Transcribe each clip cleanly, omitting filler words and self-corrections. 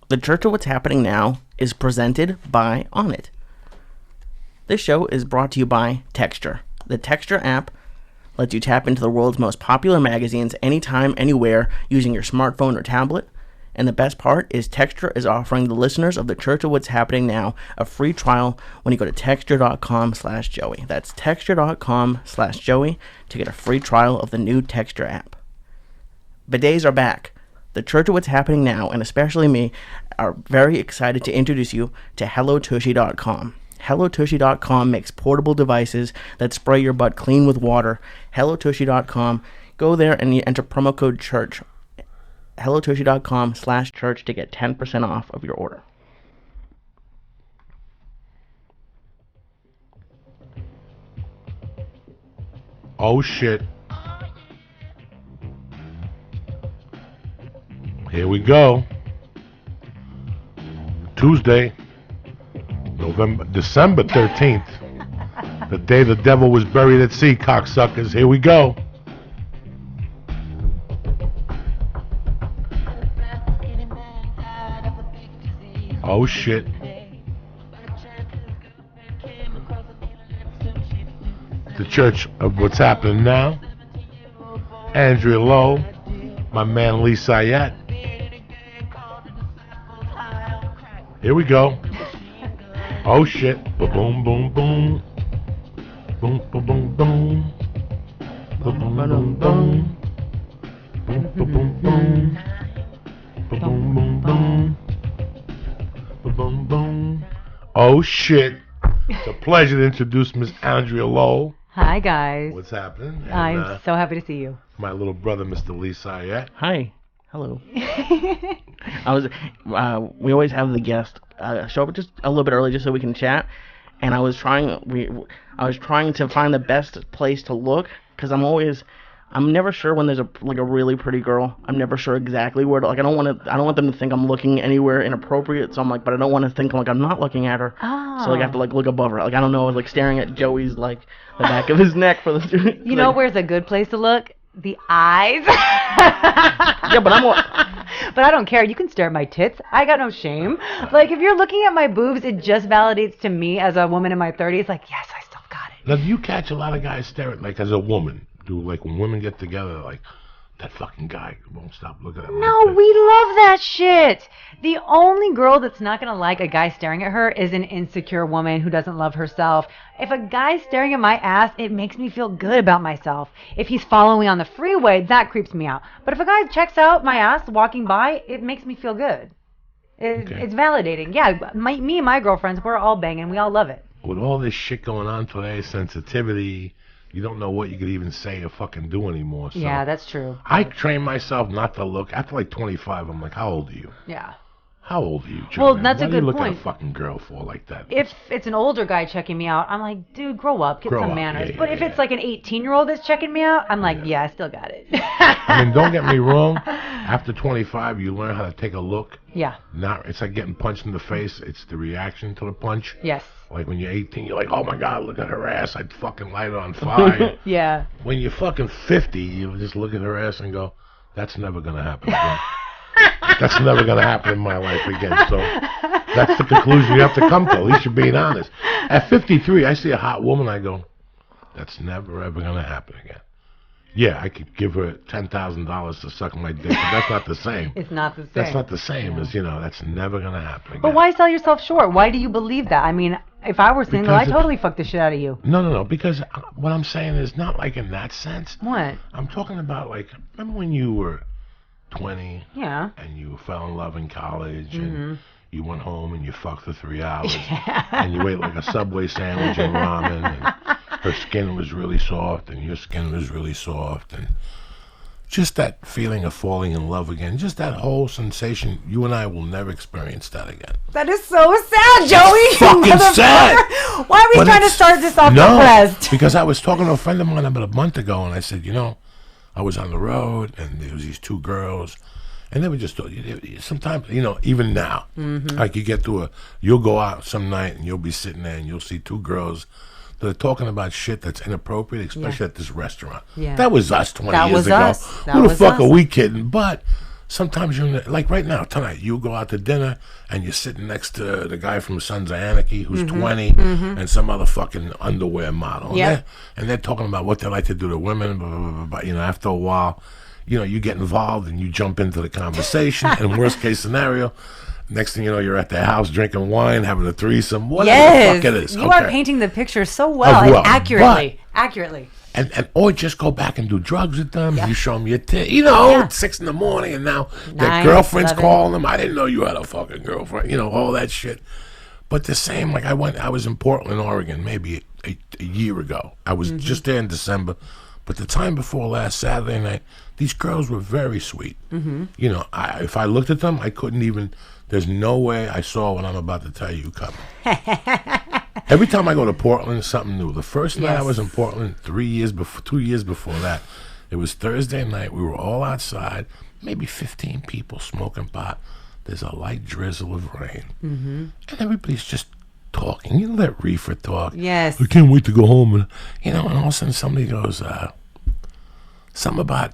The Church of What's Happening Now is presented by Onnit. This show is brought to you by Texture. The Texture app lets you tap into the world's most popular magazines anytime, anywhere, using your smartphone or tablet. And the best part is Texture is offering the listeners of The Church of What's Happening Now a free trial when you go to texture.com/Joey. That's texture.com/Joey to get a free trial of the new Texture app. Bidets are back. The Church of What's Happening Now, and especially me, are very excited to introduce you to HelloTushy.com. HelloTushy.com makes portable devices that spray your butt clean with water. HelloTushy.com. Go there and you enter promo code CHURCH. HelloTushy.com/church to get 10% off of your order. Oh shit. Here we go. Tuesday, December 13th. The day the devil was buried at sea, cocksuckers. Here we go. Oh shit. The Church of What's Happening Now. Andrea Lowell. My man Syatt. Here we go. Oh shit. Boom boom boom. Boom boom boom boom. Boom boom boom boom. Boom boom boom boom. Boom boom boom. Boom boom. Oh shit. It's a pleasure to introduce Miss Andrea Lowell. Hi guys. What's happening? And, I'm so happy to see you. My little brother, Mr. Syatt. Hi. Hello. We always have the guest show up just a little bit early just so we can chat. And I was trying to find the best place to look because I'm never sure when there's a really pretty girl. I'm never sure exactly where to, I don't want them to think I'm looking anywhere inappropriate. So I'm like, but I don't want to think I'm not looking at her. Oh. So I have to look above her. I don't know, staring at Joey's the back of his neck for the. You know where's a good place to look? The eyes. Yeah, but I don't care. You can stare at my tits. I got no shame. If you're looking at my boobs, it just validates to me as a woman in my 30s. Yes, I still got it. Now, do you catch a lot of guys staring as a woman? When women get together, that fucking guy won't stop looking at me. No, we love that shit. The only girl that's not going to like a guy staring at her is an insecure woman who doesn't love herself. If a guy's staring at my ass, it makes me feel good about myself. If he's following me on the freeway, that creeps me out. But if a guy checks out my ass walking by, it makes me feel good. It's validating. Yeah, me and my girlfriends, we're all banging. We all love it. With all this shit going on today, sensitivity, you don't know what you could even say or fucking do anymore. So yeah, that's true. I train myself not to look. After 25, I'm like, how old are you? Yeah. How old are you, Joe? Well, that's a good point. What do you look at a fucking girl for like that? If it's an older guy checking me out, I'm like, dude, grow up, get some manners. Yeah, but if it's an 18-year-old that's checking me out, I'm like, yeah, I still got it. I mean, don't get me wrong. After 25, you learn how to take a look. Yeah. It's like getting punched in the face. It's the reaction to the punch. Yes. When you're 18, you're like, oh my God, look at her ass. I'd fucking light it on fire. Yeah. When you're fucking 50, you just look at her ass and go, that's never going to happen again. That's never going to happen in my life again. So that's the conclusion you have to come to. At least you're being honest. At 53, I see a hot woman. I go, that's never, ever going to happen again. Yeah, I could give her $10,000 to suck my dick, but that's not the same. It's not the same. That's not the same as, that's never going to happen again. But why sell yourself short? Why do you believe that? I mean, if I were single, I'd totally fuck the shit out of you. No, because what I'm saying is not in that sense. What? I'm talking about remember when you were 20? Yeah. And you fell in love in college and you went home and you fucked for 3 hours and you ate a Subway sandwich and ramen and her skin was really soft and your skin was really soft and just that feeling of falling in love again, just that whole sensation, you and I will never experience that again. That is so sad, Joey. Fucking sad. Why are we trying to start this off depressed? Because I was talking to a friend of mine about a month ago and I said, I was on the road and there was these 2 girls and they were just, sometimes, even now, you get to you'll go out some night and you'll be sitting there and you'll see 2 girls that are talking about shit that's inappropriate, especially at this restaurant. Yeah. That was us 20 years ago. That Who the was fuck us. are we kidding? But sometimes you're like right now, tonight, you go out to dinner and you're sitting next to the guy from Sons of Anarchy who's 20 and some other fucking underwear model. Yep. And they're talking about what they like to do to women, blah, blah, blah, blah. You know, after a while, you know, you get involved and you jump into the conversation. And worst case scenario, next thing you know, you're at their house drinking wine, having a threesome, whatever the fuck it is. You are painting the picture so well and accurately. And or just go back and do drugs with them. You show them your you know, it's 6 in the morning, and now their girlfriend's 11. Calling them. I didn't know you had a fucking girlfriend. You know, all that shit. But the same, like I was in Portland, Oregon, maybe a year ago. I was just there in December. But the time before last Saturday night, these girls were very sweet. You know, if I looked at them, I couldn't even. There's no way I saw what I'm about to tell you coming. Every time I go to Portland, it's something new. The first night I was in Portland, 2 years before that, it was Thursday night. We were all outside, maybe 15 people smoking pot. There's a light drizzle of rain. And everybody's just talking. You know that reefer talk? Yes. I can't wait to go home. And, you know, and all of a sudden somebody goes, something about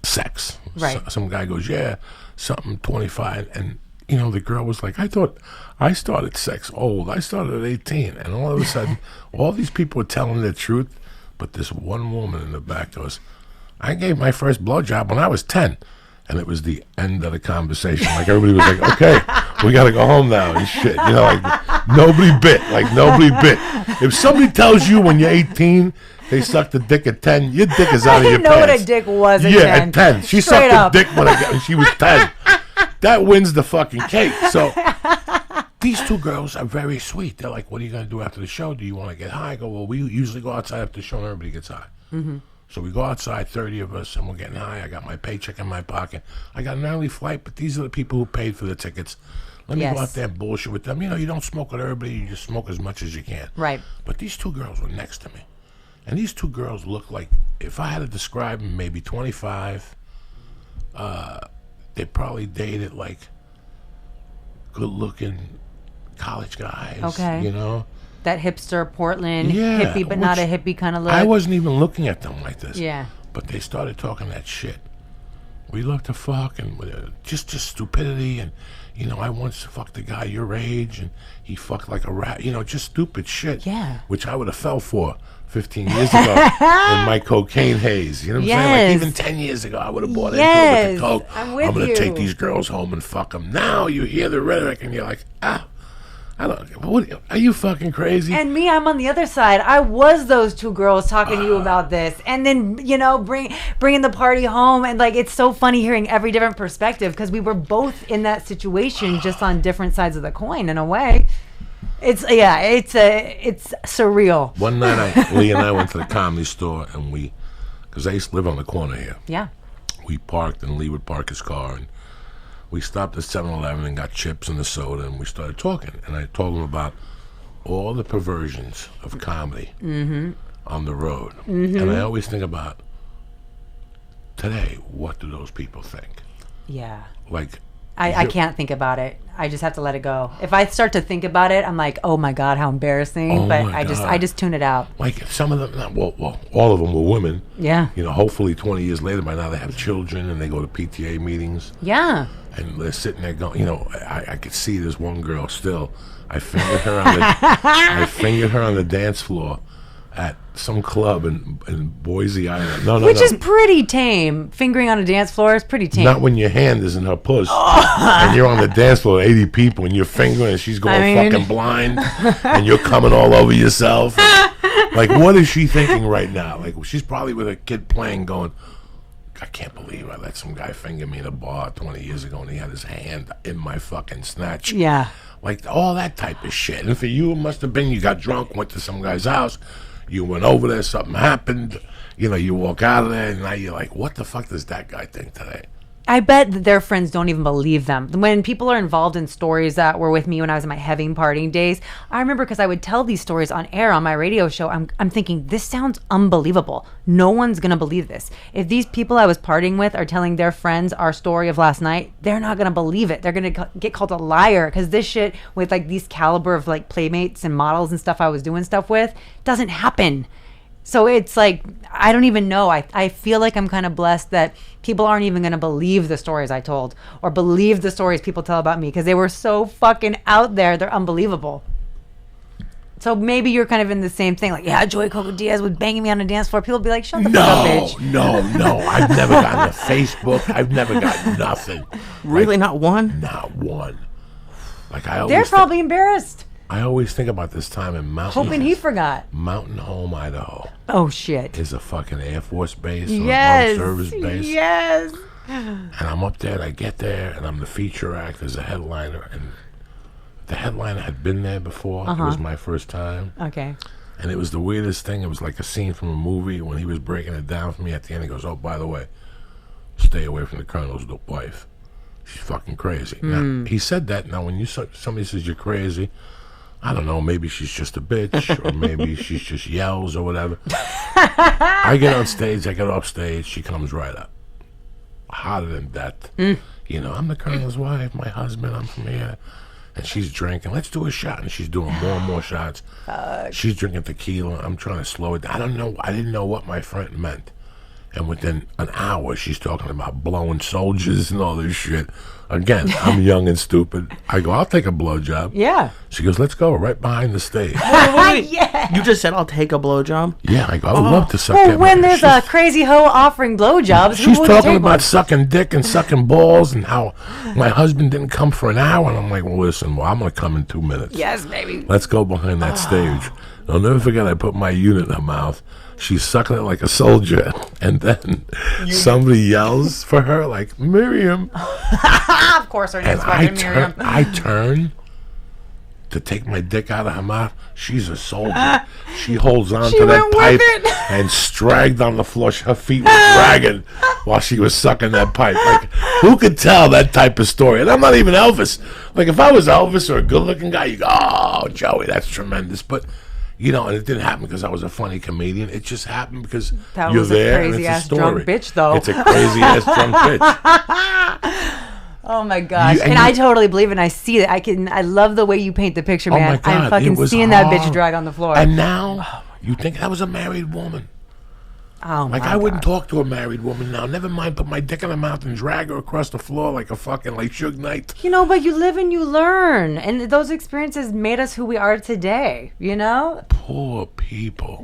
sex. Right. Some guy goes, yeah, something 25. And, you know, the girl was like, I thought I started sex old. I started at 18. And all of a sudden, all these people were telling the truth. But this one woman in the back goes, I gave my first blowjob when I was 10. And it was the end of the conversation. Like, everybody was like, okay, we got to go home now and shit. You know, like, nobody bit. If somebody tells you when you're 18, they sucked a dick at 10, your dick is out of your pants. I didn't know what a dick was at 10. Yeah, at 10. She sucked a dick when she was 10. That wins the fucking cake. So these two girls are very sweet. They're like, what are you going to do after the show? Do you want to get high? I go, well, we usually go outside after the show and everybody gets high. So we go outside, 30 of us, and we're getting high. I got my paycheck in my pocket. I got an early flight, but these are the people who paid for the tickets. Let me go out there and bullshit with them. You know, you don't smoke with everybody. You just smoke as much as you can. Right. But these two girls were next to me. And these two girls look like, if I had to describe them, maybe 25. They probably dated, like, good-looking college guys. Okay. You know? That hipster Portland hippie, but not a hippie kind of look. I wasn't even looking at them like this. Yeah. But they started talking that shit. We love to fuck and just stupidity and, you know, I once fucked a guy your age and he fucked like a rat. You know, just stupid shit. Yeah. Which I would have fell for 15 years ago in my cocaine haze. You know what I'm saying? Like even 10 years ago, I would have bought into it with the coke. I'm going to take these girls home and fuck them. Now you hear the rhetoric and you're like, are you fucking crazy? And me, I'm on the other side. I was those two girls talking to you about this, and then, you know, bringing the party home, and like it's so funny hearing every different perspective because we were both in that situation, just on different sides of the coin in a way. It's surreal. One night, Lee and I went to the Comedy Store, and because I used to live on the corner here. Yeah. We parked, and Lee would park his car, and we stopped at 7-Eleven and got chips and a soda, and we started talking. And I told him about all the perversions of comedy on the road. And I always think about, today, what do those people think? Yeah. Like, I can't think about it. I just have to let it go. If I start to think about it, I'm like, oh my God, how embarrassing. But I just tune it out. Like some of them, well, all of them were women. Yeah. You know, hopefully 20 years later, by now they have children and they go to PTA meetings. Yeah. And they're sitting there going, you know, I could see this one girl still. I fingered her on the dance floor at some club in Boise Island. Which is pretty tame. Fingering on a dance floor is pretty tame. Not when your hand is in her puss and you're on the dance floor, 80 people, and you're fingering and she's going fucking blind and you're coming all over yourself. Like, what is she thinking right now? Like, she's probably with a kid playing going, I can't believe I let some guy finger me in a bar 20 years ago and he had his hand in my fucking snatch. Yeah. Like, all that type of shit. And for you, it must have been you got drunk, went to some guy's house, you went over there, something happened, you know, you walk out of there, and now you're like, what the fuck does that guy think today? I bet that their friends don't even believe them. When people are involved in stories that were with me when I was in my heavy partying days, I remember because I would tell these stories on air on my radio show, I'm thinking, this sounds unbelievable. No one's going to believe this. If these people I was partying with are telling their friends our story of last night, they're not going to believe it. They're going to get called a liar because this shit with like these caliber of like playmates and models and stuff I was doing stuff with doesn't happen. So it's like, I don't even know. I feel like I'm kind of blessed that people aren't even going to believe the stories I told or believe the stories people tell about me because they were so fucking out there. They're unbelievable. So maybe you're kind of in the same thing. Like, yeah, Joey Coco Diaz was banging me on the dance floor. People be like, shut the fuck up, bitch. No. I've never gotten a Facebook. I've never gotten nothing. Really? Like, Not one? Not one. Like I always They're probably embarrassed. I always think about this time in Hoping he forgot. Mountain Home, Idaho. Oh, shit. Is a fucking Air Force base or Yes. a Armed Service base. Yes. And I'm up there, and I get there, and I'm the feature act as a headliner. And the headliner had been there before. It was my first time. Okay. And it was the weirdest thing. It was like a scene from a movie. When he was breaking it down for me at the end, he goes, oh, by the way, stay away from the colonel's wife. She's fucking crazy. Now, he said that. Now, when somebody says you're crazy, I don't know, maybe she's just a bitch, or maybe she's just yells or whatever. I get on stage, I get off stage, she comes right up. Hotter than death. You know, I'm the colonel's wife, my husband, I'm from here. And she's drinking, let's do a shot. And she's doing more and more shots. She's drinking tequila, I'm trying to slow it down. I didn't know what my friend meant. And within an hour, she's talking about blowing soldiers and all this shit. Again, I'm young and stupid. I go, I'll take a blowjob. Yeah. She goes, let's go, right behind the stage. Wait. Yeah. You just said I'll take a blowjob? Yeah, I go, I would love to suck Well, that. when there's a crazy hoe offering blowjobs, who She's wouldn't talking take about one? sucking dick and sucking balls and how my husband didn't come for an hour. And I'm like, well, listen, I'm going to come in 2 minutes. Yes, baby. Let's go behind that stage. I'll never forget, I put my unit in her mouth. She's sucking it like a soldier. And then somebody yells for her, like, Miriam. Of course, her name's fucking Miriam. I turn to take my dick out of her mouth. She's a soldier. She holds on She to that went with pipe it. and dragged on the floor. Her feet were dragging while she was sucking that pipe. Like, who could tell that type of story? And I'm not even Elvis. Like, if I was Elvis or a good-looking guy, you go, oh, Joey, that's tremendous. But, you know, and it didn't happen because I was a funny comedian. It just happened because That you're was a there and it's a crazy-ass story. drunk bitch, though. It's a crazy-ass drunk bitch. Oh my gosh! You- and and I you- totally believe it. And I see it. I love the way you paint the picture, Oh man. my God, I'm it fucking was seeing that bitch hard. drag on the floor. And now, you think that was a married woman. Oh Like, my I wouldn't God. talk to a married woman now. Never mind put my dick in her mouth and drag her across the floor like a fucking, like, Suge Knight. You know, but you live and you learn, and those experiences made us who we are today. You know. Poor people.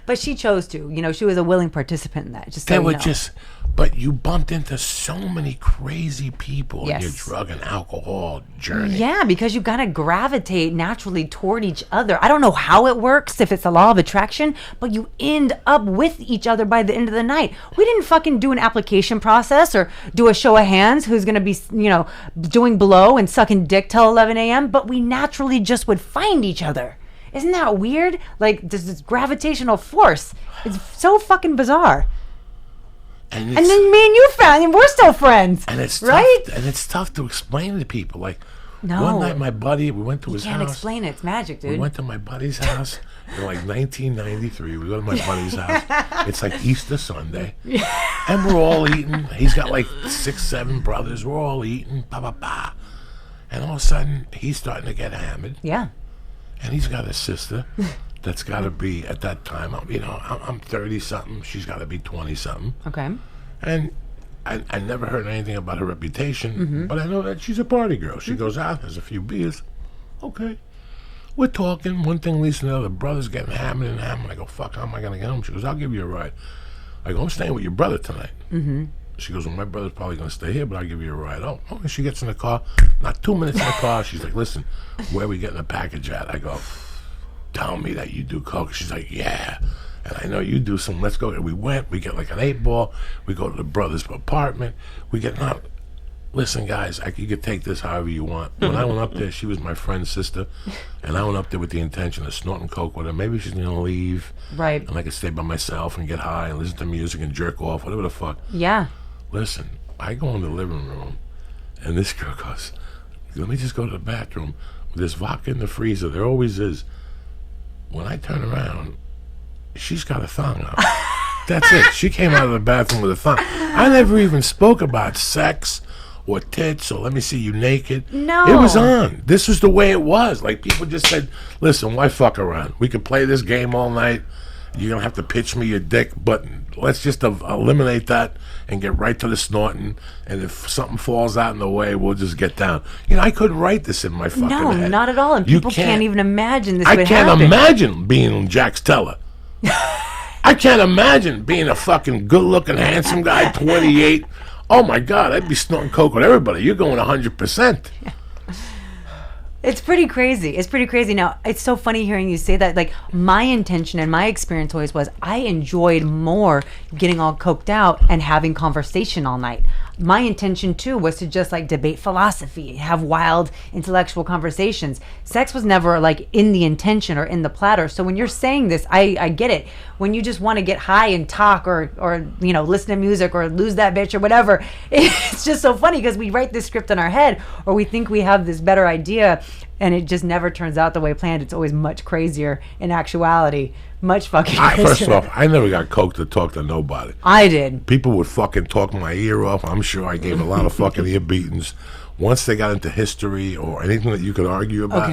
But she chose to. You know, she was a willing participant in that. Just so They you were know. just, but you bumped into so many crazy people in your Yes. drug and alcohol journey. Yeah, because you gotta gravitate naturally toward each other. I don't know how it works, if it's a law of attraction, but you end up with each other by the end of the night. We didn't fucking do an application process or do a show of hands who's gonna be, you know, doing blow and sucking dick till 11 a.m., but we naturally just would find each other. Isn't that weird? Like, this gravitational force. It's so fucking bizarre. And, And then me and you found, and we're still friends. and it's right? tough, and it's tough to explain to people. Like, No. one night my buddy, we went to his Can't house. explain it. It's magic, dude. We went to my buddy's house in like 1993. We go to my buddy's house. It's like Easter Sunday. And we're all eating. He's got like 6, 7 brothers. We're all eating. Ba, ba, ba. And all of a sudden, he's starting to get hammered. Yeah. And he's got a sister that's got to be, at that time, I'm 30-something. She's got to be 20-something. Okay. And I never heard anything about her reputation, but I know that she's a party girl. She goes out, has a few beers. Okay. We're talking. One thing leads to another. The brother's getting hammered and hammered. I go, fuck, how am I going to get home? She goes, I'll give you a ride. I go, I'm staying with your brother tonight. She goes, well, my brother's probably going to stay here, but I'll give you a ride. Oh, and she gets in the car. Not 2 minutes in the car. She's like, listen, where are we getting the package at? I go, tell me that you do coke. She's like, yeah. And I know you do some. Let's go. And we went. We get like an 8-ball. We go to the brother's apartment. We get out. Listen, guys, you could take this however you want. When I went up there, she was my friend's sister. And I went up there with the intention of snorting coke with her. Maybe she's going to leave. Right. And I could stay by myself and get high and listen to music and jerk off, whatever the fuck. Yeah. Listen, I go in the living room, and this girl goes, let me just go to the bathroom. There's vodka in the freezer. There always is. When I turn around, she's got a thong on. That's it. She came out of the bathroom with a thong. I never even spoke about sex or tits, or let me see you naked. No. It was on. This was the way it was. Like, people just said, listen, why fuck around? We could play this game all night. You're going to have to pitch me your dick, but let's just eliminate that and get right to the snorting. And if something falls out in the way, we'll just get down. I couldn't write this in my fucking head. No, not at all. And people can't even imagine this I would can't happen. imagine being Jax Teller. I can't imagine being a fucking good-looking, handsome guy, 28. Oh, my God, I'd be snorting coke with everybody. You're going 100%. It's pretty crazy. It's pretty crazy. Now, it's so funny hearing you say that. Like, my intention and my experience always was I enjoyed more getting all coked out and having conversation all night. My intention, too, was to just, like, debate philosophy, have wild intellectual conversations. Sex was never, like, in the intention or in the platter. So when you're saying this, I get it. When you just want to get high and talk or listen to music or lose that bitch or whatever, it's just so funny because we write this script in our head or we think we have this better idea and it just never turns out the way planned. It's always much crazier in actuality. Much fucking crazier. First off, I never got coked to talk to nobody. I did. People would fucking talk my ear off. I'm sure I gave a lot of fucking ear beatings. Once they got into history or anything that you could argue about,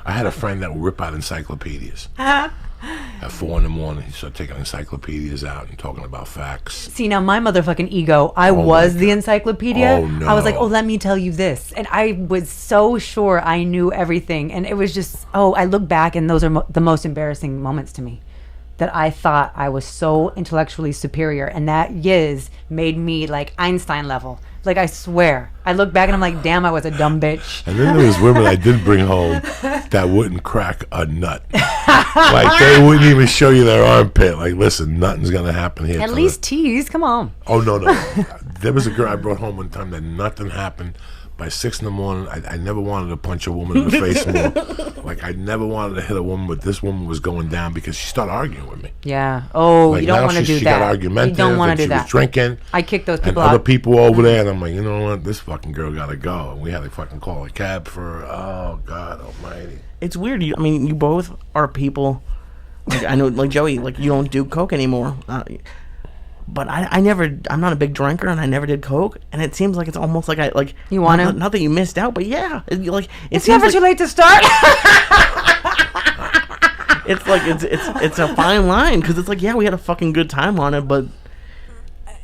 I had a friend that would rip out encyclopedias. At 4 a.m, he started taking encyclopedias out and talking about facts. See, now my motherfucking ego, I was the encyclopedia. Oh, no. I was like, let me tell you this. And I was so sure I knew everything. And it was just, I look back and those are the most embarrassing moments to me. That I thought I was so intellectually superior. And that made me like Einstein level. Like, I swear. I look back and I'm like, damn, I was a dumb bitch. And then there was women I did bring home that wouldn't crack a nut. Like, they wouldn't even show you their armpit. Like, listen, nothing's going to happen here. At least tease, come on. Oh, no. There was a girl I brought home one time that nothing happened. By 6 a.m, I never wanted to punch a woman in the face more. Like, I never wanted to hit a woman, but this woman was going down because she started arguing with me. Yeah. Oh, like, you don't want to do that. She got argumentative. You don't want to do she that. Was drinking. I kicked those people out. And other people over there, and I'm like, you know what? This fucking girl got to go. And we had to fucking call a cab for, oh, God almighty. It's weird. You both are people. Like, I know, like Joey, like, you don't do coke anymore. But I'm not a big drinker, and I never did coke, and it seems like it's almost like you want to? Not that you missed out, but yeah, it's never too late to start. It's like it's a fine line because it's like, yeah, we had a fucking good time on it, but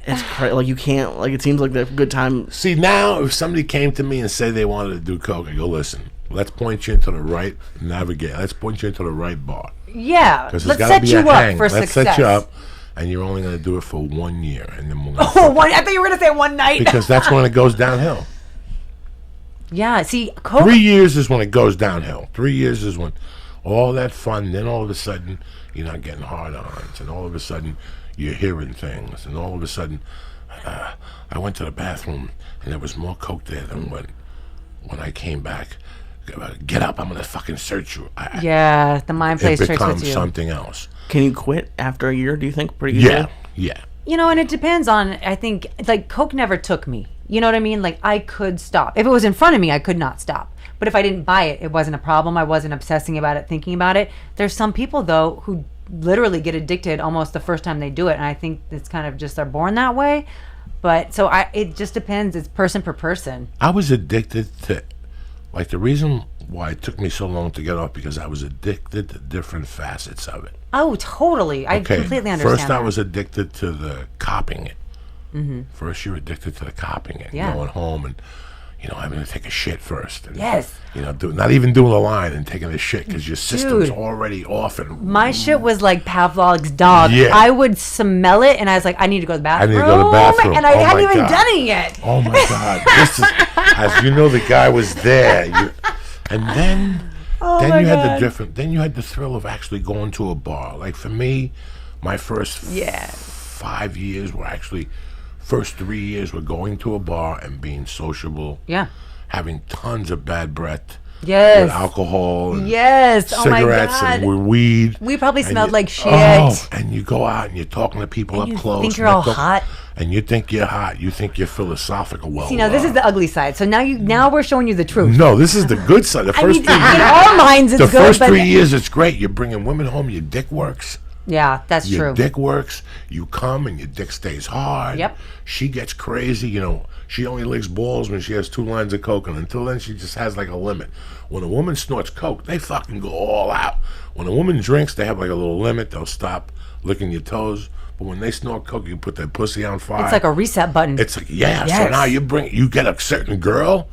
it's like you can't, like, it seems like the good time. See, now if somebody came to me and said they wanted to do coke, I go, listen, let's point you into the right navigate. Let's point you into the right bar. Yeah, let's set you up for success. Let's set you up. And you're only going to do it for 1 year, and then we'll. I thought you were going to say one night. Because that's when it goes downhill. Yeah, see, coke. 3 years is when it goes downhill. 3 years is when all that fun. Then all of a sudden, you're not getting hard-ons, and all of a sudden, you're hearing things, and all of a sudden, I went to the bathroom, and there was more coke there than when I came back. Get up! I'm going to fucking search you. The mind plays tricks with you. It becomes something else. Can you quit after a year, do you think? Pretty easily? Yeah. And it depends on, I think, like, coke never took me. You know what I mean? Like, I could stop. If it was in front of me, I could not stop. But if I didn't buy it, it wasn't a problem. I wasn't obsessing about it, thinking about it. There's some people, though, who literally get addicted almost the first time they do it. And I think it's kind of just they're born that way. But, so it just depends. It's person per person. I was addicted to, like, the reason why it took me so long to get off, because I was addicted to different facets of it. Oh, totally. I completely understand. First, I was addicted to the copying it. Mm-hmm. First, you're addicted to the copying it. Yeah. Going home and, having to take a shit first. And, yes. Not even doing a line and taking a shit because your system's already off. And my shit was like Pavlov's dog. Yeah. I would smell it and I was like, I need to go to the bathroom. I need to go to the bathroom. And I hadn't even done it yet. Oh, my God. This is, as you know, the guy was there. And then then you had the thrill of actually going to a bar. Like, for me, my first 5 years were actually, first 3 years were going to a bar and being sociable. Yeah. Having tons of bad breath. Yes. With alcohol and cigarettes oh my God. And with weed. We probably smelled like shit. Oh, and you go out and you're talking to people up close. You think you're all hot. And you think you're hot. You think you're philosophical. Well, see, now this is the ugly side. So now we're showing you the truth. No, this is the good side. The first 3 years, in our minds, it's the good. first 3 years, it's great. You're bringing women home. Your dick works. Yeah, that's Your true. dick works. You come and your dick stays hard. Yep. She gets crazy. You know, she only licks balls when she has 2 lines of coke, and until then she just has like a limit. When a woman snorts coke, they fucking go all out. When a woman drinks, they have like a little limit. They'll stop licking your toes. But when they snort coke, you put their pussy on fire. It's like a reset button. It's like, yeah. Yes. So now you get a certain girl,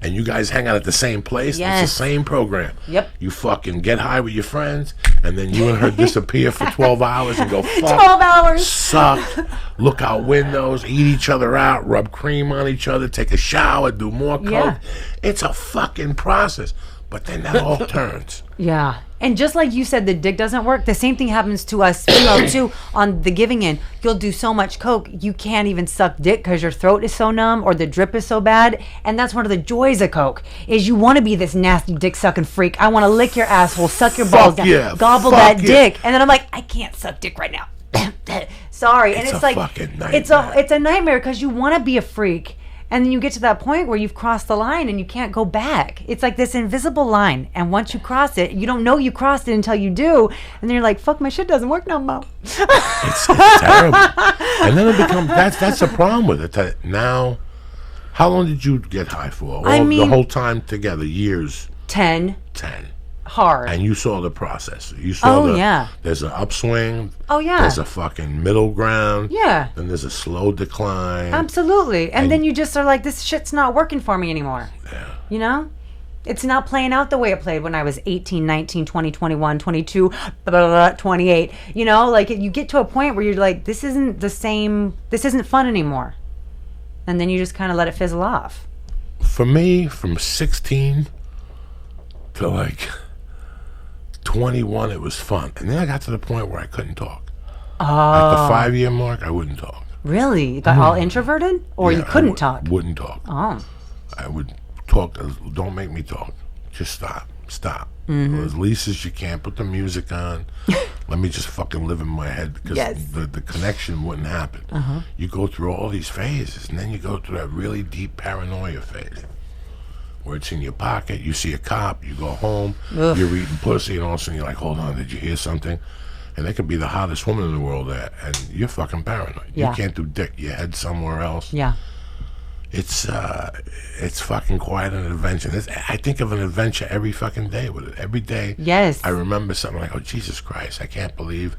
and you guys hang out at the same place. Yes. It's the same program. Yep. You fucking get high with your friends, and then you and her disappear for 12 hours and go fuck. 12 hours. Suck, look out windows, eat each other out, rub cream on each other, take a shower, do more coke. Yeah. It's a fucking process. But then that all turns. Yeah. And just like you said, the dick doesn't work. The same thing happens to us female too on the giving end. You'll do so much coke, you can't even suck dick because your throat is so numb or the drip is so bad. And that's one of the joys of coke is you want to be this nasty dick sucking freak. I want to lick your asshole, suck your balls down, yeah, gobble fuck that yeah. dick. And then I'm like, I can't suck dick right now. Sorry. And It's it's a like fucking it's a nightmare because you want to be a freak. And then you get to that point where you've crossed the line and you can't go back. It's like this invisible line. And once you cross it, you don't know you crossed it until you do. And then you're like, fuck, my shit doesn't work no more. It's terrible. And then it becomes, that's the problem with it. That now, how long did you get high for? The whole time together, years? 10. 10. Hard. And you saw the process. You saw yeah. There's an upswing. Oh, yeah. There's a fucking middle ground. Yeah. Then there's a slow decline. Absolutely. And then you just are like, this shit's not working for me anymore. Yeah. You know? It's not playing out the way it played when I was 18, 19, 20, 21, 22, 28. You know, like you get to a point where you're like, this isn't the same, this isn't fun anymore. And then you just kind of let it fizzle off. For me, from 16 to like 21, it was fun. And then I got to the point where I couldn't talk. Oh. At the 5-year mark, I wouldn't talk. Really? You got all introverted? Or Yeah, you couldn't I talk? Wouldn't talk. Oh. I would talk. Don't make me talk. Just stop. Mm-hmm. As least as you can. Put the music on. Let me just fucking live in my head because Yes. the connection wouldn't happen. You go through all these phases, and then you go through that really deep paranoia phase where it's in your pocket. You see a cop. You go home. Ugh. You're eating pussy, and all of a sudden you're like, hold on, did you hear something? And they could be the hottest woman in the world there, and you're fucking paranoid. Yeah. You can't do dick. Your head's somewhere else. Yeah. It's fucking quite an adventure. I think of an adventure every fucking day with it. Every day, Yes. I remember something like, oh, Jesus Christ, I can't believe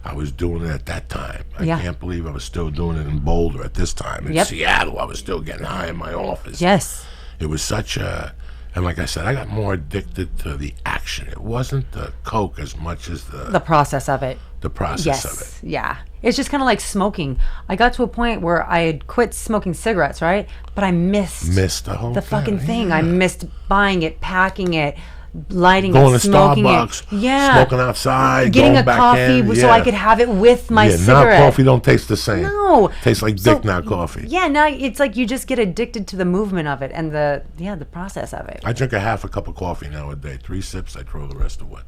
I was doing it at that time. I Yeah. can't believe I was still doing it in Boulder at this time. In Yep. Seattle, I was still getting high in my office. Yes. It was such a... And like I said, I got more addicted to the action. It wasn't the coke as much as The process of it. the process of it. Yeah. It's just kind of like smoking. I got to a point where I had quit smoking cigarettes, right? But I missed The whole fucking thing. Yeah. I missed buying it, packing it, lighting Going it, to smoking Starbucks, it. Yeah. smoking outside, Getting going a back coffee in. so I could have it with my Now cigarette. coffee don't taste the same. No. Tastes like So- dick, not coffee. Yeah, now it's like you just get addicted to the movement of it and the process of it. I drink a half a cup of coffee now a day. 3 sips, I throw the rest away.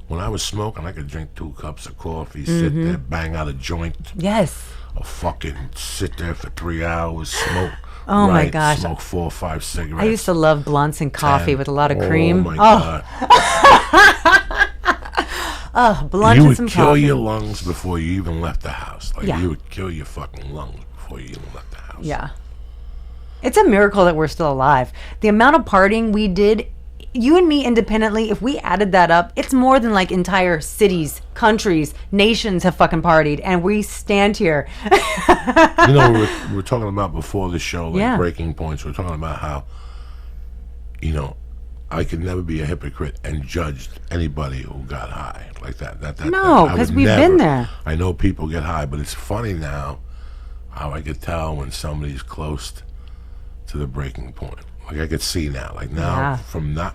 When I was smoking, I could drink 2 cups of coffee, sit there, bang out a joint, Yes. or fucking sit there for 3 hours, smoke. Oh my gosh. Smoke 4 or 5 cigarettes. I used to love blunts and coffee 10. with a lot of cream. Oh my God. Blunts You and would some kill coffee. your lungs before you even left the house. Like Yeah. you would kill your fucking lungs before you even left the house. Yeah. It's a miracle that we're still alive. The amount of partying we did, you and me independently, if we added that up, it's more than like entire cities, countries, nations have fucking partied, and we stand here. You know, we were talking about before the show, like Yeah. breaking points. We're talking about how, you know, I could never be a hypocrite and judge anybody who got high like that. No, I 'cause would we've been never. there. I know people get high, but it's funny now how I could tell when somebody's close to the breaking point. Like I could see now. Like now, Yeah.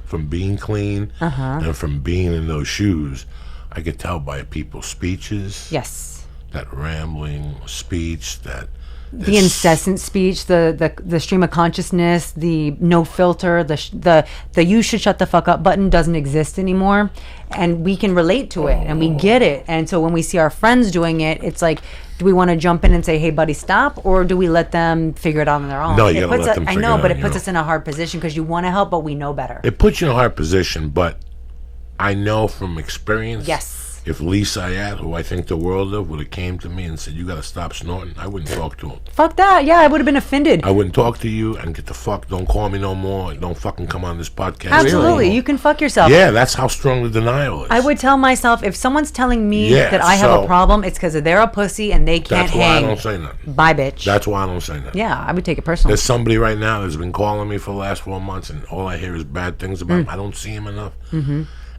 from being clean and from being in those shoes, I could tell by people's speeches. Yes. That rambling speech, The incessant speech, the stream of consciousness, the no filter, the you should shut the fuck up button doesn't exist anymore, and we can relate to it and we get it. And so when we see our friends doing it, it's like, do we want to jump in and say, "Hey, buddy, stop," or do we let them figure it out on their own? No, you gotta puts let them I figure know, it but out it on puts your us in a hard position because you want to help, but we know better. It puts you in a hard position, but I know from experience Yes. If Lee Syatt, who I think the world of, would have came to me and said, you got to stop snorting, I wouldn't talk to him. Fuck that. Yeah, I would have been offended. I wouldn't talk to you and get the fuck, don't call me no more, don't fucking come on this podcast. Absolutely. You can fuck yourself. Yeah, that's how strong the denial is. I would tell myself, if someone's telling me that I have a problem, it's because they're a pussy and they can't hang. That's why I don't say nothing. Bye, bitch. That's why I don't say nothing. Yeah, I would take it personally. There's somebody right now that's been calling me for the last 4 months, and all I hear is bad things about him. I don't see him enough.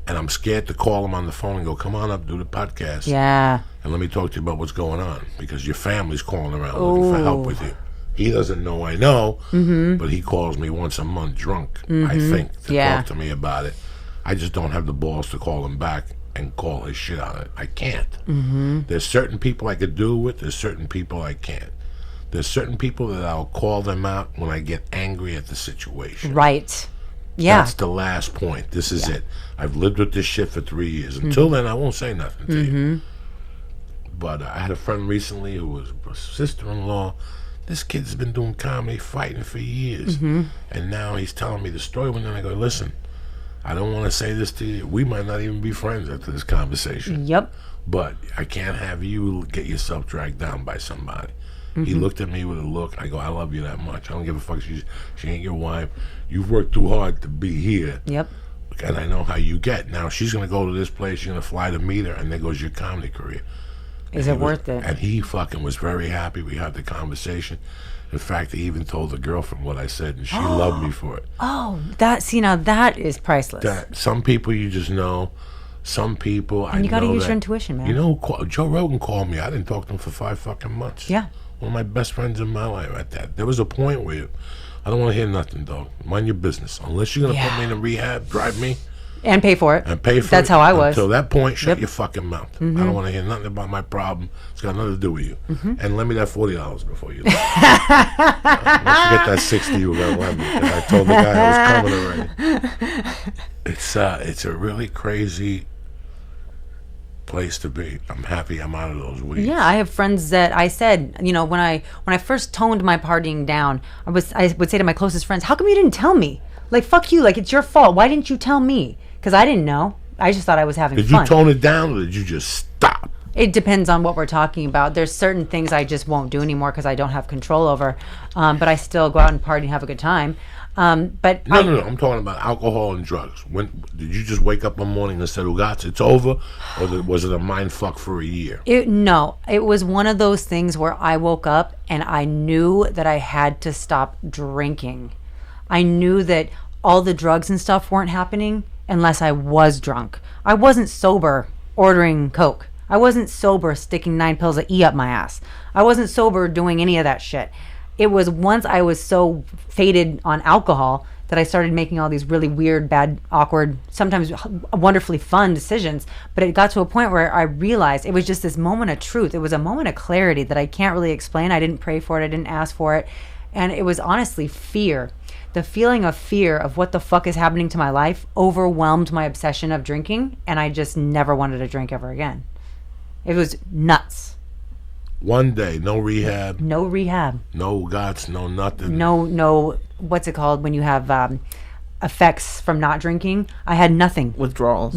And I'm scared to call him on the phone and go, come on up, do the podcast. Yeah. And let me talk to you about what's going on. Because your family's calling around looking for help with you. He doesn't know I know, but he calls me once a month drunk, I think, to talk to me about it. I just don't have the balls to call him back and call his shit on it. I can't. There's certain people I could do it with. There's certain people I can't. There's certain people that I'll call them out when I get angry at the situation. Right. Yeah. That's the last point. This is it. I've lived with this shit for 3 years. Until then, I won't say nothing to you. But I had a friend recently who was a sister-in-law. This kid's been doing comedy, fighting for years. And now he's telling me the story. And then I go, listen, I don't want to say this to you. We might not even be friends after this conversation. Yep. But I can't have you get yourself dragged down by somebody. He looked at me with a look. I go, I love you that much. I don't give a fuck. She ain't your wife. You've worked too hard to be here. Yep. And I know how you get. Now, she's going to go to this place. You're going to fly to meet her. And there goes your comedy career. Is it worth it? And he fucking was very happy. We had the conversation. In fact, he even told the girlfriend what I said. And she loved me for it. Oh, now that is priceless. Some people you just know. Some people, and you got to use your intuition, man. You know, Joe Rogan called me. I didn't talk to him for 5 fucking months. Yeah. One of my best friends in my life at that. There was a point where I don't want to hear nothing, dog. Mind your business. Unless you're going to put me in a rehab, drive me. And pay for it. And pay for it. That's how I was. Until that point, shut your fucking mouth. I don't want to hear nothing about my problem. It's got nothing to do with you. And lend me that $40 before you leave. Once you get that 60, you were going to lend me. And I told the guy I was coming already. It's a really crazy place to be. I'm happy I'm out of those weeds. Yeah, I have friends that I said, you know, when I first toned my partying down, I would say to my closest friends, how come you didn't tell me? Like, fuck you, like, it's your fault. Why didn't you tell me? Because I didn't know. I just thought I was having fun. Did you tone it down, or did you just stop? It depends on what we're talking about. There's certain things I just won't do anymore because I don't have control over. But I still go out and party and have a good time. But no. I'm talking about alcohol and drugs. When did you just wake up one morning and said, "Ugats, it's over," or was it a mind fuck for a year? No, it was one of those things where I woke up and I knew that I had to stop drinking. I knew that all the drugs and stuff weren't happening unless I was drunk. I wasn't sober ordering Coke. I wasn't sober sticking 9 pills of E up my ass. I wasn't sober doing any of that shit. It was once I was so faded on alcohol that I started making all these really weird, bad, awkward, sometimes wonderfully fun decisions. But it got to a point where I realized it was just this moment of truth. It was a moment of clarity that I can't really explain. I didn't pray for it. I didn't ask for it. And it was honestly fear. The feeling of fear of what the fuck is happening to my life overwhelmed my obsession of drinking. And I just never wanted to drink ever again. It was nuts. One day, no rehab. No rehab. No guts, no nothing. No, what's it called when you have effects from not drinking? I had nothing. Withdrawals.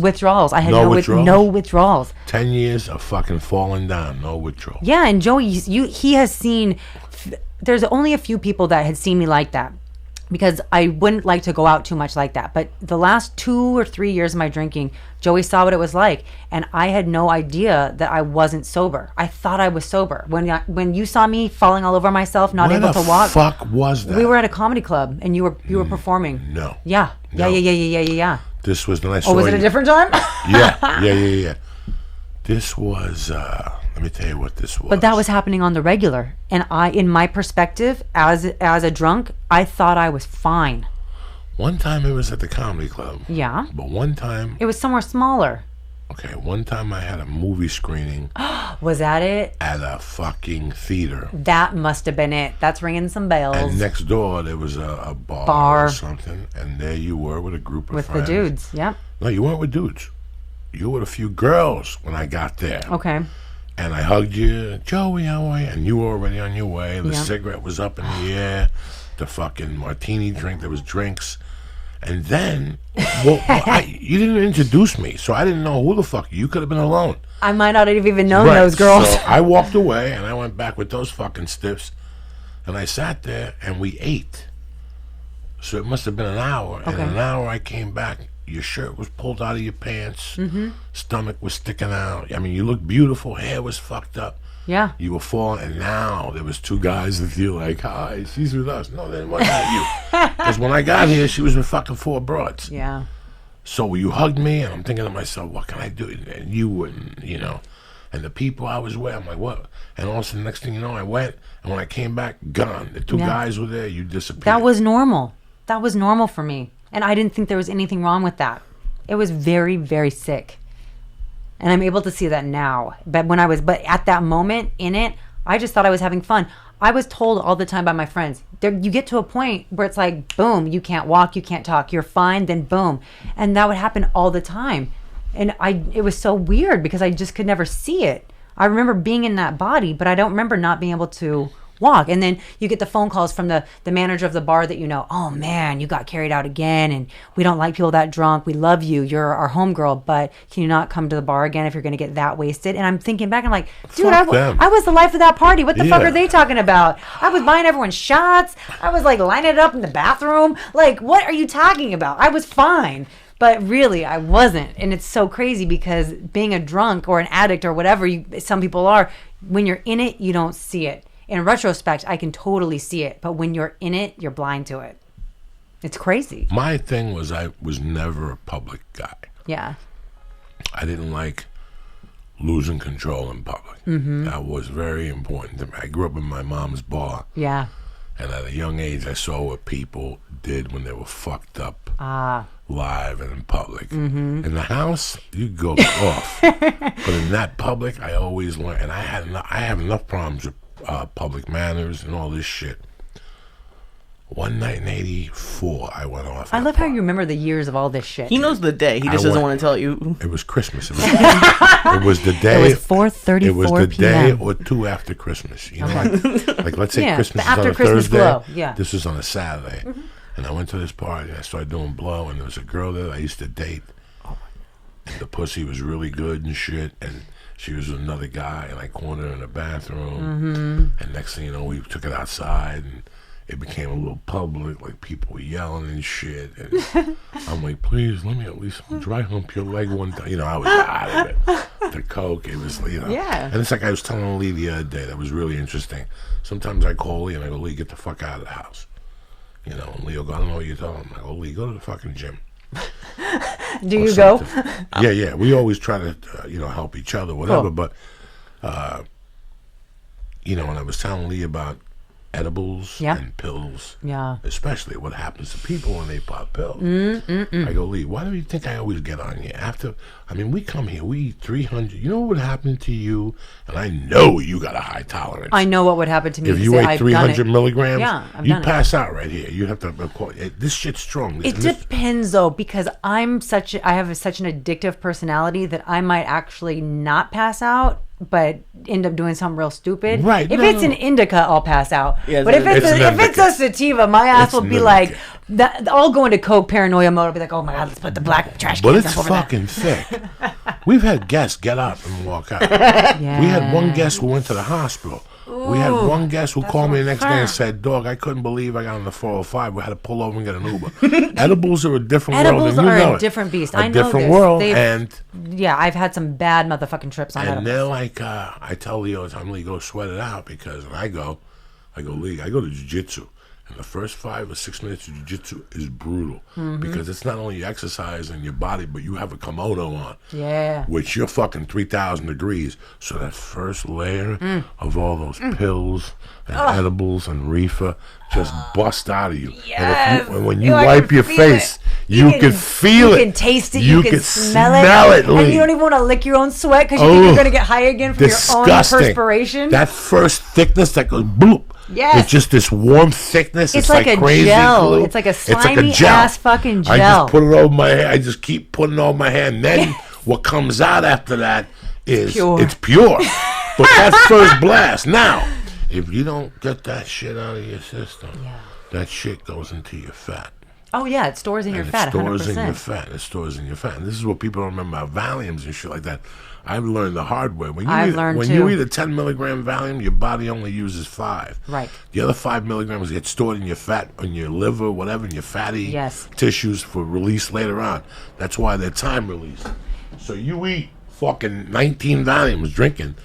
I had no withdrawals. 10 years of fucking falling down, no withdrawals. Yeah, and Joey, he has seen, there's only a few people that had seen me like that. Because I wouldn't like to go out too much like that. But the last 2 or 3 years of my drinking, Joey saw what it was like. And I had no idea that I wasn't sober. I thought I was sober. When you saw me falling all over myself, not able to walk. Where the fuck was that? We were at a comedy club and you were performing. No. Yeah. No. Yeah. This was the night. Oh, was it a different time? Yeah. This was, let me tell you what this was. But that was happening on the regular. And in my perspective, as a drunk, I thought I was fine. One time it was at the comedy club. Yeah. But one time. It was somewhere smaller. Okay, one time I had a movie screening. Was that it? At a fucking theater. That must have been it. That's ringing some bells. And next door there was a bar or something. And there you were with a group of friends. With the dudes, yep. No, you weren't with dudes. You were with a few girls when I got there. Okay. And I hugged you, Joey, how are you? And you were already on your way. The cigarette was up in the air. The fucking martini drink, there was drinks. And then, you didn't introduce me, so I didn't know who the fuck you could have been alone. I might not have even known those girls. So I walked away, and I went back with those fucking stiffs, and I sat there, and we ate. So it must have been an hour. Okay. And in an hour, I came back. Your shirt was pulled out of your pants. Stomach was sticking out. I mean, you looked beautiful. Hair was fucked up. Yeah. You were falling, and now there was 2 guys that feel like, hi, she's with us. No, then what about you? Because when I got here, she was with fucking 4 broads. Yeah. So you hugged me, and I'm thinking to myself, what can I do? And you wouldn't, And the people I was with, I'm like, what? And all of a sudden, next thing you know, I went, and when I came back, gone. The 2 guys were there, you disappeared. That was normal. That was normal for me. And I didn't think there was anything wrong with that. It was very, very sick. And I'm able to see that now. But at that moment in it, I just thought I was having fun. I was told all the time by my friends, you get to a point where it's like, boom, you can't walk, you can't talk, you're fine, then boom. And that would happen all the time. And it was so weird because I just could never see it. I remember being in that body, but I don't remember not being able to walk. And then you get the phone calls from the manager of the bar that oh man, you got carried out again, and we don't like people that drunk. We love you. You're our homegirl, but can you not come to the bar again if you're going to get that wasted? And I'm thinking back, I'm like, dude, I was the life of that party. What the fuck are they talking about? I was buying everyone shots. I was like lining it up in the bathroom. Like, what are you talking about? I was fine. But really, I wasn't. And it's so crazy because being a drunk or an addict or whatever some people are, when you're in it, you don't see it. In retrospect, I can totally see it. But when you're in it, you're blind to it. It's crazy. My thing was I was never a public guy. Yeah. I didn't like losing control in public. That was very important to me. I grew up in my mom's bar. Yeah. And at a young age, I saw what people did when they were fucked up live and in public. In the house, you go off. But in that public, I always learned. And I have enough problems with public manners and all this shit. One night in '84, I went off. I love how you remember the years of all this shit. He knows the day. He just doesn't want to tell you. It was Christmas. It was the day. It was 4:34 It was the p.m. day or 2 after Christmas. Like let's say Christmas is after on a Christmas Thursday. glow. Yeah. This was on a Saturday. And I went to this party and I started doing blow, and there was a girl that I used to date. And the pussy was really good and shit, and she was with another guy, and I cornered her in the bathroom. And next thing you know, we took it outside, and it became a little public, like people were yelling and shit. And I'm like, please, let me at least dry hump your leg one time. I was out of it. The coke, it was, Yeah. And it's like I was telling Lee the other day, that was really interesting. Sometimes I call Lee and I go, Lee, get the fuck out of the house. And Lee will go, I don't know what you're talking about. I go, Lee, go to the fucking gym. Do you go? Yeah. We always try to, help each other, whatever. Cool. But, when I was telling Lee about edibles and pills, especially what happens to people when they pop pills. I go, Lee, why do you think I always get on here? We come here, we eat 300. You know what would happen to you? And I know you got a high tolerance. I know what would happen to me. If you ate 300 milligrams, you pass out right here. You have to, this shit's strong. It depends though, because I have such an addictive personality that I might actually not pass out, but end up doing something real stupid. Right. If it's an indica, I'll pass out. Yeah, but if it's a sativa, my ass will be like, I'll go into coke paranoia mode. I'll be like, oh my God, let's put the black trash But cans it's up over fucking thick. We've had guests get up and walk out. Yeah. We had one guest who went to the hospital. We had one guest who called me the next day and said, dog, I couldn't believe I got on the 405. We had to pull over and get an Uber. Edibles are a different world. Edibles are a different beast. I know this. different world. Yeah, I've had some bad motherfucking trips on edibles. And they're like, I tell Lee all the time, Lee, go sweat it out, because when I go, Lee, I go to jiu-jitsu. And the first 5 or 6 minutes of jiu-jitsu is brutal, because it's not only exercise in your body, but you have a kimono on, which you're fucking 3,000 degrees. So that first layer of all those pills and edibles and reefer just bust out of you. Yes. And when you wipe your face, you can feel it. You can taste it. You can smell it. And you don't even want to lick your own sweat because you think you're going to get high again from your own perspiration. That first thickness that goes bloop. Yes. It's just this warm thickness. It's like a crazy gel. glue. It's like a slimy ass fucking gel. I just put it over my hair. I just keep putting it over my hair. And then what comes out after that is it's pure. But that first blast. Now, if you don't get that shit out of your system, that shit goes into your fat. Oh, yeah, it stores in your fat, It stores 100%. in your fat. It stores in your fat. And this is what people don't remember about Valiums and shit like that. I've learned the hard way. When you eat a 10 milligram Valium, your body only uses 5. Right. The other 5 milligrams get stored in your fat, in your liver, whatever, in your fatty tissues for release later on. That's why they're time released. So you eat fucking 19 Valiums drinking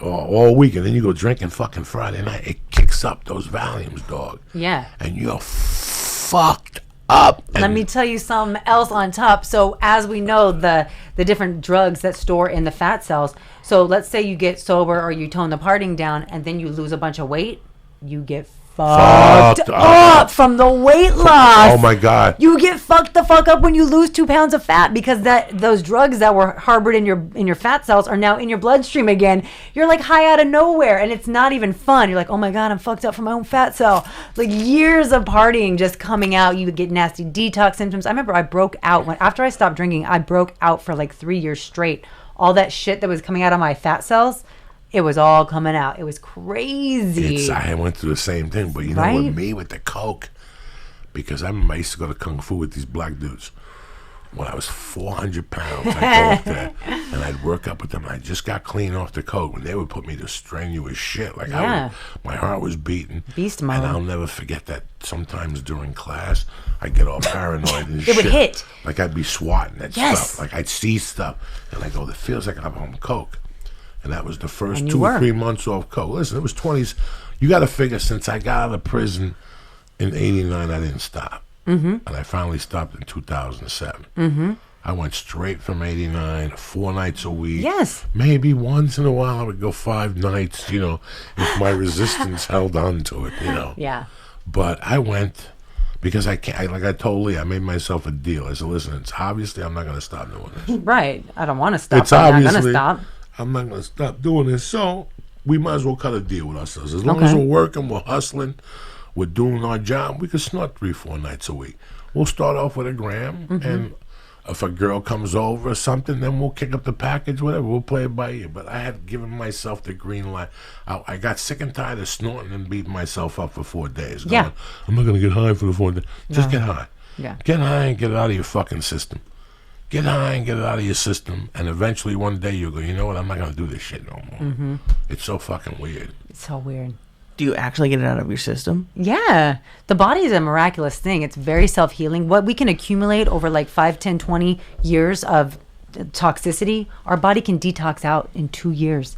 all week, and then you go drinking fucking Friday night. It kicks up those Valiums, dog. Yeah. And you're fucked up. Let me tell you something else on top. So as we know, the different drugs that store in the fat cells. So let's say you get sober or you tone the partying down and then you lose a bunch of weight. You get fucked up from the weight loss. Oh my God. You get fucked the fuck up when you lose 2 pounds of fat because those drugs that were harbored in your fat cells are now in your bloodstream again. You're like high out of nowhere and it's not even fun. You're like, oh my God, I'm fucked up from my own fat cell. Like years of partying just coming out. You would get nasty detox symptoms. I remember I broke out after I stopped drinking. I broke out for like 3 years straight. All that shit that was coming out of my fat cells, it was all coming out. It was crazy. I went through the same thing, but you know, with me, with the coke, because I remember I used to go to Kung Fu with these black dudes. When I was 400 pounds, I'd go up there, and I'd work up with them. I just got clean off the coke, and they would put me to strenuous shit. Like my heart was beating. Beast mode. And I'll never forget that sometimes during class, I'd get all paranoid and shit. It would hit. Like I'd be swatting at stuff. Like I'd see stuff, and I go, it feels like I'm on coke. And that was the first 2 or 3 months off coke. Listen, it was 20s. You got to figure, since I got out of prison in 89, I didn't stop. And I finally stopped in 2007. I went straight from 89, 4 nights a week. Yes. Maybe once in a while I would go 5 nights, you know, if my resistance held on to it, you know. Yeah. But I went because I can't, like I told Lee, I made myself a deal. I said, listen, it's obviously I'm not going to stop doing this. Right. I don't want to stop. It's I'm not going to stop. I'm not going to stop doing this. So we might as well cut a deal with ourselves. As long as we're working, we're hustling, we're doing our job, we can snort 3-4 nights a week. We'll start off with a gram, and if a girl comes over or something, then we'll kick up the package, whatever. We'll play it by ear. But I had given myself the green light. I got sick and tired of snorting and beating myself up for 4 days. Going, I'm not going to get high for the 4 days. Just get high. Yeah. Get high and get it out of your fucking system. Get high and get it out of your system, and eventually one day you'll go, you know what, I'm not going to do this shit no more. It's so fucking weird. It's so weird. Do you actually get it out of your system? Yeah. The body is a miraculous thing. It's very self-healing. What we can accumulate over like 5, 10, 20 years of toxicity, our body can detox out in 2 years.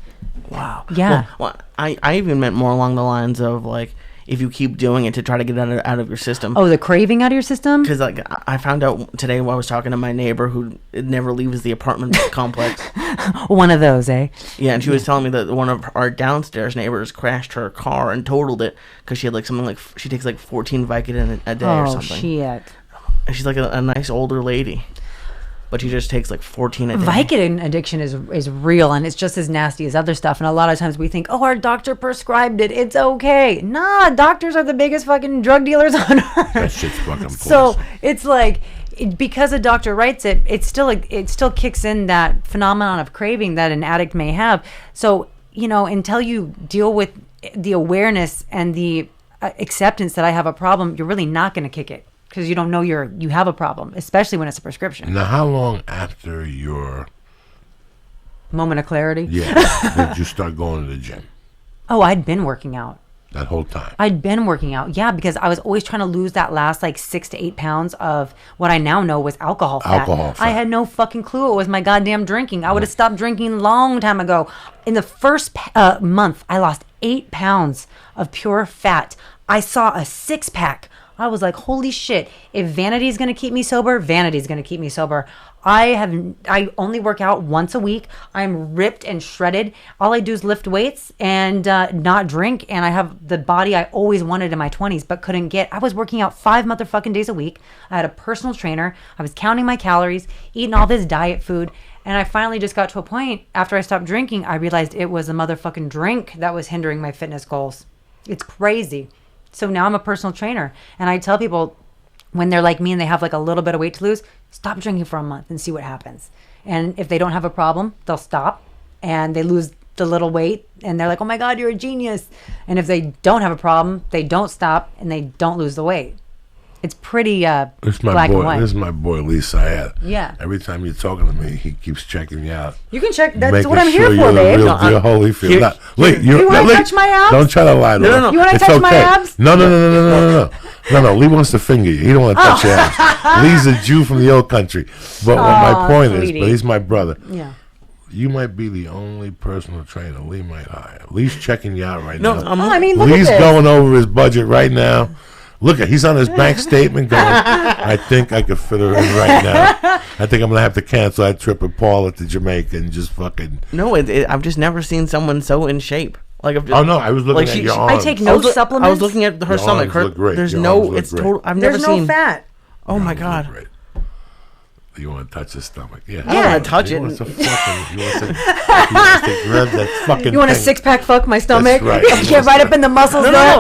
Wow. Yeah. Well, I even meant more along the lines of like, if you keep doing it to try to get it out of your system. Oh, the craving out of your system? Because like I found out today while I was talking to my neighbor who never leaves the apartment complex. One of those, eh? Yeah, and she was telling me that one of our downstairs neighbors crashed her car and totaled it because she had like something like, she takes like 14 Vicodin a day or something. Oh, shit. And she's like a nice older lady. But she just takes like 14 a day. Vicodin addiction is real, and it's just as nasty as other stuff. And a lot of times we think, oh, our doctor prescribed it, it's okay. Nah, doctors are the biggest fucking drug dealers on earth. That shit's fucking poison. So it's like, because a doctor writes it, it still kicks in that phenomenon of craving that an addict may have. So, you know, until you deal with the awareness and the acceptance that I have a problem, you're really not going to kick it. Because you don't know you have a problem, especially when it's a prescription. Now, how long after your moment of clarity? Yeah, did you start going to the gym? Oh, I'd been working out. That whole time? I'd been working out, yeah, because I was always trying to lose that last like 6 to 8 pounds of what I now know was alcohol fat. I had no fucking clue it was my goddamn drinking. I would have stopped drinking a long time ago. In the first month, I lost 8 pounds of pure fat. I saw a 6-pack. I was like, holy shit, if vanity is going to keep me sober, vanity is going to keep me sober. I only work out once a week. I'm ripped and shredded. All I do is lift weights and not drink. And I have the body I always wanted in my 20s but couldn't get. I was working out 5 motherfucking days a week. I had a personal trainer. I was counting my calories, eating all this diet food. And I finally just got to a point after I stopped drinking, I realized it was a motherfucking drink that was hindering my fitness goals. It's crazy. So now I'm a personal trainer, and I tell people when they're like me and they have like a little bit of weight to lose, stop drinking for a month and see what happens. And if they don't have a problem, they'll stop and they lose the little weight and they're like, oh my God, you're a genius. And if they don't have a problem, they don't stop and they don't lose the weight. It's pretty This is my black boy. and white. This is my boy Lee Syatt. Yeah. Every time you're talking to me, he keeps checking you out. You can check. That's Making what I'm sure here you're for, the babe. real deal. Holyfield. Here- Now, Lee, You wanna touch my abs? Don't try to lie to No, her. no, no. You want to It's touch my okay. abs? No. No. Lee wants to finger you. He don't want to touch your abs. Lee's a Jew from the old country. But what my point sweetie. is, but he's my brother. Yeah. You might be the only personal trainer Lee might hire. Lee's checking you out right No, now. I mean, look Lee's at this. going over his budget right now. Look at, he's on his bank statement going, I think I could fit her in right now. I think I'm going to have to cancel that trip with Paul to Jamaica and just fucking... No, I've just never seen someone so in shape. Like I've just, Oh, no, I was looking at your I arms. take I no was, supplements. I was looking at her Your stomach. arms Her, look great. there's Your no. arms look It's great. total. I've never There's no seen. fat. Oh my Arms look god. great. You want to touch his stomach? Yeah. I don't want to touch He it. wants to fucking... He wants to grab that fucking You want a thing. six-pack fuck my stomach? right. Get right up in the muscles No, there.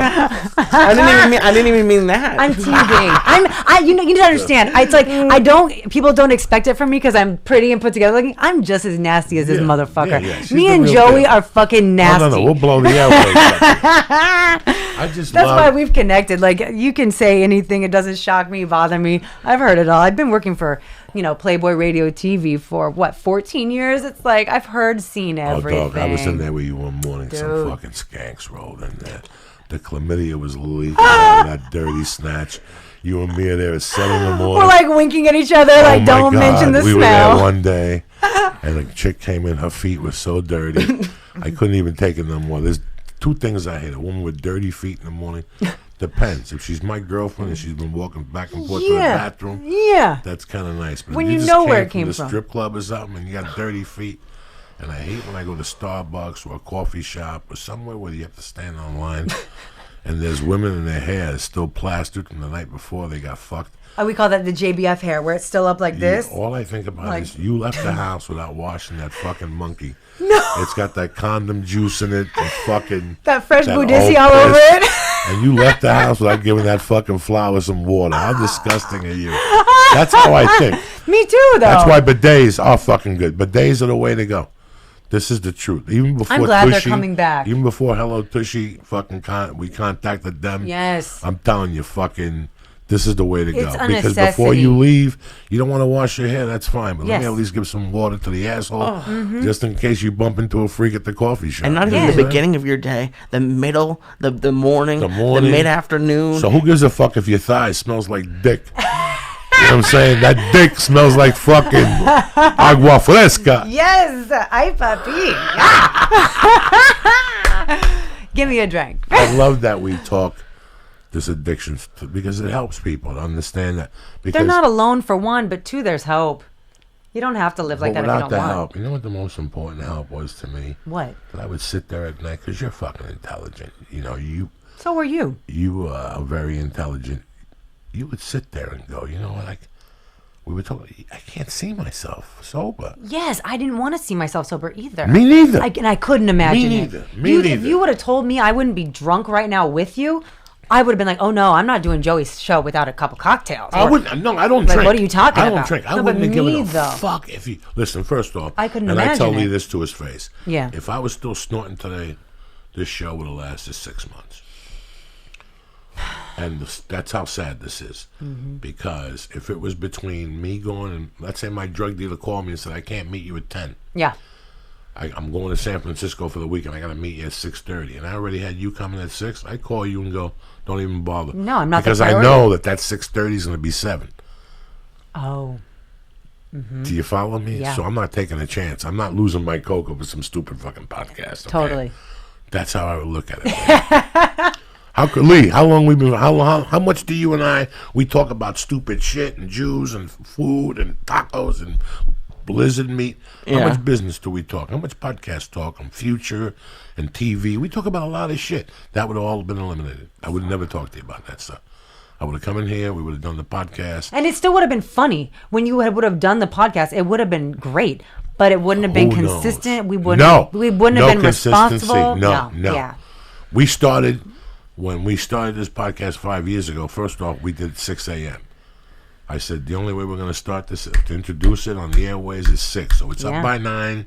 I didn't even mean that. I'm teasing. You need to understand. It's like people don't expect it from me because I'm pretty and put together. Like, I'm just as nasty as this Yeah. motherfucker. Yeah, she's Me the and real Joey deal. are fucking nasty. No, we'll blow the airways up. I just That's love... why we've connected. Like, you can say anything; it doesn't shock me, bother me. I've heard it all. I've been working for Playboy Radio TV for 14 years. It's like I've heard, seen everything. Oh, dog, I was in there with you one morning. Some Dude. fucking skanks rolled in there. The chlamydia was leaking out of that dirty snatch. You and me are there at 7 in the morning. We're like winking at each other, Oh like my don't God. mention the we smell. were there one day, and a chick came in. Her feet were so dirty, I couldn't even take it no more. There's two things I hate: a woman with dirty feet in the morning. Depends. If she's my girlfriend and she's been walking back and forth to the bathroom, Yeah. that's kind of nice. But When if you just know where it from came the from. strip club or something, and you got dirty feet. And I hate when I go to Starbucks or a coffee shop or somewhere where you have to stand online, and there's women and their hair is still plastered from the night before they got fucked. We call that the JBF hair, where it's still up like this. All I think about Like- is you left the house without washing that fucking monkey. No. It's got that condom juice in it and fucking... That fresh that Boudicca old all over piss. it. And you left the house without giving that fucking flower some water. How disgusting are you? That's how I think. Me too, though. That's why bidets are fucking good. Bidets are the way to go. This is the truth. Even before I'm glad they're Tushy, coming back. Even before Hello Tushy, fucking we contacted them. Yes. I'm telling you, fucking, this is the way to go. It's a Because necessity. before you leave, you don't want to wash your hair. That's fine, but let me Yes. at least give some water to the asshole, just in case you bump into a freak at the coffee shop. And not even Yeah. the beginning of your day, the middle, the morning, The morning. the mid-afternoon. So who gives a fuck if your thigh smells like dick? You know what I'm saying? That dick smells like fucking agua fresca. Yes, ay papi. Give me a drink. I love that we talk this addiction because it helps people to understand that. Because They're not alone for one, but two, there's hope. You don't have to live like but that if you without don't the want. help, you know what the most important help was to me? What? That I would sit there at night because you're fucking intelligent. You know, you So are you. are very intelligent. You would sit there and go, you know what, like we were talking. I can't see myself sober. Yes, I didn't want to see myself sober either. Me neither. And I couldn't imagine Me it. neither. Me If neither. you would have told me I wouldn't be drunk right now with you, I would have been like, oh no, I'm not doing Joey's show without a couple cocktails. I wouldn't. No, I don't Like, drink. what are you talking I don't about? drink. I No, wouldn't but have given me, a though. fuck if you listen. First off, I couldn't and I tell imagine Lee it. this to his face. Yeah. If I was still snorting today, this show would have lasted 6 months. And that's how sad this is. Mm-hmm. Because if it was between me going and let's say my drug dealer called me and said I can't meet you at 10. Yeah. I'm going to San Francisco for the weekend. I got to meet you at 6:30, and I already had you coming at 6. I call you and go, don't even bother. No, I'm not the because I priority. know that 6:30 is going to be 7. Oh. Do you follow me? Yeah. So I'm not taking a chance. I'm not losing my coke over some stupid fucking podcast. Okay? Totally. That's how I would look at it. How could Lee? How long we been? How much do you and we talk about stupid shit and Jews and food and tacos and blizzard meat? Yeah. How much business do we talk? How much podcast talk on future and TV? We talk about a lot of shit. That would have all been eliminated. I would never talk to you about that stuff. I would have come in here. We would have done the podcast. And it still would have been funny when you would have done the podcast. It would have been great, but it wouldn't have been Who knows? consistent. We wouldn't. No. We wouldn't No have been consistency. responsible. No. Yeah. We started, when we started this podcast 5 years ago, first off, we did 6 a.m. I said, the only way we're going to start this, to introduce it on the airways is 6. So it's Yeah. up by 9.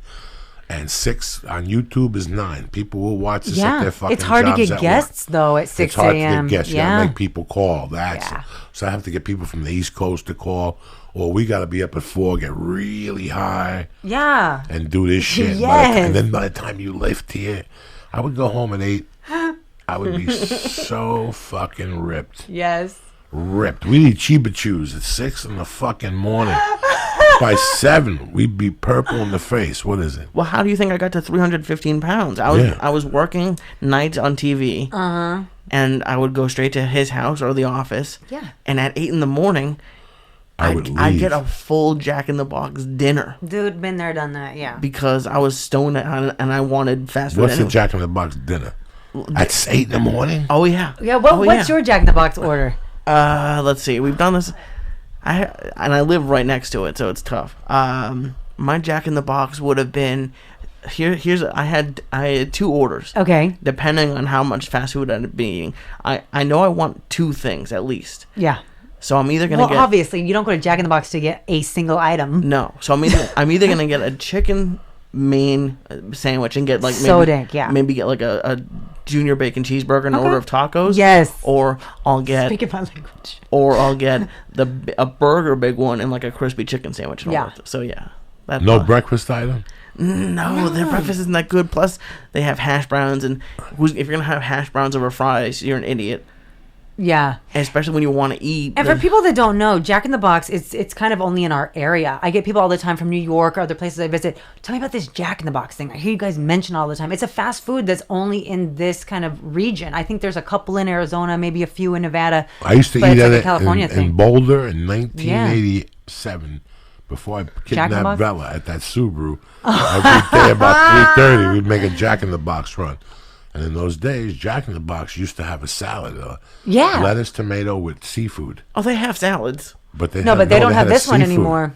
And 6 on YouTube is 9. People will watch this at Yeah, their fucking it's hard to jobs get at guests work. though at 6 It's hard to a.m. get guests. You Yeah, gotta make people call. That's Yeah. so I have to get people from the East Coast to call, or we gotta be up at 4, get really high, yeah. and do this shit. Yes. And then by the time you lift here, I would go home at 8. I would be so fucking ripped. Yes. Ripped. We'd eat Chiba Chews at 6 in the fucking morning. By 7, we'd be purple in the face. What is it? Well, how do you think I got to 315 pounds? I was working nights on TV, and I would go straight to his house or the office. Yeah. And at 8 in the morning, I'd get a full Jack in the Box dinner Dude, been there, done that. Yeah. because I was stoned and I wanted fast food. What's the anyway. Jack in the Box dinner? At 8 in the morning? Oh yeah. Yeah. yeah. What's your Jack in the Box order? Let's see. We've done this. I live right next to it, so it's tough. My Jack in the Box would have been I had 2 orders. Okay. Depending on how much fast food I'd be eating. I know I want 2 things at least. Yeah. So I'm either gonna Well, get obviously, you don't go to Jack in the Box to get a single item. no. So I'm either gonna get a chicken main sandwich and get like So dank, yeah. maybe get like a junior bacon cheeseburger and an order of tacos. Yes. Or I'll get Speaking my language. a burger big one and like a crispy chicken sandwich. And all Yeah. that. So yeah. No breakfast item? No, their breakfast isn't that good. Plus, they have hash browns, and if you're gonna have hash browns over fries, you're an idiot. Yeah. And especially when you want to eat. And for people that don't know, Jack in the Box, it's kind of only in our area. I get people all the time from New York or other places I visit. Tell me about this Jack in the Box thing. I hear you guys mention all the time. It's a fast food that's only in this kind of region. I think there's a couple in Arizona, maybe a few in Nevada. I used to but eat it's at like a it California in thing. Boulder in 1987 before I Jack in the kidnapped Box? Bella at that Subaru. Every day about 3:30, we'd make a Jack in the Box run. And in those days, Jack in the Box used to have a salad, Yeah. lettuce, tomato with seafood. Oh, they have salads. But they No, had, but they don't had have a this one seafood. anymore.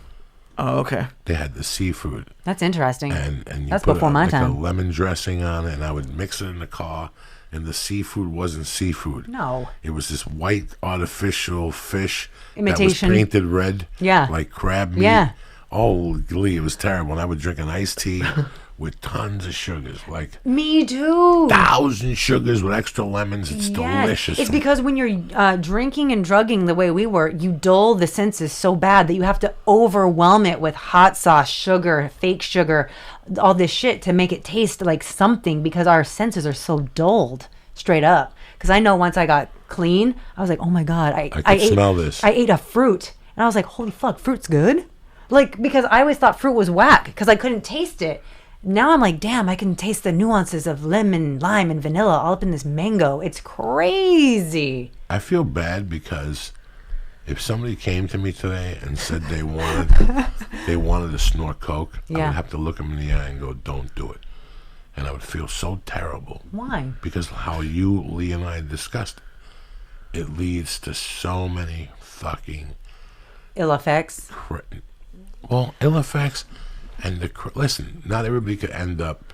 Oh, okay. They had the seafood. That's interesting. And you That's put before my like time. a lemon dressing on it, and I would mix it in the car. And the seafood wasn't seafood. No. It was this white artificial fish Imitation. that was painted red. Yeah. Like crab meat. Yeah. Oh, Lee, it was terrible. And I would drink an iced tea with tons of sugars, like Me too. 1,000 sugars with extra lemons. It's Yes. delicious. It's because when you're drinking and drugging the way we were, you dull the senses so bad that you have to overwhelm it with hot sauce, sugar, fake sugar, all this shit to make it taste like something because our senses are so dulled, straight up. Because I know once I got clean, I was like, oh my God, I could smell this. I ate a fruit. And I was like, holy fuck, fruit's good? Like, because I always thought fruit was whack because I couldn't taste it. Now I'm like, damn, I can taste the nuances of lemon, lime, and vanilla all up in this mango. It's crazy. I feel bad because if somebody came to me today and said they wanted to snort coke, I Yeah. would have to look them in the eye and go, don't do it. And I would feel so terrible. Why? Because how you, Lee, and I discussed it leads to so many fucking Ill effects. ill effects. And listen, not everybody could end up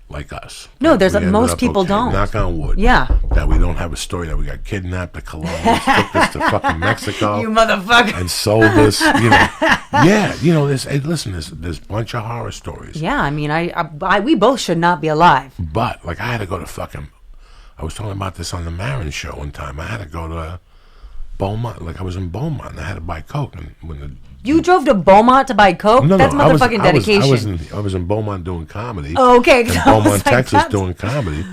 like us. No, Like, there's we ended most up people okay. don't. Knock on wood. Yeah. That we don't have a story that we got kidnapped to Colombia, took us to fucking Mexico. You motherfucker. And sold us, Yeah, there's, hey, listen, there's a bunch of horror stories. Yeah, I mean, we both should not be alive. But, like, I had to go to fucking, I was talking about this on the Marin show one time. I had to go to Beaumont. Like, I was in Beaumont, and I had to buy Coke. And when You drove to Beaumont to buy Coke? That's motherfucking dedication. I was in Beaumont doing comedy. Oh, okay. In I was Beaumont, like, Texas, that's- doing comedy.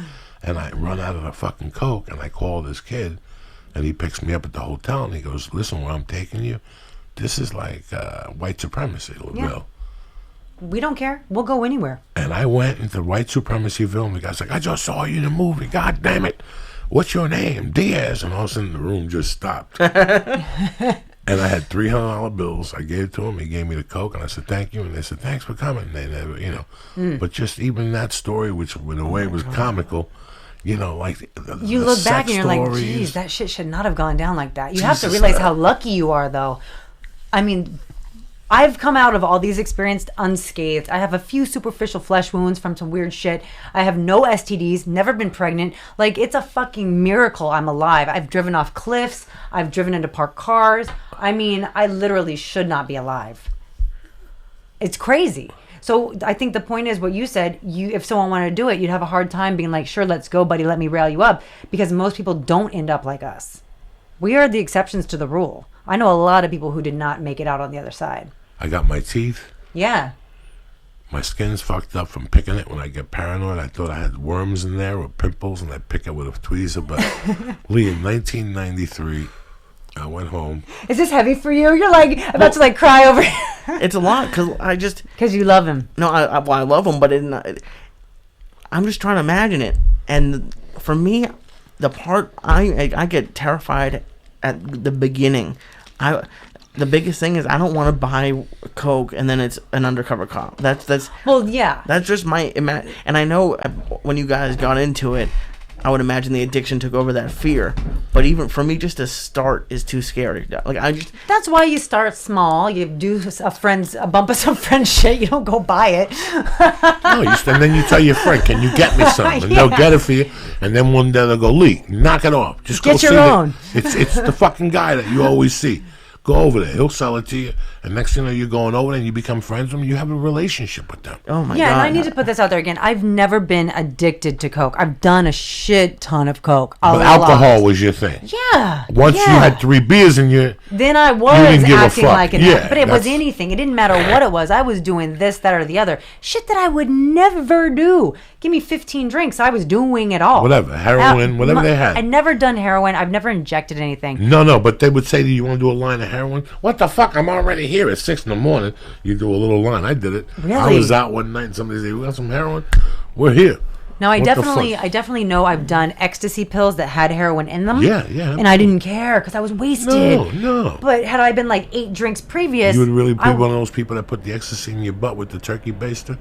And I run out of the fucking Coke, and I call this kid, and he picks me up at the hotel, and he goes, listen, where I'm taking you, this is like white supremacy, Bill. We don't care. We'll go anywhere. And I went into white supremacyville, and the guy's like, I just saw you in a movie. God damn it. What's your name? Diaz. And all of a sudden, the room just stopped. And I had $300 bills. I gave it to him. He gave me the Coke, and I said, thank you. And they said, thanks for coming. They never, But just even that story, which in a way was comical, like You the look sex back and you're like, stories. geez, that shit should not have gone down like that. You have to Jesus, realize how lucky you are, though. I mean, I've come out of all these experiences unscathed. I have a few superficial flesh wounds from some weird shit. I have no STDs, never been pregnant. Like, it's a fucking miracle I'm alive. I've driven off cliffs. I've driven into parked cars. I mean, I literally should not be alive. It's crazy. So I think the point is what you said. If someone wanted to do it, you'd have a hard time being like, sure, let's go, buddy. Let me rail you up. Because most people don't end up like us. We are the exceptions to the rule. I know a lot of people who did not make it out on the other side. I got my teeth. Yeah. My skin's fucked up from picking it. When I get paranoid, I thought I had worms in there or pimples, and I pick it with a tweezer. But Lee, in 1993, I went home. Is this heavy for you? You're like about to like cry over here. It's a lot because you love him. No, I love him, but I'm just trying to imagine it. And for me, the part I get terrified at the beginning. The biggest thing is I don't want to buy Coke and then it's an undercover cop. That's well, yeah. That's just my and I know when you guys got into it, I would imagine the addiction took over that fear. But even for me, just to start is too scary. Like that's why you start small. You do a bump of some friend shit. You don't go buy it. No, and then you tell your friend, "Can you get me something?" And they'll get it for you. And then one day they'll go, "Lee, knock it off. Just get go your see own." It's the fucking guy that you always see. Go over there. He'll sell it to you. And next thing you know, you're going over there and you become friends with them. You have a relationship with them. Oh, my God. Yeah, and I need to put this out there again. I've never been addicted to Coke. I've done a shit ton of Coke. But alcohol was your thing. Yeah. Once you had 3 beers in you, then I was acting like an addict. But it was anything. It didn't matter what it was. I was doing this, that, or the other. Shit that I would never do. Give me 15 drinks. I was doing it all. Whatever. Heroin, whatever they had. I'd never done heroin. I've never injected anything. No, but they would say to you, "You want to do a line of heroin?" What the fuck? I'm already here at 6 a.m. You do a little line. I did it. Really? I was out one night and somebody said, "We got some heroin?" We're here. Now I definitely know I've done ecstasy pills that had heroin in them. Yeah. And I didn't care because I was wasted. No. But had I been like 8 drinks previous, you would really be one of those people that put the ecstasy in your butt with the turkey baster?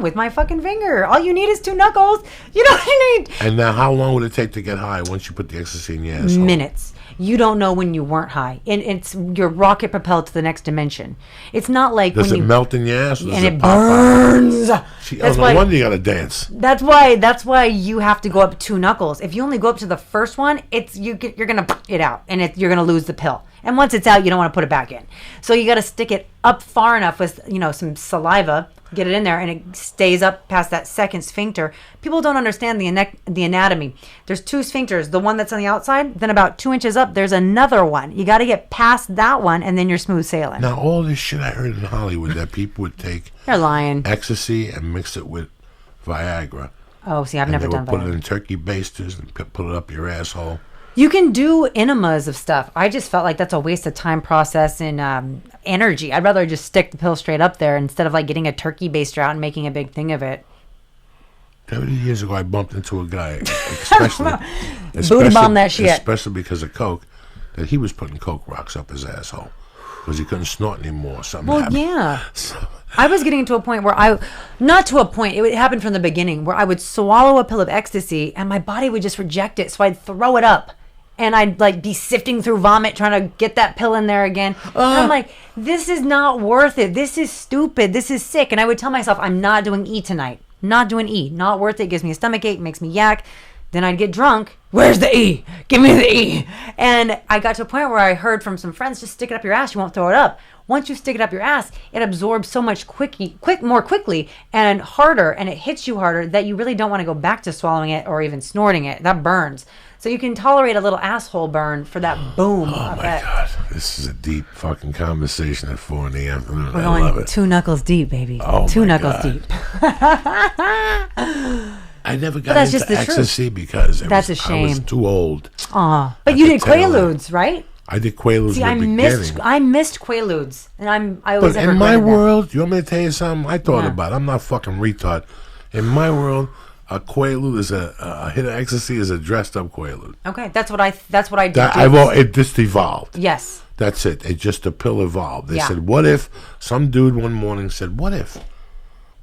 With my fucking finger. All you need is 2 knuckles. You don't need. And now, how long would it take to get high once you put the ecstasy in your asshole? Minutes. You don't know when you weren't high, and you're rocket propelled to the next dimension. It's not like does it melt in your ass? And it burns. No wonder you gotta dance. That's why you have to go up 2 knuckles. If you only go up to the first one, you're gonna put it out, and you're gonna lose the pill. And once it's out, you don't want to put it back in. So you got to stick it up far enough with some saliva, get it in there, and it stays up past that second sphincter. People don't understand the anatomy. There's 2 sphincters. The one that's on the outside, then about 2 inches up, there's another one. You got to get past that one, and then you're smooth sailing. Now, all this shit I heard in Hollywood that people would take They're lying. ecstasy and mix it with Viagra. Oh, see, I've never done Put Viagra. it in turkey basters and put it up your asshole. You can do enemas of stuff. I just felt like that's a waste of time, process, and energy. I'd rather just stick the pill straight up there instead of like getting a turkey baster out and making a big thing of it. 30 years ago, I bumped into a guy, especially booty bomb that shit. Especially because of Coke, that he was putting Coke rocks up his asshole because he couldn't snort anymore. Something happened. Yeah. So, I was getting to a point where it happened from the beginning, where I would swallow a pill of ecstasy and my body would just reject it, so I'd throw it up. And I'd like be sifting through vomit trying to get that pill in there again. And I'm like, this is not worth it. This is stupid. This is sick. And I would tell myself, I'm not doing E tonight. Not doing E. Not worth it. Gives me a stomach ache. Makes me yak. Then I'd get drunk. Where's the E? Give me the E. And I got to a point where I heard from some friends, just stick it up your ass. You won't throw it up. Once you stick it up your ass, it absorbs so much more quickly and harder, and it hits you harder that you really don't want to go back to swallowing it or even snorting it. That burns. So you can tolerate a little asshole burn for that boom effect. My God. This is a deep fucking conversation at 4 in the afternoon. We're I love going it. 2 knuckles deep, baby. Oh, 2 my knuckles God. deep. I never got into ecstasy because that's a shame. I was too old. Aw. But you did Quaaludes, right? I did Quaaludes in the beginning. I missed Quaaludes. And I always But in my world, you want me to tell you something? I thought about it. I'm not fucking retard. In my world, a Quaalude is a hit of ecstasy is a dressed up Quaalude. Okay, that's what I did. It just evolved. Yes. That's it. The pill evolved. They said, what if some dude one morning said, what if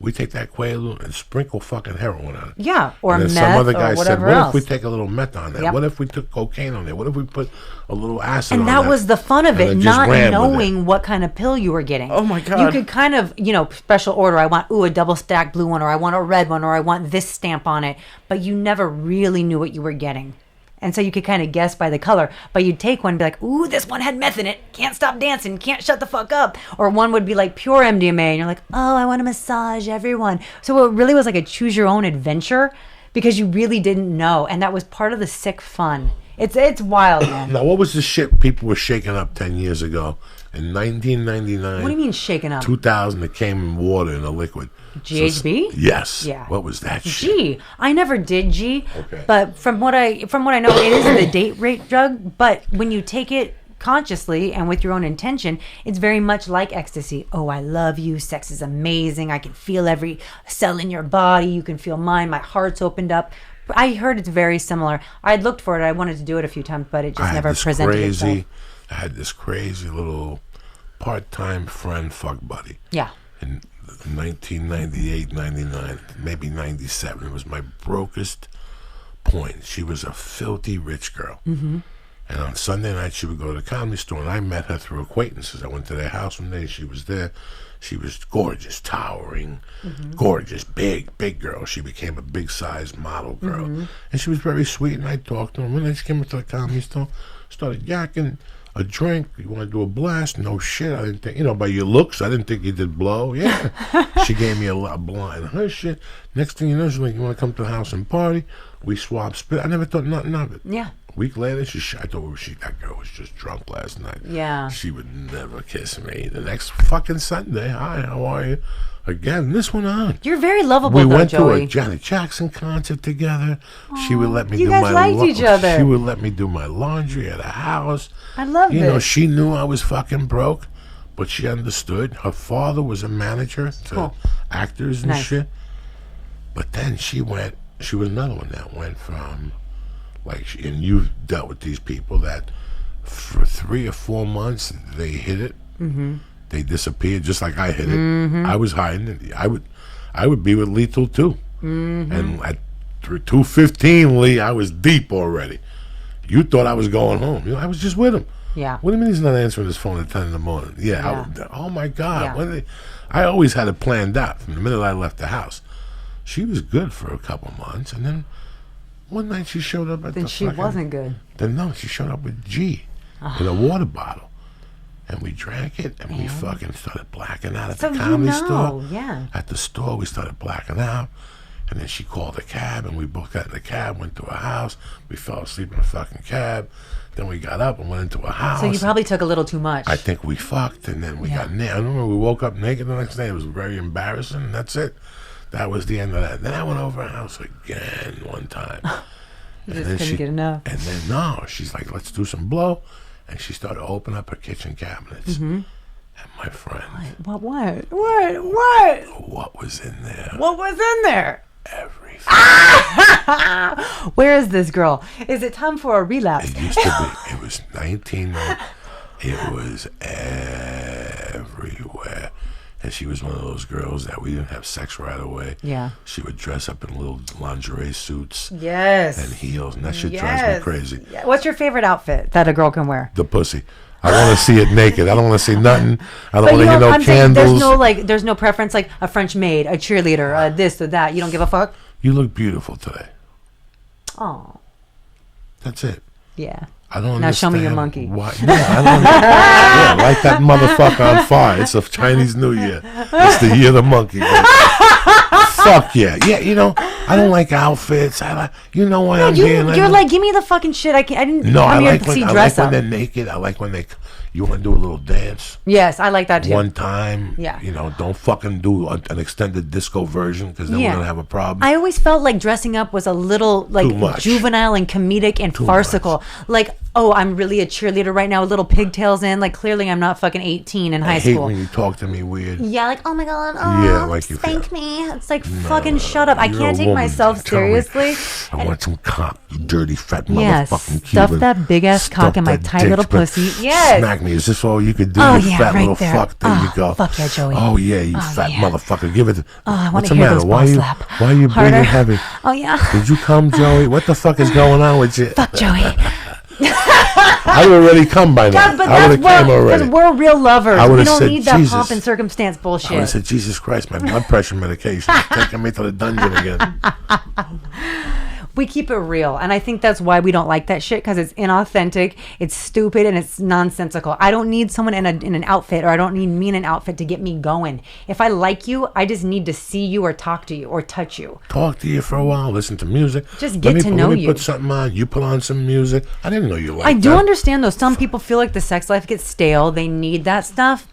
we take that Quaalude and sprinkle fucking heroin on it? Yeah, or and meth then some other guy or said, whatever what else. if we take a little meth on there? Yep. What if we took cocaine on there? What if we put a little acid on and there? that was the fun of it, And not just ran with knowing what kind of pill you were getting. Oh my God. You could kind of, special order. I want, a double stacked blue one, or I want a red one, or I want this stamp on it. But you never really knew what you were getting. And so you could kind of guess by the color. But you'd take one and be like, ooh, this one had meth in it. Can't stop dancing. Can't shut the fuck up. Or one would be like pure MDMA. And you're like, oh, I want to massage everyone. So it really was like a choose your own adventure because you really didn't know. And that was part of the sick fun. It's wild, man. Now, what was the shit people were shaking up 10 years ago? In 1999. What do you mean shaking up? 2000, it came in water in a liquid. GHB? Yes. Yeah. What was that shit? G. I never did G. Okay. But from what I know, it is the date rape drug. But when you take it consciously and with your own intention, it's very much like ecstasy. Oh, I love you. Sex is amazing. I can feel every cell in your body. You can feel mine. My heart's opened up. I heard it's very similar. I'd looked for it. I wanted to do it a few times, but it just never presented itself. I had this crazy little part-time friend fuck buddy. Yeah. In 1998, 99, maybe 97. It was my brokest point. She was a filthy rich girl. Mm-hmm. And on Sunday night, she would go to the comedy store, and I met her through acquaintances. I went to their house one day. She was there. She was gorgeous, towering, gorgeous, big girl. She became a big-sized model girl. Mm-hmm. And she was very sweet, and I talked to her. When I just came into the comedy store, started yakking. A drink, you want to do a blast? No shit, I didn't think, by your looks, I didn't think you did blow. Yeah. She gave me a blind. Her shit. Next thing you know, she's like, you want to come to the house and party? We swapped spit. I never thought nothing of it. Yeah. A week later, I thought that girl was just drunk last night. Yeah. She would never kiss me. The next fucking Sunday, hi, how are you? Again, this one on. You're very lovable, we though, went Joey. to a Janet Jackson concert together. Aww, she would let me you do guys my liked each other. She would let me do my laundry at a house. I love this. She knew I was fucking broke, but she understood. Her father was a manager to actors and shit. But then she was another one that went from, and you've dealt with these people that for 3 or 4 months they hit it. Mm-hmm. They disappeared just like I hit it. Mm-hmm. I was hiding it. I would be with Lethal too. Mm-hmm. And at 2:15, Lee, I was deep already. You thought I was going home. I was just with him. Yeah. What do you mean he's not answering his phone at 10 in the morning? Yeah. Oh my God. Yeah. I always had it planned out from the minute I left the house. She was good for a couple months, and then one night she showed up at then she wasn't good. Then no, she showed up with G in a water bottle. And we drank it, and we fucking started blacking out at the comedy store. Yeah. At the store, we started blacking out. And then she called a cab, and we both got in the cab, went to a house. We fell asleep in a fucking cab. Then we got up and went into a house. So you probably took a little too much. I think we fucked, and then we got naked. I remember we woke up naked the next day. It was very embarrassing, and that's it. That was the end of that. Then I went over her house again one time. You just couldn't get enough. And then, she's like, let's do some blow. And she started opening up her kitchen cabinets. Mm-hmm. And my friend. What was in there? What was in there? Everything. Where is this girl? Is it time for a relapse? It used to be. It was 1990. It was everywhere. And she was one of those girls that we didn't have sex right away. Yeah. She would dress up in little lingerie suits. Yes. And heels. And that shit drives me crazy. Yeah. What's your favorite outfit that a girl can wear? The pussy. I want to see it naked. I don't want to see nothing. I don't want to hear no candles. There's no preference, like a French maid, a cheerleader, this or that. You don't give a fuck? You look beautiful today. Oh. That's it. Yeah. I don't now understand. show me your monkey. Why? No, light that motherfucker on fire. It's a Chinese New Year. It's the year of the monkey. Fuck yeah. Yeah, I don't like outfits. You know why I'm here. You're like, give me the fucking shit. I didn't come here to see dress up. I like when they're naked. I like when you want to do a little dance. Yes, I like that too. One time. Yeah. Don't fucking do an extended disco version because then we're going to have a problem. I always felt like dressing up was a little juvenile and comedic and farcical. Like, oh, I'm really a cheerleader right now with little pigtails in. Like, clearly I'm not fucking 18 in high school. I hate when you talk to me weird. Yeah, like, oh my God. Oh, spank me. It's like, fucking shut up. I can't take myself seriously. I want some cock, you dirty fat motherfucking Stuff that big ass cock in my tight little pussy. Yes. Smack me. Is this all you could do? Oh, you fat right little there. fuck. There you go. Fuck yeah, Joey. Oh, yeah, you fat motherfucker. Give it. I want to hear those balls slap. Why are you breathing heavy? Oh, yeah. Did you come, Joey? What the fuck is going on with you? Fuck, Joey. I would already come by now. God, I would have came already. Because we're real lovers. We don't need that Jesus. pomp and circumstance bullshit. I would have said, Jesus Christ, my blood pressure medication is taking me to the dungeon again. We keep it real, and I think that's why we don't like that shit, because it's inauthentic, it's stupid, and it's nonsensical. I don't need someone in an outfit, or I don't need me in an outfit to get me going. If I like you, I just need to see you or talk to you or touch you. Talk to you for a while, listen to music. Just get to know you. Let me put something on. You put on some music. I didn't know you liked that. I do understand, though. Some people feel like the sex life gets stale. They need that stuff.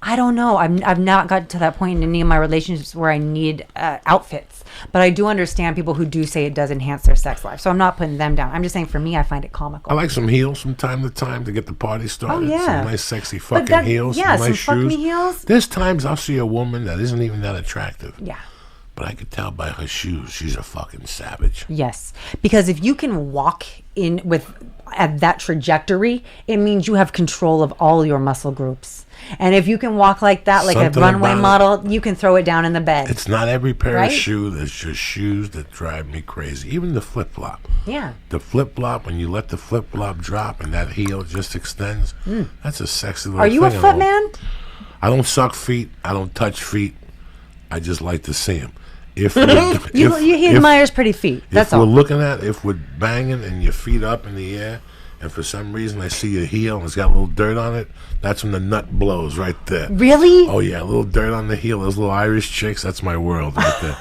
I don't know. I've not got to that point in any of my relationships where I need outfits. But I do understand people who do say it does enhance their sex life. So I'm not putting them down. I'm just saying, for me, I find it comical. I like some heels from time to time to get the party started. Oh, yeah. Some nice, sexy fucking heels. Yeah, some nice some shoes. fuck me heels. There's times I'll see a woman that isn't even that attractive. Yeah. But I could tell by her shoes she's a fucking savage. Yes. Because if you can walk in with at that trajectory, it means you have control of all your muscle groups. And if you can walk like that, like Something a runway about model, you can throw it down in the bed. It's not every pair Right? of shoes. It's just shoes that drive me crazy. Even the flip-flop. Yeah. The flip-flop, when you let the flip-flop drop and that heel just extends, that's a sexy little Are thing. you a foot man? I don't suck feet. I don't touch feet. I just like to see them. He admires pretty feet. That's all. If we're banging and your feet up in the air, and for some reason I see your heel and it's got a little dirt on it, that's when the nut blows right there. Really? Oh yeah, a little dirt on the heel. Those little Irish chicks, that's my world right there.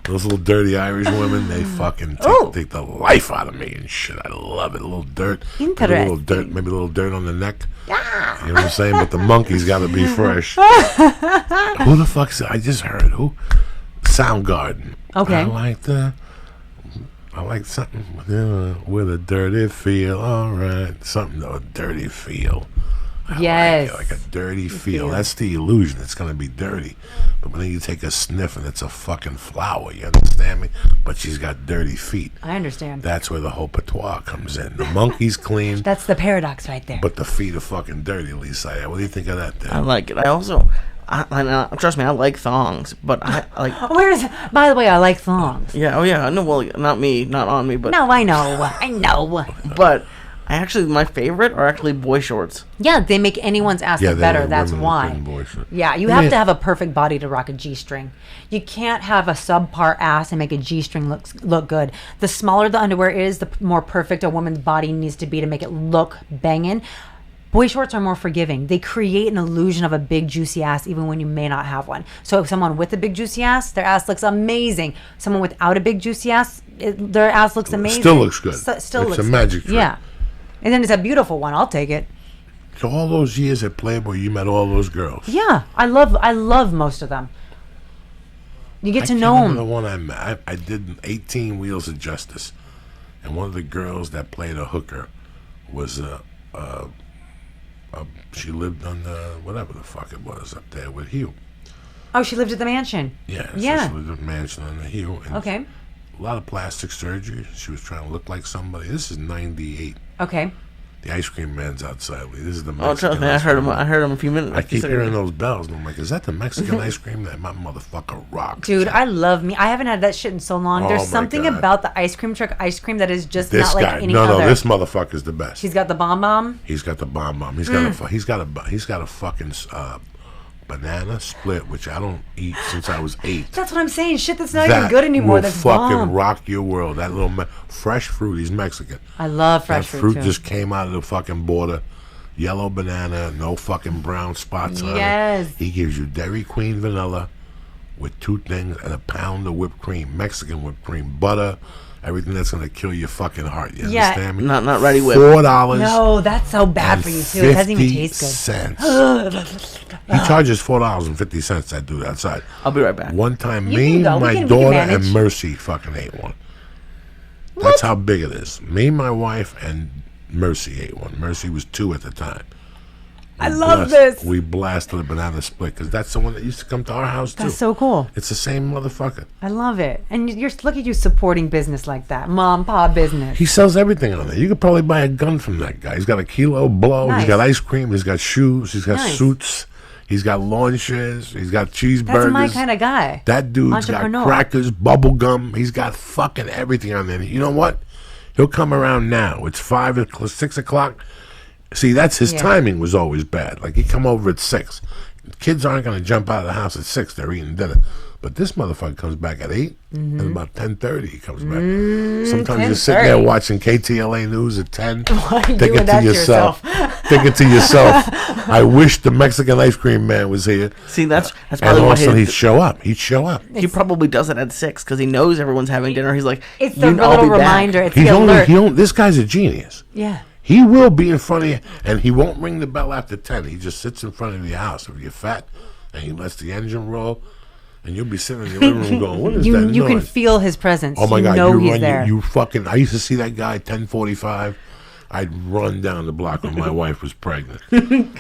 Those little dirty Irish women, they fucking take the life out of me and shit. I love it. A little dirt. Interesting. Maybe a little dirt on the neck. You know what I'm saying? But the monkey's got to be fresh. Who the fuck's I just heard who? Soundgarden. Okay. I like something with a dirty feel. All right, something with a dirty feel. Yes. Like a dirty feel. That's the illusion. It's gonna be dirty, but when you take a sniff and it's a fucking flower. You understand me? But she's got dirty feet. I understand. That's where the whole patois comes in. The monkey's clean. That's the paradox right there. But the feet are fucking dirty, Lisa. What do you think of that? I like it. I also, trust me, I like thongs, but I like. By the way, I like thongs. Yeah. Oh yeah. No. Well, not me. Not on me. But no, I know. But my favorite are actually boy shorts. Yeah, they make anyone's ass look better. That's why. Yeah, you have to have a perfect body to rock a G-string. You can't have a subpar ass and make a G-string look good. The smaller the underwear is, the more perfect a woman's body needs to be to make it look banging. Boy shorts are more forgiving. They create an illusion of a big juicy ass even when you may not have one. So if someone with a big juicy ass, their ass looks amazing. Someone without a big juicy ass, their ass looks amazing. Still looks good. It's a magic trick. Yeah. And then it's a beautiful one. I'll take it. So all those years at Playboy, you met all those girls. Yeah, I love most of them. You get to know them. The one I met, I did 18 Wheels of Justice, and one of the girls that played a hooker was she lived on whatever the fuck it was up there with Hugh. Oh, she lived at the mansion. Yeah. So she lived at the mansion on the Hugh. And okay. A lot of plastic surgery. She was trying to look like somebody. This is 98. Okay. The ice cream man's outside. This is the Mexican. Oh, trust me, I heard him a few minutes. I keep hearing those bells, and I'm like, is that the Mexican ice cream? That my motherfucker rocks. Dude, I love me. I haven't had that shit in so long. There's something about the ice cream truck ice cream that is just not like any other. No, this motherfucker's the best. He's got the bomb bomb. He's got the bomb bomb. He's got a fucking banana split, which I don't eat since I was 8. That's what I'm saying. Shit that's not even good anymore. That's fucking rock your world. That little fresh fruit. He's Mexican. I love fresh fruit. That fruit just came out of the fucking border. Yellow banana, no fucking brown spots on it. Yes. He gives you Dairy Queen vanilla with 2 things and a pound of whipped cream, Mexican whipped cream, butter, everything that's gonna kill your fucking heart. You understand me? Not ready with $4. No, that's so bad for you too. It doesn't even taste good. Cents. He charges $4.50. That dude outside. I'll be right back. One time, me, my daughter, and Mercy fucking ate one. That's how big it is. Me, my wife, and Mercy ate one. Mercy was 2 at the time. I love this. We blasted a banana split because that's the one that used to come to our house too. That's so cool. It's the same motherfucker. I love it. And look at you supporting business like that. Mom, pa business. He sells everything on there. You could probably buy a gun from that guy. He's got a kilo blow. Nice. He's got ice cream. He's got shoes. He's got suits. He's got lawn chairs. He's got cheeseburgers. That's my kind of guy. That dude's got crackers, bubble gum. He's got fucking everything on there. You know what? He'll come around now. It's 5 o'clock, 6 o'clock. See, that's his timing was always bad. Like, he'd come over at 6. Kids aren't going to jump out of the house at 6. They're eating dinner. But this motherfucker comes back at 8, and about 10:30 he comes back. Sometimes you're sitting there watching KTLA News at 10. Why are you Thinking doing that to yourself? Thinking to yourself, I wish the Mexican ice cream man was here. See, that's And probably all why of a sudden he'd show up. He probably does it at 6 because he knows everyone's having dinner. He's like, It's the little reminder. It's He's the alert. this guy's a genius. Yeah. He will be in front of you, and he won't ring the bell after 10. He just sits in front of your house if you're fat, and he lets the engine roll, and you'll be sitting in your living room going, what is that You can noise? feel his presence. Oh, my God. know You he's run, there. you fucking... I used to see that guy at 10:45. I'd run down the block when my wife was pregnant.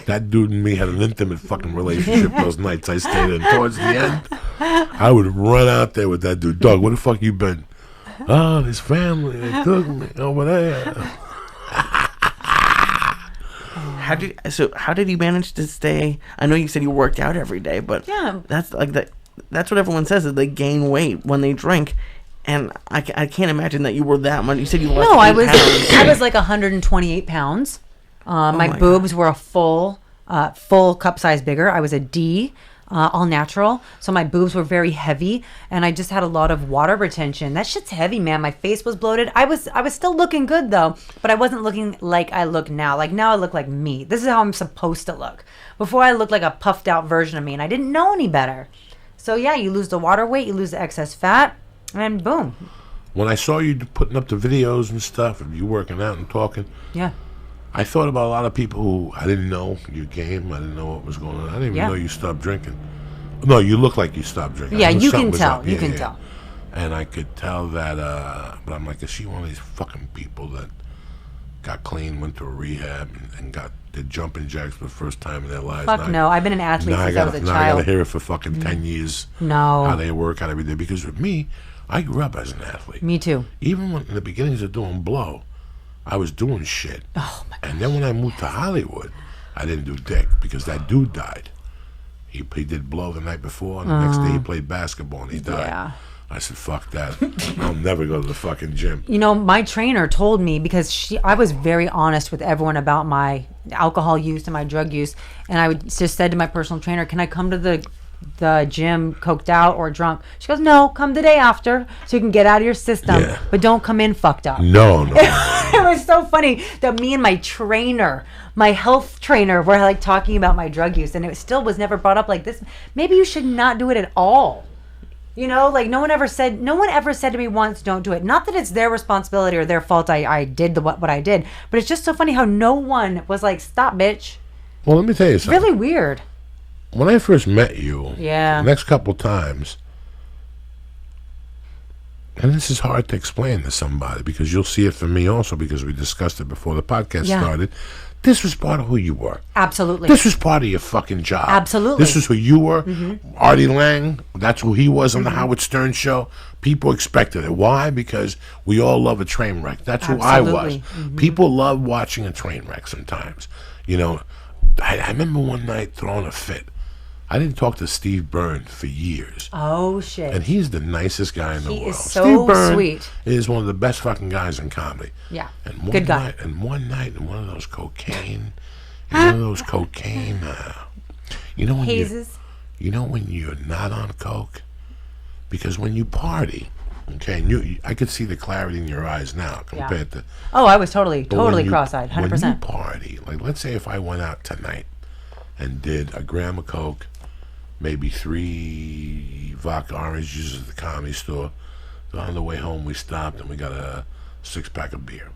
That dude and me had an intimate fucking relationship those nights I stayed in. Towards the end, I would run out there with that dude. Doug, where the fuck you been? Oh, this family. They took me over there. How did you manage to stay? I know you said you worked out every day, but Yeah. that's like that. That's what everyone says is they gain weight when they drink, and I can't imagine that you were that much. You said you lost. No, 8 pounds. I was like 128 pounds. My boobs were a full cup size bigger. I was a D, all natural. So my boobs were very heavy, and I just had a lot of water retention. That shit's heavy, man. My face was bloated. I was still looking good though, but I wasn't looking like I look now. Like now I look like me. This is how I'm supposed to look. Before I looked like a puffed out version of me, and I didn't know any better. So yeah, you lose the water weight, you lose the excess fat, and boom. When I saw you putting up the videos and stuff, and you working out and talking, Yeah. I thought about a lot of people who I didn't know your game. I didn't know what was going on. I didn't even know you stopped drinking. No, you look like you stopped drinking. Yeah, I knew you something can was tell. up. You Yeah, can yeah. tell. And I could tell that, but I'm like, is she one of these fucking people that got clean, went to a rehab, and did jumping jacks for the first time in their lives? Fuck no. I've been an athlete since I was a Now I child. gotta hear it for fucking 10 years. No. How they work out every day. Because with me, I grew up as an athlete. Me too. Even when in the beginnings of doing blow, I was doing shit. Oh my God. And then when I moved to Hollywood, I didn't do dick because that dude died. He did blow the night before, and the next day he played basketball and he died. Yeah. I said, fuck that. I'll never go to the fucking gym. You know, my trainer told me, because I was very honest with everyone about my alcohol use and my drug use, and I would just said to my personal trainer, can I come to the gym coked out or drunk? She goes, no, come the day after so you can get out of your system, Yeah. but don't come in fucked up. No. It was so funny that me and my trainer, my health trainer, were like talking about my drug use, and it still was never brought up like this. Maybe you should not do it at all. You know, like no one ever said to me once, don't do it. Not that it's their responsibility or their fault I did what I did, but it's just so funny how no one was like, stop, bitch. Well, let me tell you something. Really weird. When I first met you, Yeah. the next couple times, and this is hard to explain to somebody because you'll see it from me also because we discussed it before the podcast started. This was part of who you were. Absolutely. This was part of your fucking job. Absolutely. This is who you were. Artie Lang, that's who he was on the Howard Stern show. People expected it. Why? Because we all love a train wreck. That's who I was. Absolutely. People love watching a train wreck sometimes. You know, I remember one night throwing a fit. I didn't talk to Steve Byrne for years. Oh, shit. And he's the nicest guy in the He world. is so Steve Byrne sweet. is one of the best fucking guys in comedy. Yeah. And one Good guy. Night, and one night, in one of those cocaine, you know when Hazes. you know when you're not on coke, because when you party, okay, and I could see the clarity in your eyes now compared to. Oh, I was totally But when you- cross-eyed, When you 100%. party, like let's say if I went out tonight and did a gram of coke, maybe 3 vodka orange juices at the Comedy Store. So on the way home, we stopped and we got a 6-pack of beer.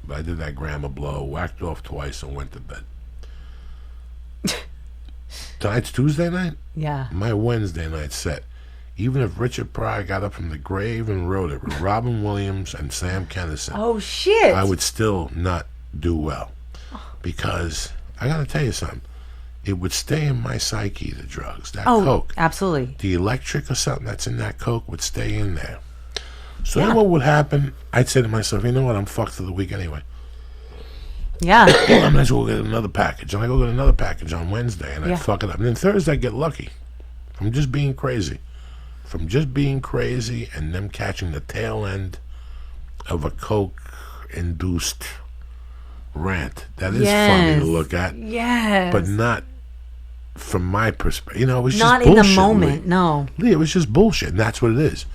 But I did that gram of blow, whacked off twice, and went to bed. Tonight's Tuesday night. Yeah. My Wednesday night set. Even if Richard Pryor got up from the grave and wrote it with Robin Williams and Sam Kinison, Oh, shit. I would still not do well. Because I got to tell you something. It would stay in my psyche, the drugs, that coke. Absolutely. The electric or something that's in that coke would stay in there. So then what would happen, I'd say to myself, you know what, I'm fucked for the week anyway. Yeah. I might as well get another package. And I go get another package on Wednesday, and I'd fuck it up. And then Thursday I'd get lucky. From just being crazy. From just being crazy and them catching the tail end of a coke-induced rant. That is funny to look at. Yes. But not from my perspective, it was Not just in bullshit. the moment, Lee. no. Lee, it was just bullshit, and that's what it is.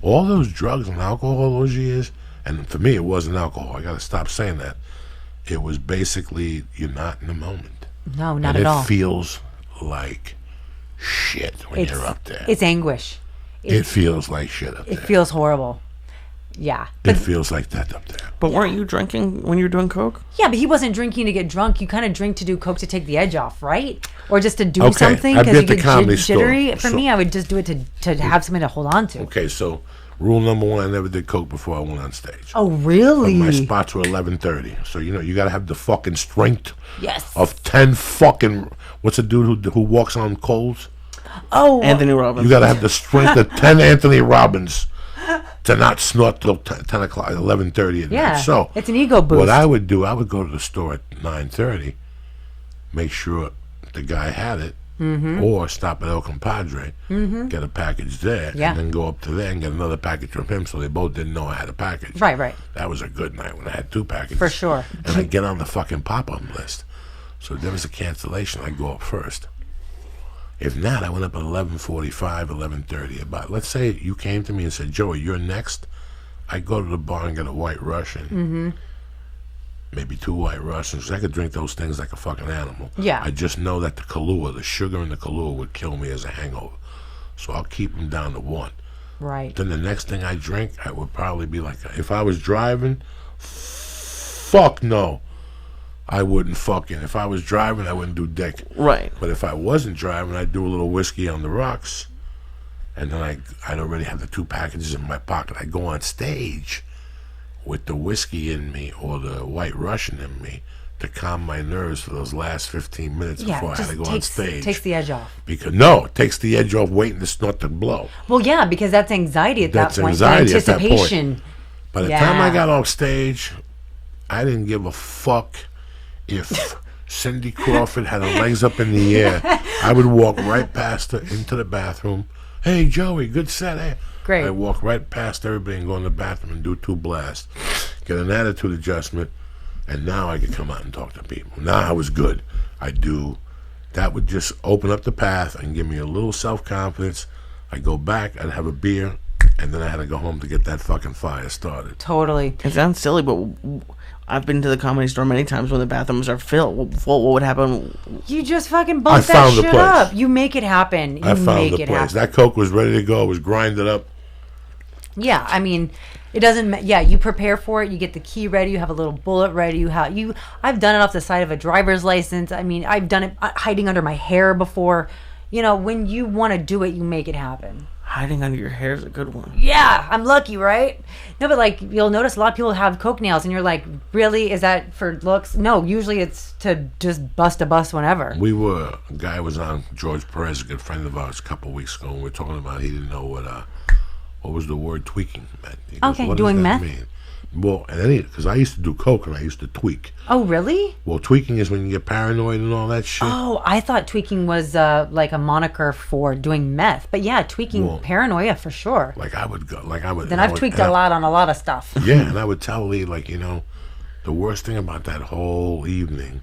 All those drugs and alcohol all those years, and for me, it wasn't alcohol. I got to stop saying that. It was basically you're not in the moment. No, not and at all. It feels like shit when you're up there. It's anguish. It feels like shit up there. It feels horrible. Yeah. It feels like that up there. But weren't you drinking when you were doing coke? Yeah, but he wasn't drinking to get drunk. You kind of drink to do coke to take the edge off, right? Or just to do Okay, something I've because you been at the get Comedy jittery. Store. For So- me, I would just do it to have something to hold on to. Okay, so rule number one, I never did coke before I went on stage. Oh, But really? my spots were 11:30. So, you got to have the fucking strength Yes. of 10 fucking... What's a dude who walks on coals? Oh, Anthony Robbins. You got to have the strength of 10 Anthony Robbins to not snort till 10 o'clock, 11:30 at yeah. night. So, it's an ego boost. what I would do, I would go to the store at 9:30, make sure the guy had it, or stop at El Compadre, get a package there, Yeah. and then go up to there and get another package from him so they both didn't know I had a package. Right. That was a good night when I had 2 packages. For sure. And I'd get on the fucking pop-up list. So if there was a cancellation, I'd go up first. If not, I went up at 11:45, 11:30. About, let's say you came to me and said, Joey, you're next. I'd go to the bar and get a White Russian. Maybe 2 White Russians. I could drink those things like a fucking animal. Yeah. I just know that the Kahlua, the sugar in the Kahlua would kill me as a hangover. So I'll keep them down to 1. Right. Then the next thing I drink, I would probably be like, if I was driving, fuck no. I wouldn't fucking, if I was driving, I wouldn't do dick. Right. But if I wasn't driving, I'd do a little whiskey on the rocks. And then I'd already have the 2 packages in my pocket. I'd go on stage with the whiskey in me or the White Russian in me to calm my nerves for those last 15 minutes Yeah, before I had to go on stage. takes the edge off. Because no, it takes the edge off waiting to snort the blow. Well, yeah, because that's anxiety at That's that point. anxiety The at that point. anticipation. By the time I Yeah. got off stage, I didn't give a fuck if Cindy Crawford had her legs up in the air. I would walk right past her into the bathroom. Hey, Joey, good set. Hey. Great. I'd walk right past everybody and go in the bathroom and do 2 blasts. Get an attitude adjustment, and now I could come out and talk to people. Now I was good. That would just open up the path and give me a little self-confidence. I'd go back, I'd have a beer, and then I had to go home to get that fucking fire started. Totally. It sounds silly, but I've been to the Comedy Store many times when the bathrooms are filled. What would happen? You just fucking I bump that found the shit place. up. You make it happen. You I found make the it place. happen. That Coke was ready to go. It was grinded up. Yeah, I mean, it doesn't. Yeah, you prepare for it. You get the key ready. You have a little bullet ready. I've done it off the side of a driver's license. I mean, I've done it hiding under my hair before. When you want to do it, you make it happen. Hiding under your hair is a good one. Yeah, I'm lucky, right? No, but you'll notice a lot of people have Coke nails, and you're like, really? Is that for looks? No, usually it's to just bust a bust whenever. A guy was on, George Perez, a good friend of ours, a couple of weeks ago, and we were talking about he didn't know what was the word tweaking meant. He goes, Okay, what doing does that meth? mean? Well, and then because I used to do coke and I used to tweak. Oh, really? Well, tweaking is when you get paranoid and all that shit. Oh, I thought tweaking was like a moniker for doing meth. But yeah, tweaking paranoia for sure. Then I've tweaked a lot on a lot of stuff. Yeah, and I would tell Lee, the worst thing about that whole evening,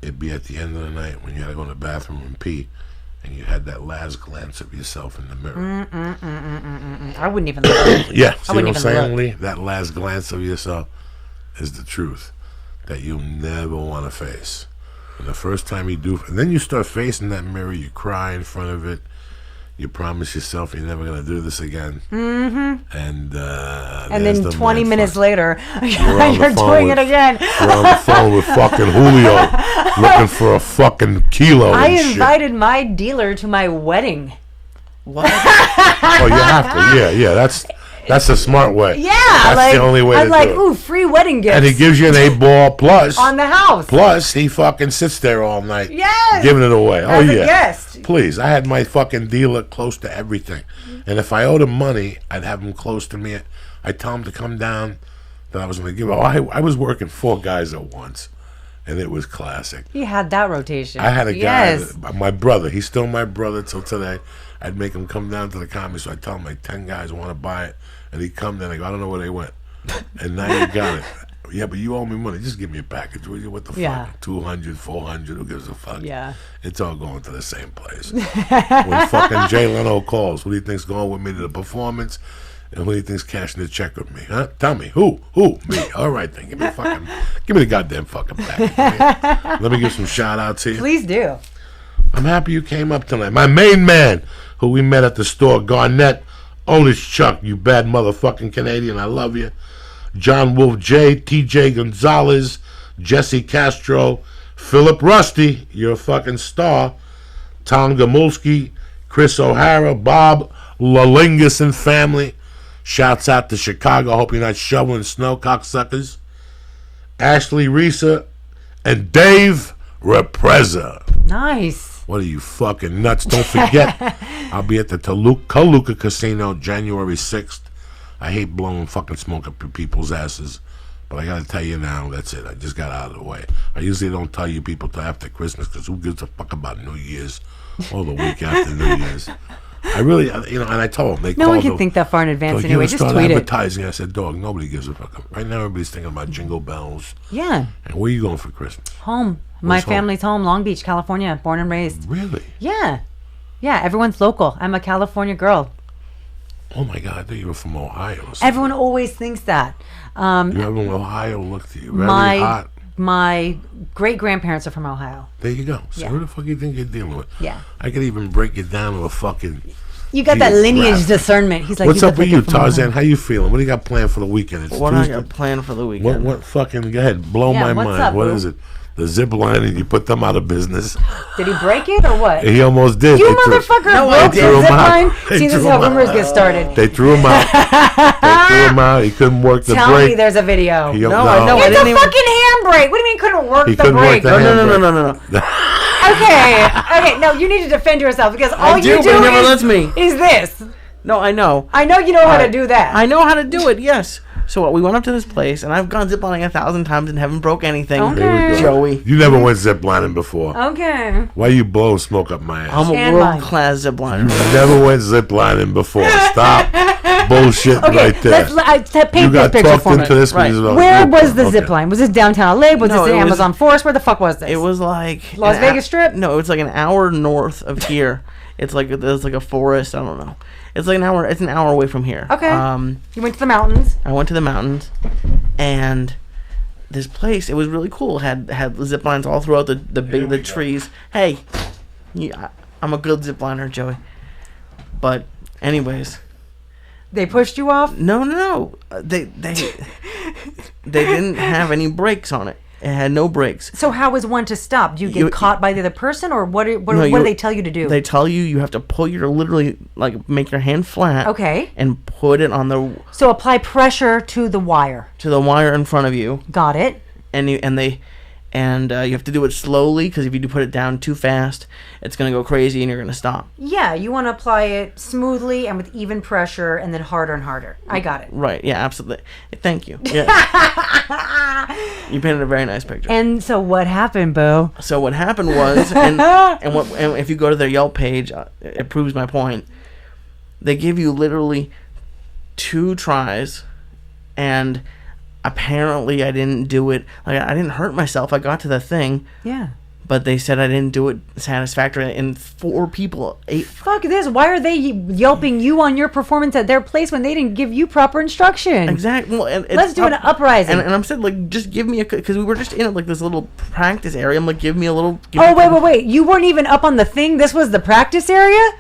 it'd be at the end of the night when you had to go in the bathroom and pee, and you had that last glance of yourself in the mirror. I wouldn't even look. Yeah, see what wouldn't I'm even saying, look. Lee? That last glance of yourself is the truth that you never want to face. And the first time you do, and then you start facing that mirror, you cry in front of it, you promise yourself you're never going to do this again. Mm-hmm. And then 20 minutes later, You're you're doing it again. You're on the phone with fucking Julio looking for a fucking kilo I and shit. invited my dealer to my wedding. What? Oh, you have to. Yeah. That's a smart way. Yeah, That's the only way I'm to like, do it. ooh, free wedding gifts. And he gives you an 8-ball plus. on the house. Plus, he fucking sits there all night. Yes. Giving it away. As Oh, a yeah. guest. Please. I had my fucking dealer close to everything. And if I owed him money, I'd have him close to me. I'd tell him to come down that I was going to give. I was working 4 guys at once. And it was classic. You had that rotation. I had a guy, Yes. my brother. He's still my brother till today. I'd make him come down to the comedy, so I'd tell him like 10 guys want to buy it, and he'd come there and I go, I don't know where they went. And now you got it. Yeah, but you owe me money. Just give me a package, will you? What the fuck? 200, 400, who gives a fuck? Yeah. It's all going to the same place. When fucking Jay Leno calls, who do you think's going with me to the performance? And who do you think's cashing the check with me? Huh? Tell me. Who? Me. All right, then. Give me the goddamn fucking package. Let me give some shout-outs here. Please do. I'm happy you came up tonight. My main man, who we met at the store, Garnett, Owner's Chuck, you bad motherfucking Canadian, I love you. John Wolf J, TJ Gonzalez, Jesse Castro, Philip Rusty, you're a fucking star. Tom Gamulski, Chris O'Hara, Bob Lalingus and family. Shouts out to Chicago. Hope you're not shoveling snow, cocksuckers. Ashley Risa and Dave Repreza. Nice. What are you fucking nuts? Don't forget, I'll be at the Kaluka Casino January 6th. I hate blowing fucking smoke up people's asses, but I gotta tell you now, that's it. I just got out of the way. I usually don't tell you people till after Christmas, because who gives a fuck about New Year's or the week after New Year's? I really, and I told them. No one can think that far in advance anyway. Just tweet advertising. I said, dog, nobody gives a fuck. Right now, everybody's thinking about jingle bells. Yeah. And where are you going for Christmas? Home. My family's home, Long Beach, California, born and raised. Really? Yeah. Yeah, everyone's local. I'm a California girl. Oh my God, I thought you were from Ohio. Everyone always thinks that. You have an Ohio look to you. Very hot. My great-grandparents are from Ohio. There you go. So who the fuck you think you're dealing with? Yeah. I could even break it down to a fucking... You got that lineage discernment. He's like, what's up with you, Tarzan? How you feeling? What do you got planned for the weekend? It's what Tuesday. I got planned for the weekend? What fucking... Go ahead. Blow my mind. Up, what is it? The zip line, and you put them out of business. Did he break it or what? He almost did. You motherfucker broke the zip line? See, this is how rumors get started. They threw him out. He couldn't work the brake. Tell me there's a video. No. It's a fucking handbrake. What do you mean couldn't work the brake? No. Okay, no, you need to defend yourself because all you do never lets me. Is this. No, I know. I know you know how to do that. I know how to do it, yes. So we went up to this place, and I've gone ziplining 1,000 times and haven't broke anything. Okay. Joey. You never went ziplining before. Okay. Why you blowing smoke up my ass? I'm a world-class zipliner. You never went ziplining before. Stop bullshit right there. Let's paint you got this picture talked for me. into this. Right. Where was the zip line? Was this downtown LA? Was this in Amazon Forest? Where the fuck was this? It was like... Las Vegas Strip? No, it was like an hour north of here. It's like there's like a forest. I don't know. It's like an hour. It's an hour away from here. Okay. You went to the mountains. I went to the mountains, and this place. It was really cool. Had zip lines all throughout the trees. Hey, I'm a good zip liner, Joey. But anyways, they pushed you off. No. They didn't have any brakes on it. It had no brakes. So how is one to stop? Do you get caught by the other person, or what do they tell you to do? They tell you have to pull make your hand flat. Okay. And put it on the... So apply pressure to the wire. To the wire in front of you. Got it. And you have to do it slowly, because if you do put it down too fast, it's going to go crazy and you're going to stop. Yeah, you want to apply it smoothly and with even pressure, and then harder and harder. I got it. Right, yeah, absolutely. Thank you. Yeah. You painted a very nice picture. And so what happened, Bo? So what happened was, and if you go to their Yelp page, it proves my point. They give you literally 2 tries, and... apparently I didn't do it. Like, I didn't hurt myself. I got to the thing. Yeah. But they said I didn't do it satisfactorily. And 4 people, 8. Fuck this. Why are they yelping you on your performance at their place when they didn't give you proper instruction? Exactly. Well, let's do an uprising. And I'm saying, like, just give me because we were just in like this little practice area. I'm like, give me a little. Wait. You weren't even up on the thing. This was the practice area?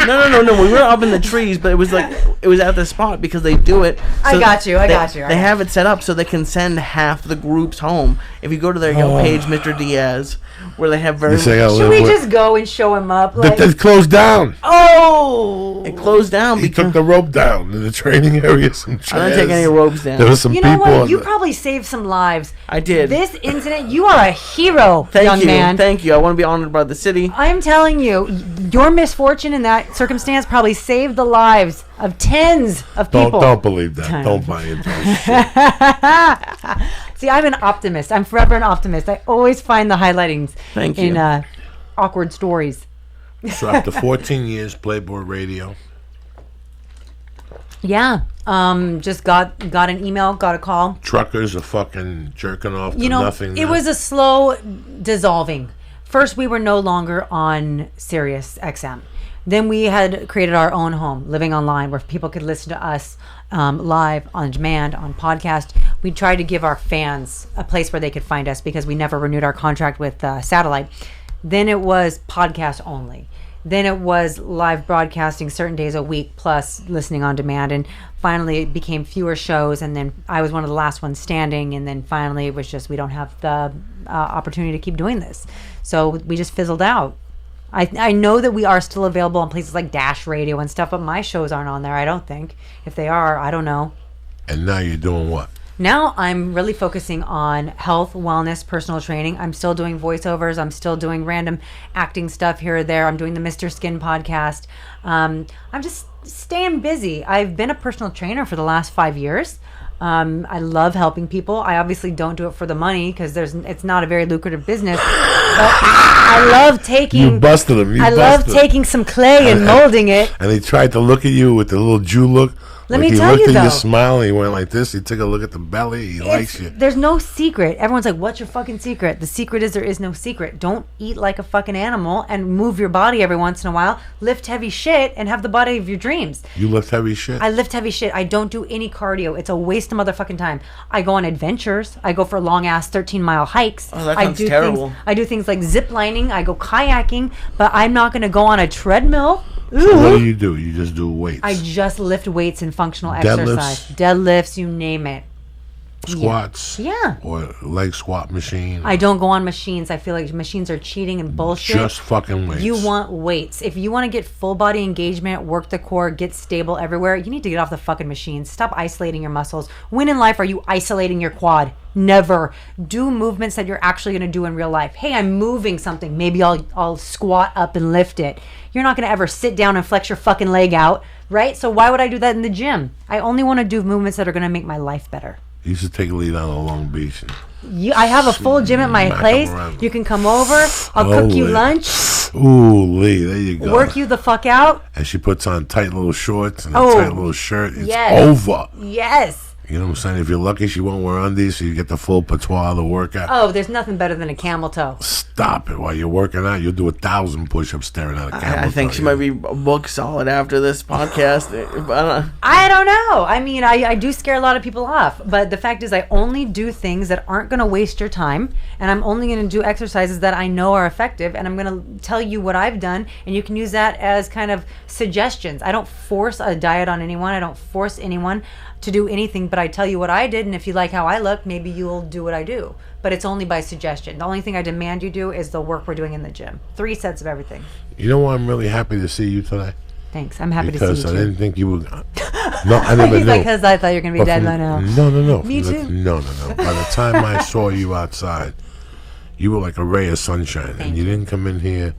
No. We were up in the trees, but it was at the spot because they do it. I got you. They have it set up so they can send half the groups home. If you go to their Yelp page, Mr. Diaz, where they have very... Should we just go and show him up? It closed down. Oh! It closed down because... He took the rope down in the training area. Some chairs. I didn't take any ropes down. There was some people... what? You probably saved some lives. I did. This incident, you are a hero, young man. Thank you. I want to be honored by the city. I'm telling you, your misfortune in that circumstance probably saved the lives of tens of people. Don't believe that. Don't buy into this shit. See, I'm an optimist. I'm forever an optimist. I always find the highlightings in awkward stories. So after 14 years, Playboy Radio, Yeah. Just got an email, got a call. Truckers are fucking jerking off to You know, nothing. it now. was a slow dissolving. First, we were no longer on Sirius XM. Then we had created our own home, living online, where people could listen to us live, on demand, on podcast. We tried to give our fans a place where they could find us because we never renewed our contract with satellite. Then it was podcast only. Then it was live broadcasting certain days a week, plus listening on demand. And finally, it became fewer shows. And then I was one of the last ones standing. And then finally, it was just, we don't have the opportunity to keep doing this. So we just fizzled out. I know that we are still available on places like Dash Radio and stuff, but my shows aren't on there, I don't think. If they are, I don't know. And now you're doing what? Now I'm really focusing on health, wellness, personal training. I'm still doing voiceovers. I'm still doing random acting stuff here or there. I'm doing the Mr. Skin podcast. I'm just staying busy. I've been a personal trainer for the last 5 years. I love helping people. I obviously don't do it for the money because it's not a very lucrative business. But I love taking. You busted him. I love taking some clay and molding it. And he tried to look at you with the little Jew look. Let like me tell you, He looked at though. your smile and he went like this. He took a look at the belly. He likes you. There's no secret. Everyone's like, what's your fucking secret? The secret is there is no secret. Don't eat like a fucking animal and move your body every once in a while. Lift heavy shit and have the body of your dreams. You lift heavy shit? I lift heavy shit. I don't do any cardio. It's a waste of motherfucking time. I go on adventures. I go for long-ass 13-mile hikes. Oh, that sounds terrible. I do things like zip lining. I go kayaking. But I'm not going to go on a treadmill. So what do? You just do weights? I just lift weights and functional Deadlifts? exercise. Deadlifts, you name it. Squats? Yeah. Or leg squat machine? I don't go on machines. I feel like machines are cheating and bullshit. Just fucking weights. You want weights. If you want to get full body engagement, work the core, get stable everywhere, you need to get off the fucking machines. Stop isolating your muscles. When in life are you isolating your quad? Never. Do movements that you're actually going to do in real life. Hey, I'm moving something. Maybe I'll squat up and lift it. You're not going to ever sit down and flex your fucking leg out, right? So why would I do that in the gym? I only want to do movements that are going to make my life better. You should take a lead out of Long Beach. I have a full gym at my place. You can come over. I'll cook you lunch. Ooh, Lee, there you go. Work you the fuck out. And she puts on tight little shorts and a tight little shirt. It's over. Yes. You know what I'm saying? If you're lucky, she won't wear undies, so you get the full patois of the workout. Oh, there's nothing better than a camel toe. Stop it. While you're working out, you'll do 1,000 push-ups staring at a camel toe. I think she might be book solid after this podcast. I don't know. I mean, I do scare a lot of people off. But the fact is, I only do things that aren't going to waste your time. And I'm only going to do exercises that I know are effective. And I'm going to tell you what I've done. And you can use that as kind of suggestions. I don't force a diet on anyone. I don't force anyone to do anything, but I tell you what I did, and if you like how I look, maybe you'll do what I do. But it's only by suggestion. The only thing I demand you do is the work we're doing in the gym. 3 sets of everything. You know why I'm really happy to see you today? Thanks. I'm happy Because to see you. I didn't think you would. No, I never He's knew. like, because I thought you were going to be dead by now. No. Me too. No. By the time I saw you outside, you were like a ray of sunshine. And you didn't come in here,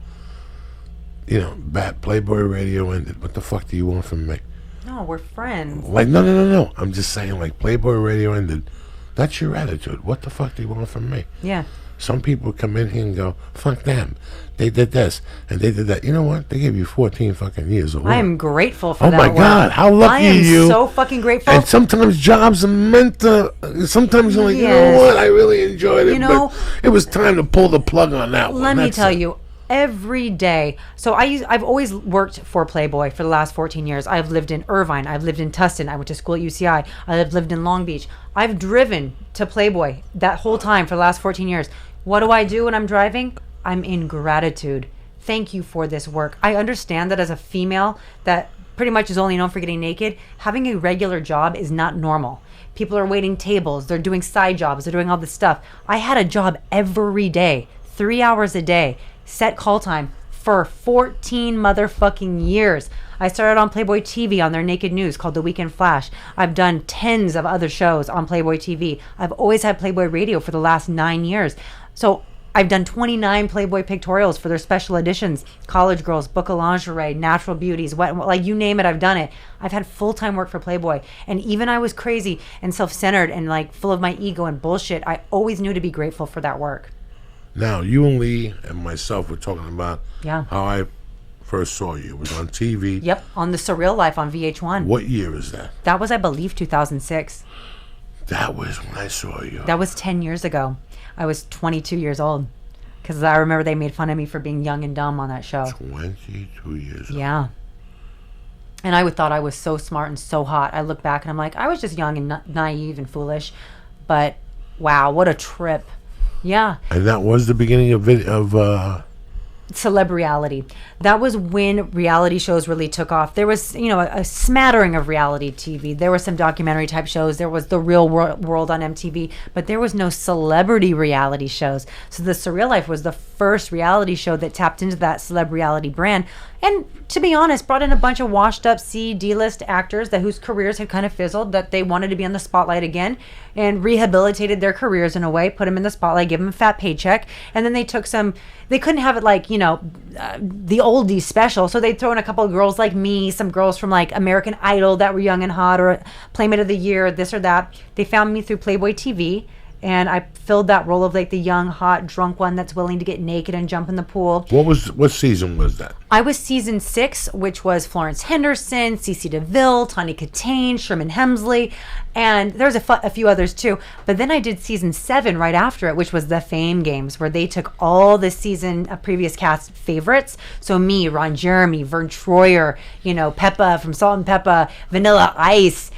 Playboy Radio ended. What the fuck do you want from me? No, we're friends. Like, no. I'm just saying, like, Playboy Radio ended. That's your attitude. What the fuck do you want from me? Yeah. Some people come in here and go, fuck them. They did this and they did that. You know what? They gave you 14 fucking years of work. I am grateful for that. that. Oh my God, how lucky are you? I am so fucking grateful. And sometimes jobs are meant to, sometimes you're like, you know what? I really enjoyed it. But it was time to pull the plug on that one. Let me tell you. Every day. So I've always worked for Playboy for the last 14 years. I've lived in Irvine. I've lived in Tustin. I went to school at UCI. I've lived in Long Beach. I've driven to Playboy that whole time for the last 14 years. What do I do when I'm driving? I'm in gratitude. Thank you for this work. I understand that as a female that pretty much is only known for getting naked, having a regular job is not normal. People are waiting tables. They're doing side jobs. They're doing all this stuff. I had a job every day, 3 hours a day. Set call time for 14 motherfucking years. I started on Playboy TV on their naked news called The Weekend Flash. I've done tens of other shows on Playboy TV. I've always had Playboy Radio for the last 9 years. So I've done 29 Playboy pictorials for their special editions. College Girls, Book of Lingerie, Natural Beauties, like you name it, I've done it. I've had full-time work for Playboy. And even I was crazy and self-centered and like full of my ego and bullshit, I always knew to be grateful for that work. Now, you and Lee and myself were talking about how I first saw you? It was on TV. Yep, on The Surreal Life on VH1. What year is that? That was, I believe, 2006. That was when I saw you. That was 10 years ago. I was 22 years old. Because I remember they made fun of me for being young and dumb on that show. 22 years old. Yeah. And I thought I was so smart and so hot. I look back and I'm like, I was just young and naive and foolish. But, wow, what a trip. Yeah. And that was the beginning of Celeb reality. That was when reality shows really took off. There was, a smattering of reality TV. There were some documentary type shows. There was The Real World on MTV, but there was no celebrity reality shows. So The Surreal Life was the first reality show that tapped into that celeb reality brand. And to be honest, brought in a bunch of washed up D-list actors whose careers had kind of fizzled, that they wanted to be on the spotlight again, and rehabilitated their careers in a way, put them in the spotlight, give them a fat paycheck. And then they took they couldn't have it like, the oldies special. So they'd throw in a couple of girls like me, some girls from like American Idol that were young and hot, or Playmate of the Year, this or that. They found me through Playboy TV. And I filled that role of like the young, hot, drunk one that's willing to get naked and jump in the pool. What season was that? I was season 6, which was Florence Henderson, Cece DeVille, Tawny Katane, Sherman Hemsley, and there's a few others too. But then I did season 7 right after it, which was the Fame Games, where they took all the season previous cast favorites. So me, Ron Jeremy, Vern Troyer, Peppa from Salt and Peppa, Vanilla Ice,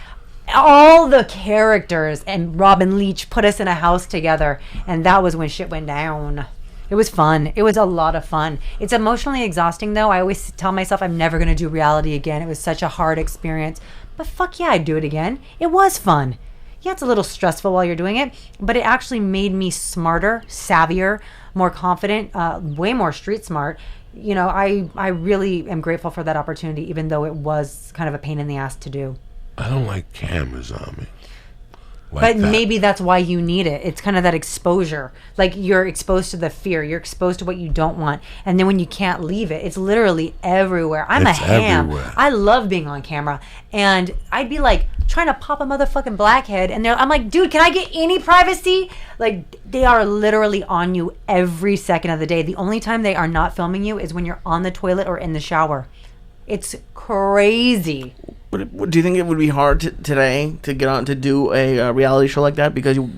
all the characters, and Robin Leach put us in a house together, and that was when shit went down. It was fun. It was a lot of fun. It's emotionally exhausting though. I always tell myself I'm never going to do reality again. It was such a hard experience, but fuck yeah, I'd do it again. It was fun. Yeah, it's a little stressful while you're doing it, but it actually made me smarter, savvier, more confident, way more street smart. I really am grateful for that opportunity, even though it was kind of a pain in the ass to do. I don't like cameras on me. But maybe that's why you need it. It's kind of that exposure. Like, you're exposed to the fear. You're exposed to what you don't want. And then when you can't leave it, it's literally everywhere. I'm a ham. Everywhere. I love being on camera. And I'd be like trying to pop a motherfucking blackhead. And I'm like, dude, can I get any privacy? Like, they are literally on you every second of the day. The only time they are not filming you is when you're on the toilet or in the shower. It's crazy. But do you think it would be hard today to get on to do a reality show like that because you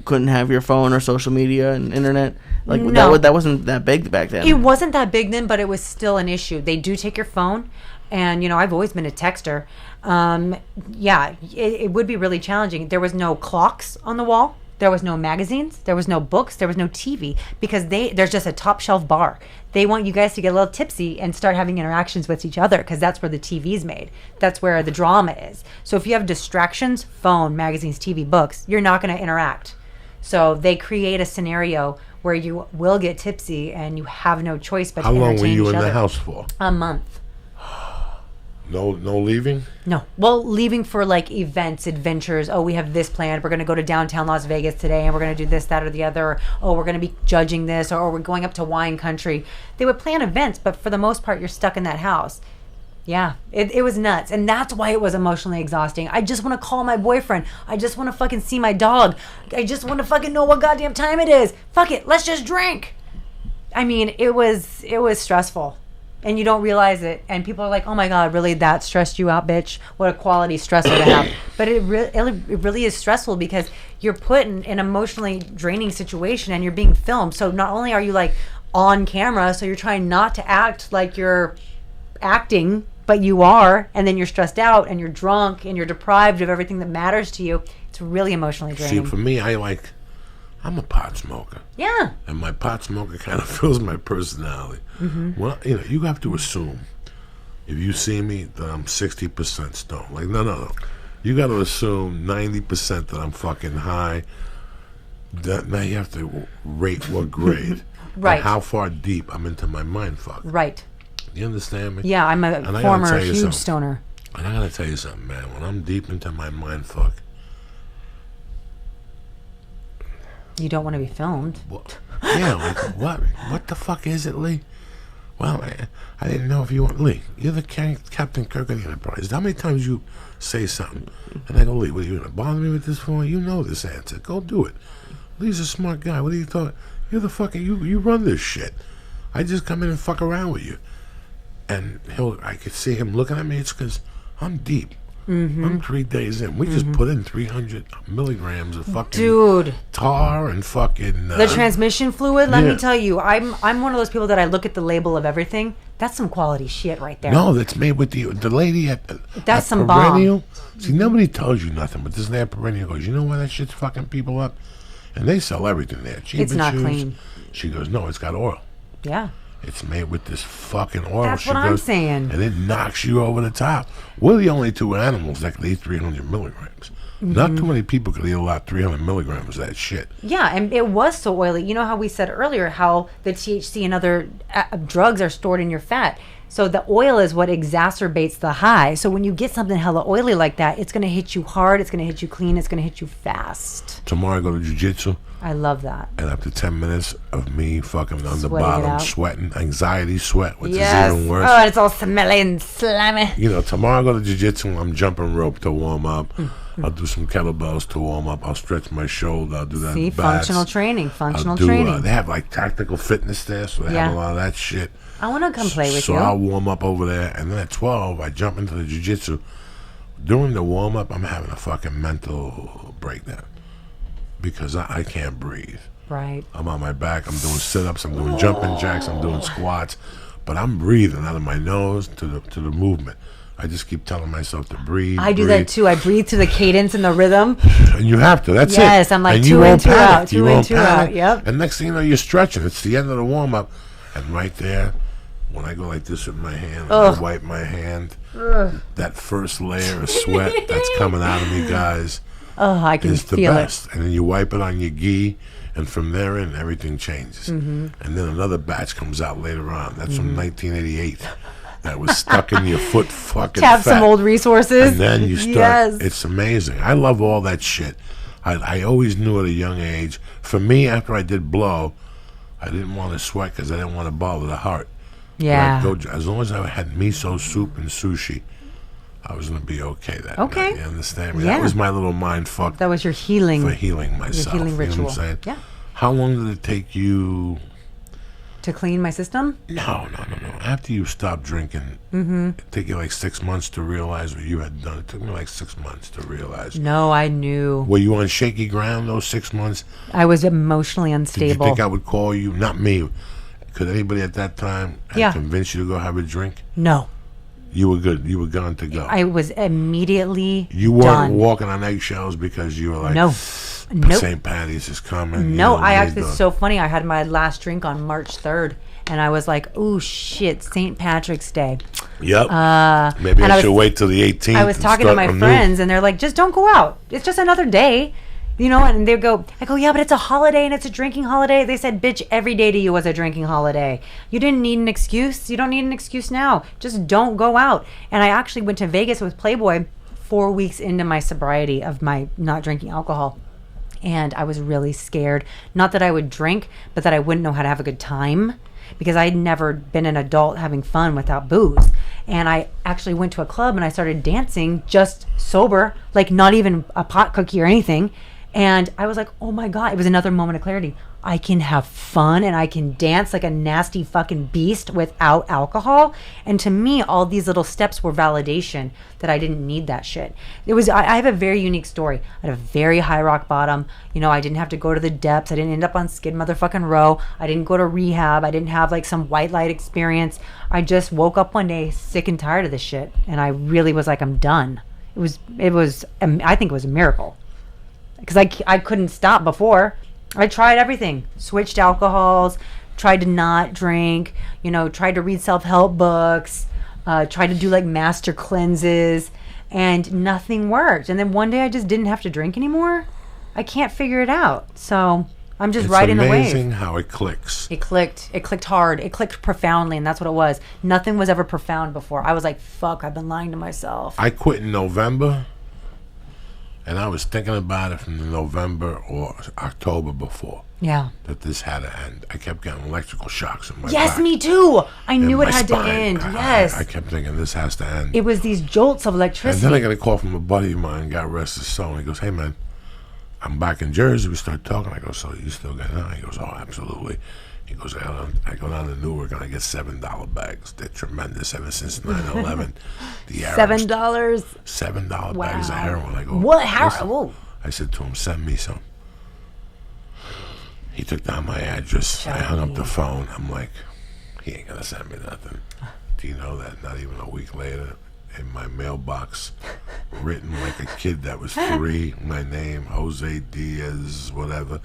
couldn't have your phone or social media and internet? Like, no. That wasn't that big back then. It wasn't that big then, but it was still an issue. They do take your phone, and I've always been a texter. It would be really challenging. There was no clocks on the wall. There was no magazines. There was no books. There was no TV, because there's just a top shelf bar. They want you guys to get a little tipsy and start having interactions with each other, because that's where the TV's made. That's where the drama is. So if you have distractions, phone, magazines, TV, books, you're not going to interact. So they create a scenario where you will get tipsy and you have no choice but to entertain each other. How long were you in the house for? A month. No leaving? No. Well, leaving for like events, adventures. Oh, we have this planned. We're going to go to downtown Las Vegas today, and we're going to do this, that, or the other. Or, oh, we're going to be judging this, or we're going up to wine country. They would plan events, but for the most part, you're stuck in that house. Yeah, it was nuts. And that's why it was emotionally exhausting. I just want to call my boyfriend. I just want to fucking see my dog. I just want to fucking know what goddamn time it is. Fuck it. Let's just drink. I mean, it was stressful. And you don't realize it, and people are like, "Oh my God, really? That stressed you out, bitch? What a quality stressor to have." But it really is stressful, because you're put in an emotionally draining situation, and you're being filmed. So not only are you like on camera, so you're trying not to act like you're acting, but you are, and then you're stressed out, and you're drunk, and you're deprived of everything that matters to you. It's really emotionally draining. See, for me, I'm a pot smoker. Yeah. And my pot smoker kind of fills my personality. Mm-hmm. Well, you have to assume, if you see me, that I'm 60% stoned. Like, no. You got to assume 90% that I'm fucking high. Now you have to rate what grade. Right. And how far deep I'm into my mind fuck. Right. You understand me? Yeah, I'm a former huge stoner. And I got to tell you something, man. When I'm deep into my mind fuck, you don't want to be filmed. Yeah, like, what the fuck is it, Lee? Well, I didn't know if you want... Lee, you're the Captain Kirk of the Enterprise. How many times you say something, and I go, Lee, what, are you going to bother me with this for? You know this answer. Go do it. Lee's a smart guy. What do you thought? You're the fucking... You run this shit. I just come in and fuck around with you. And I could see him looking at me. It's because I'm deep. I'm 3 days in. We just put in 300 milligrams of fucking tar and fucking the transmission fluid. Let me tell you, I'm one of those people that I look at the label of everything. That's some quality shit right there. No, that's made with the lady at that's at some Perennial. bomb. See, nobody tells you nothing, but this lady at Perennial goes, you know why that shit's fucking people up? And they sell everything there. It's not clean. She goes, no, it's got oil. Yeah. It's made with this fucking oil. That's what I'm saying. And it knocks you over the top. We're the only two animals that can eat 300 milligrams. Not too many people could eat a lot 300 milligrams of that shit. Yeah, and it was so oily. You know how we said earlier how the THC and other drugs are stored in your fat. So the oil is what exacerbates the high. So when you get something hella oily like that, it's going to hit you hard, it's going to hit you clean, it's going to hit you fast. Tomorrow I go to jiu-jitsu. I love that. And after 10 minutes of me fucking on the Sweating it bottom, out. sweating, anxiety sweat, which Yes. is even worse. Oh, and it's all smelly and slimy. You know, tomorrow I go to jiu-jitsu, I'm jumping rope to warm up. I'll do some kettlebells to warm up. I'll stretch my shoulder. I'll do that. See, bats. functional training. They have like tactical fitness there, so they have a lot of that shit. I want to come play with so you. So I'll warm up over there, and then at 12, I jump into the jiu-jitsu. During the warm-up, I'm having a fucking mental breakdown because I can't breathe. Right. I'm on my back. I'm doing sit-ups. I'm doing jumping jacks. I'm doing squats. But I'm breathing out of my nose to the movement. I just keep telling myself to breathe. I do that too. I breathe to the cadence and the rhythm. And you have to. That's it. Yes, I'm like and 2 in, 2 out. You 2 in, 2 out. Yep. And next thing you know, you're stretching. It's the end of the warm-up. And right there, when I go like this with my hand, I wipe my hand. That first layer of sweat that's coming out of me, guys, I can is the feel best. And then you wipe it on your gi, and from there in, everything changes. And then another batch comes out later on. That's from 1988. That was stuck in your foot fucking Tap fat. some old resources. And then you start. Yes. It's amazing. I love all that shit. I always knew at a young age. For me, after I did blow, I didn't want to sweat because I didn't want to bother the heart. Yeah. As long as I had miso soup and sushi, I was going to be okay that night. You understand me? Yeah. That was my little mind fuck. That was your healing. For healing myself. Your healing ritual. You know what I'm saying? Yeah. How long did it take you... To clean my system? No. After you stopped drinking, it took you like 6 months to realize what you had done. It took me like 6 months to realize. No, I knew. Were you on shaky ground those 6 months? I was emotionally unstable. Did you think I would call you? Not me. Could anybody at that time convince you to go have a drink? No. You were good. You were gone to go. I was immediately You weren't done. Walking on eggshells because you were like, no. Nope. St. Patty's is coming. No, I actually, it's so funny. I had my last drink on March 3rd, and I was like, oh, shit, St. Patrick's Day. Yep. Maybe I should wait till the 18th. I was talking to my friends, and they're like, just don't go out. It's just another day. You know, and I go, yeah, but it's a holiday, and it's a drinking holiday. They said, bitch, every day to you was a drinking holiday. You didn't need an excuse. You don't need an excuse now. Just don't go out. And I actually went to Vegas with Playboy 4 weeks into my sobriety of my not drinking alcohol. And I was really scared. Not that I would drink, but that I wouldn't know how to have a good time. Because I had never been an adult having fun without booze. And I actually went to a club and I started dancing just sober, like not even a pot cookie or anything. And I was like, oh my God, it was another moment of clarity. I can have fun and I can dance like a nasty fucking beast without alcohol. And to me, all these little steps were validation that I didn't need that shit. I have a very unique story. I had a very high rock bottom. You know, I didn't have to go to the depths. I didn't end up on Skid Motherfucking Row. I didn't go to rehab. I didn't have like some white light experience. I just woke up one day sick and tired of this shit. And I really was like, I'm done. I think it was a miracle. Because I couldn't stop before. I tried everything. Switched alcohols, tried to not drink, tried to read self-help books, tried to do like master cleanses, and nothing worked. And then one day I just didn't have to drink anymore. I can't figure it out. So I'm just riding the wave. It's amazing how it clicks. It clicked. It clicked hard. It clicked profoundly, and that's what it was. Nothing was ever profound before. I was like, fuck, I've been lying to myself. I quit in November. And I was thinking about it from the November or October before. Yeah. That this had to end. I kept getting electrical shocks in my back. Yes, me too. I knew it had spine. to end. Yes. I kept thinking this has to end. It was these jolts of electricity. And then I got a call from a buddy of mine, God rest his soul. And he goes, hey, man, I'm back in Jersey. We start talking. I go, so you still got it? He goes, oh, absolutely. He goes, I go down to Newark and I get $7 bags. They're tremendous ever since 9/11. The Arabs, $7. $7 bags of heroin. I go, What? Whoa. I said to him, send me some. He took down my address. I hung up the phone. I'm like, he ain't gonna send me nothing. Do you know that not even a week later, in my mailbox, written like a kid that was 3, my name, Jose Diaz, whatever,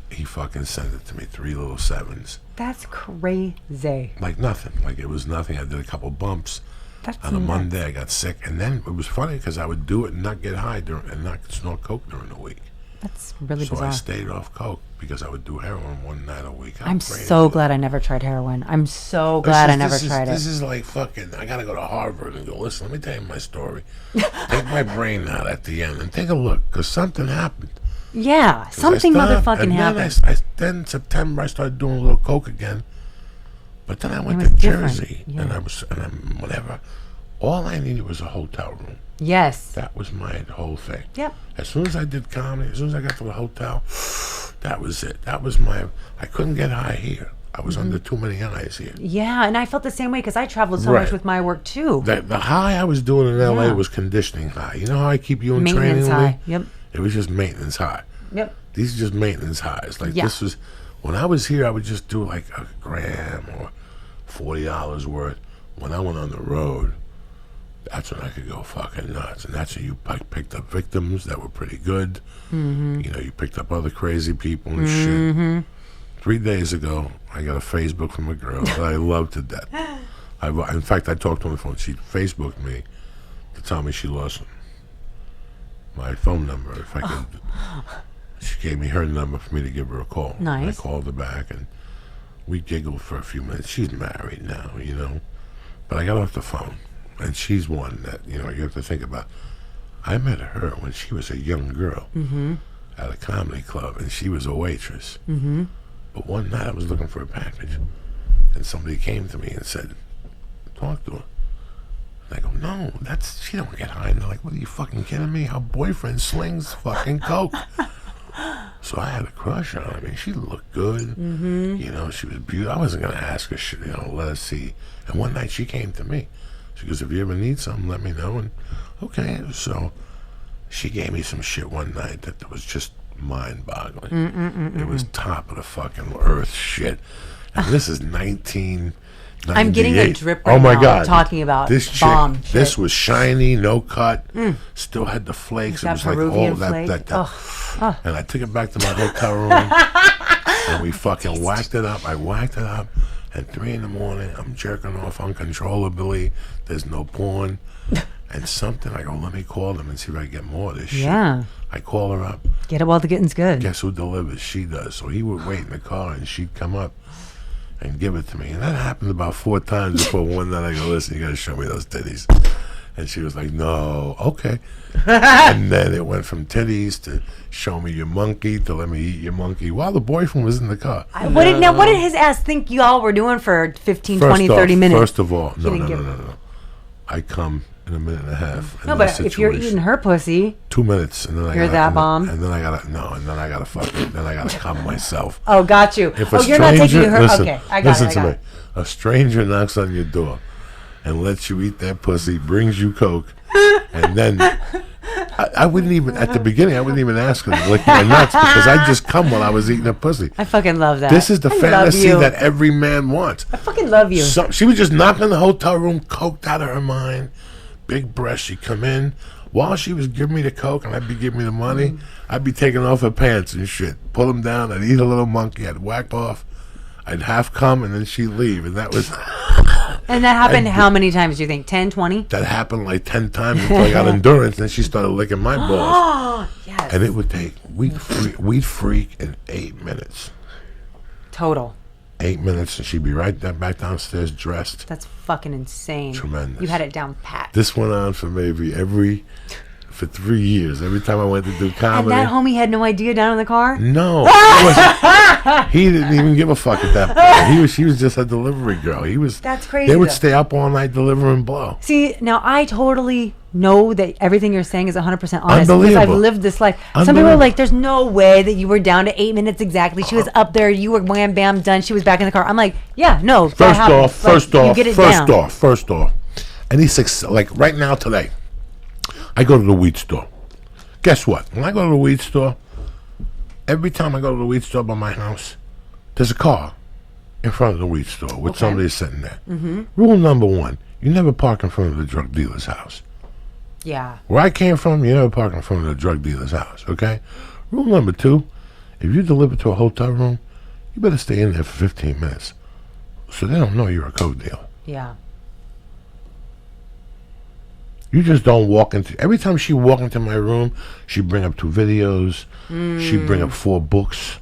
he fucking sent it to me, 3 little 7s. That's crazy. Like nothing. Like it was nothing. I did a couple bumps. That's On a nuts. Monday, I got sick. And then it was funny because I would do it and not get high and not snort coke during the week. That's really So bizarre. I stayed off coke because I would do heroin one night a week. I'm so glad I never tried heroin. I'm so glad I never tried it. This is like fucking, I gotta go to Harvard and go, listen, let me tell you my story. Take my brain out at the end and take a look, because something happened. Yeah, something motherfucking happened. Then in September, I started doing a little coke again. But then I went was to different, Jersey, yeah. and whatever. All I needed was a hotel room. Yes. That was my whole thing. Yep. As soon as I did comedy, as soon as I got to the hotel, that was it. That was I couldn't get high here. I was under too many highs here. Yeah, and I felt the same way because I traveled so much with my work too. The high I was doing in LA Yeah. was conditioning high. You know how I keep you in Maintenance training high. with me? Yep. It was just maintenance high. Yep. These are just maintenance highs. Like this was, when I was here, I would just do like a gram or $40 worth. When I went on the road, that's when I could go fucking nuts. And that's when you picked up victims that were pretty good. Mm-hmm. You know, you picked up other crazy people and shit. 3 days ago, I got a Facebook from a girl that I love to death. In fact, I talked to her on the phone. She Facebooked me to tell me she lost my phone number. If I could, she gave me her number for me to give her a call. Nice. And I called her back, and we giggled for a few minutes. She's married now, you know. But I got off the phone, and she's one that, you know, you have to think about. I met her when she was a young girl at a comedy club, and she was a waitress. But one night I was looking for a package, and somebody came to me and said, talk to her. And I go, no, she don't get high. And they're like, what, are you fucking kidding me? Her boyfriend slings fucking coke. So I had a crush on her. I mean, she looked good. You know, she was beautiful. I wasn't going to ask her shit, you know, let her see. And one night she came to me. She goes, if you ever need something, let me know. And okay, so she gave me some shit one night that was just mind-boggling. It was top of the fucking earth shit. And this is 1998. I'm getting a drip right oh my now God. talking about this chick, bomb this shit. was shiny, no cut, still had the flakes. It That was like Peruvian all that. flake. And I took it back to my hotel room, and we fucking whacked it up. I whacked it up. At 3 in the morning, I'm jerking off uncontrollably. There's no porn. And something, I go, let me call them and see if I can get more of this shit. Yeah. I call her up. Get it while the getting's good. Guess who delivers? She does. So he would wait in the car, and she'd come up and give it to me. And that happened about 4 times before one night I go, listen, you got to show me those titties. And she was like, no, okay. And then it went from titties to show me your monkey to let me eat your monkey while the boyfriend was in the car. What did his ass think y'all were doing for 15, 20, 30 minutes? First of all, no. didn't give- I come in a minute and a half. No, but if you're eating her pussy, 2 minutes, and then You're that bomb? And then I gotta fucking, then I gotta come myself. oh, got you. If a Oh, you're not taking her. listen, Okay, I got listen it. to me. A stranger knocks on your door and lets you eat that pussy, brings you coke, and then I wouldn't even, at the beginning, I wouldn't even ask her to lick my nuts because I'd just come while I was eating a pussy. I fucking love that. This is the I love fantasy you. that every man wants. I fucking love you. She would just knock on the hotel room, coked out of her mind, big breast. She'd come in. While she was giving me the coke and I'd be giving me the money, I'd be taking off her pants and shit. Pull them down. I'd eat a little monkey. I'd whack off. I'd half come and then she'd leave. And that was... And that happened how many times do you think? 10, 20? That happened like 10 times until I got endurance. And then she started licking my balls. Oh, yes. And it would take... We'd freak in 8 minutes. Total. 8 minutes and she'd be right back downstairs dressed. That's fucking insane. Tremendous. You had it down pat. This went on for maybe for 3 years. Every time I went to do comedy. And that homie had no idea down in the car? No. He didn't even give a fuck at that point. She was just a delivery girl. That's crazy, They would though. stay up all night delivering blow. See, now I totally know that everything you're saying is 100% honest because I've Unbelievable. lived this life. Some people are like, there's no way that you were down to 8 minutes exactly. She was up there, you were wham bam done, she was back in the car. I'm like, yeah, no, that happens. First off. Any success, like right now today, I go to the weed store. Guess what? When I go to the weed store, every time I go to the weed store by my house, there's a car in front of the weed store with somebody sitting there. Rule number 1, you never park in front of the drug dealer's house. Yeah. Where I came from, you never park in front of the drug dealer's house, okay? Rule number 2, if you deliver to a hotel room, you better stay in there for 15 minutes so they don't know you're a coke dealer. Yeah. You just don't walk into... Every time she walk into my room, she'd bring up 2 videos. She'd bring up 4 books.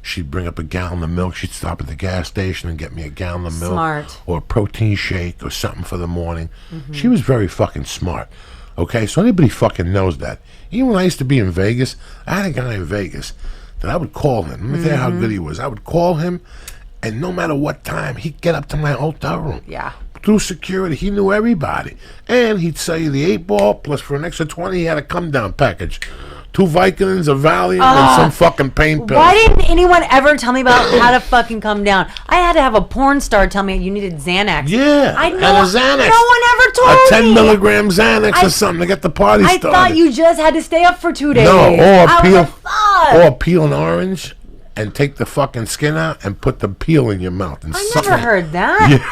She'd bring up a gallon of milk. She'd stop at the gas station and get me a gallon of milk. Smart. Or a protein shake or something for the morning. She was very fucking smart. Okay? So anybody fucking knows that. Even when I used to be in Vegas, I had a guy in Vegas that I would call him. Let me tell you how good he was. I would call him, and no matter what time, he'd get up to my hotel room. Yeah. Through security, he knew everybody. And he'd sell you the 8-ball, plus for an extra 20, he had a come-down package. 2 Vicodins, a Valium, and some fucking pain pills. Why didn't anyone ever tell me about how to fucking come down? I had to have a porn star tell me you needed Xanax. Yeah, I know. and a Xanax. No one ever told a me. 10 milligram Xanax or something to get the party started. I thought you just had to stay up for 2 days. No, or peel an orange and take the fucking skin out and put the peel in your mouth. And I never heard that. Yeah.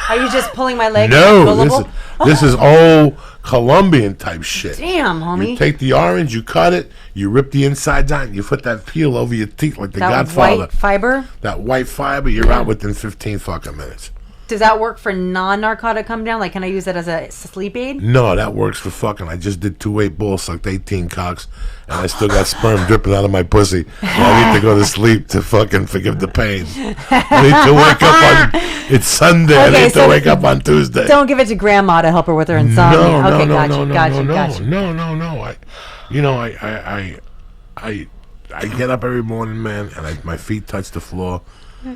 Are you just pulling my leg? No, this is old Colombian type shit. Damn, homie. You take the orange, you cut it, you rip the insides out, and you put that peel over your teeth like the Godfather. White fiber? That white fiber, you're out within 15 fucking minutes. Does that work for non-narcotic come down? Like, can I use it as a sleep aid? No, that works for fucking. I just did 2 8-balls, sucked 18 cocks, and I still got sperm dripping out of my pussy. I need to go to sleep to fucking forgive the pain. I need to wake up on... It's Sunday. Okay, I need to wake up on Tuesday. Don't give it to Grandma to help her with her insomnia. No. I get up every morning, man, and my feet touch the floor.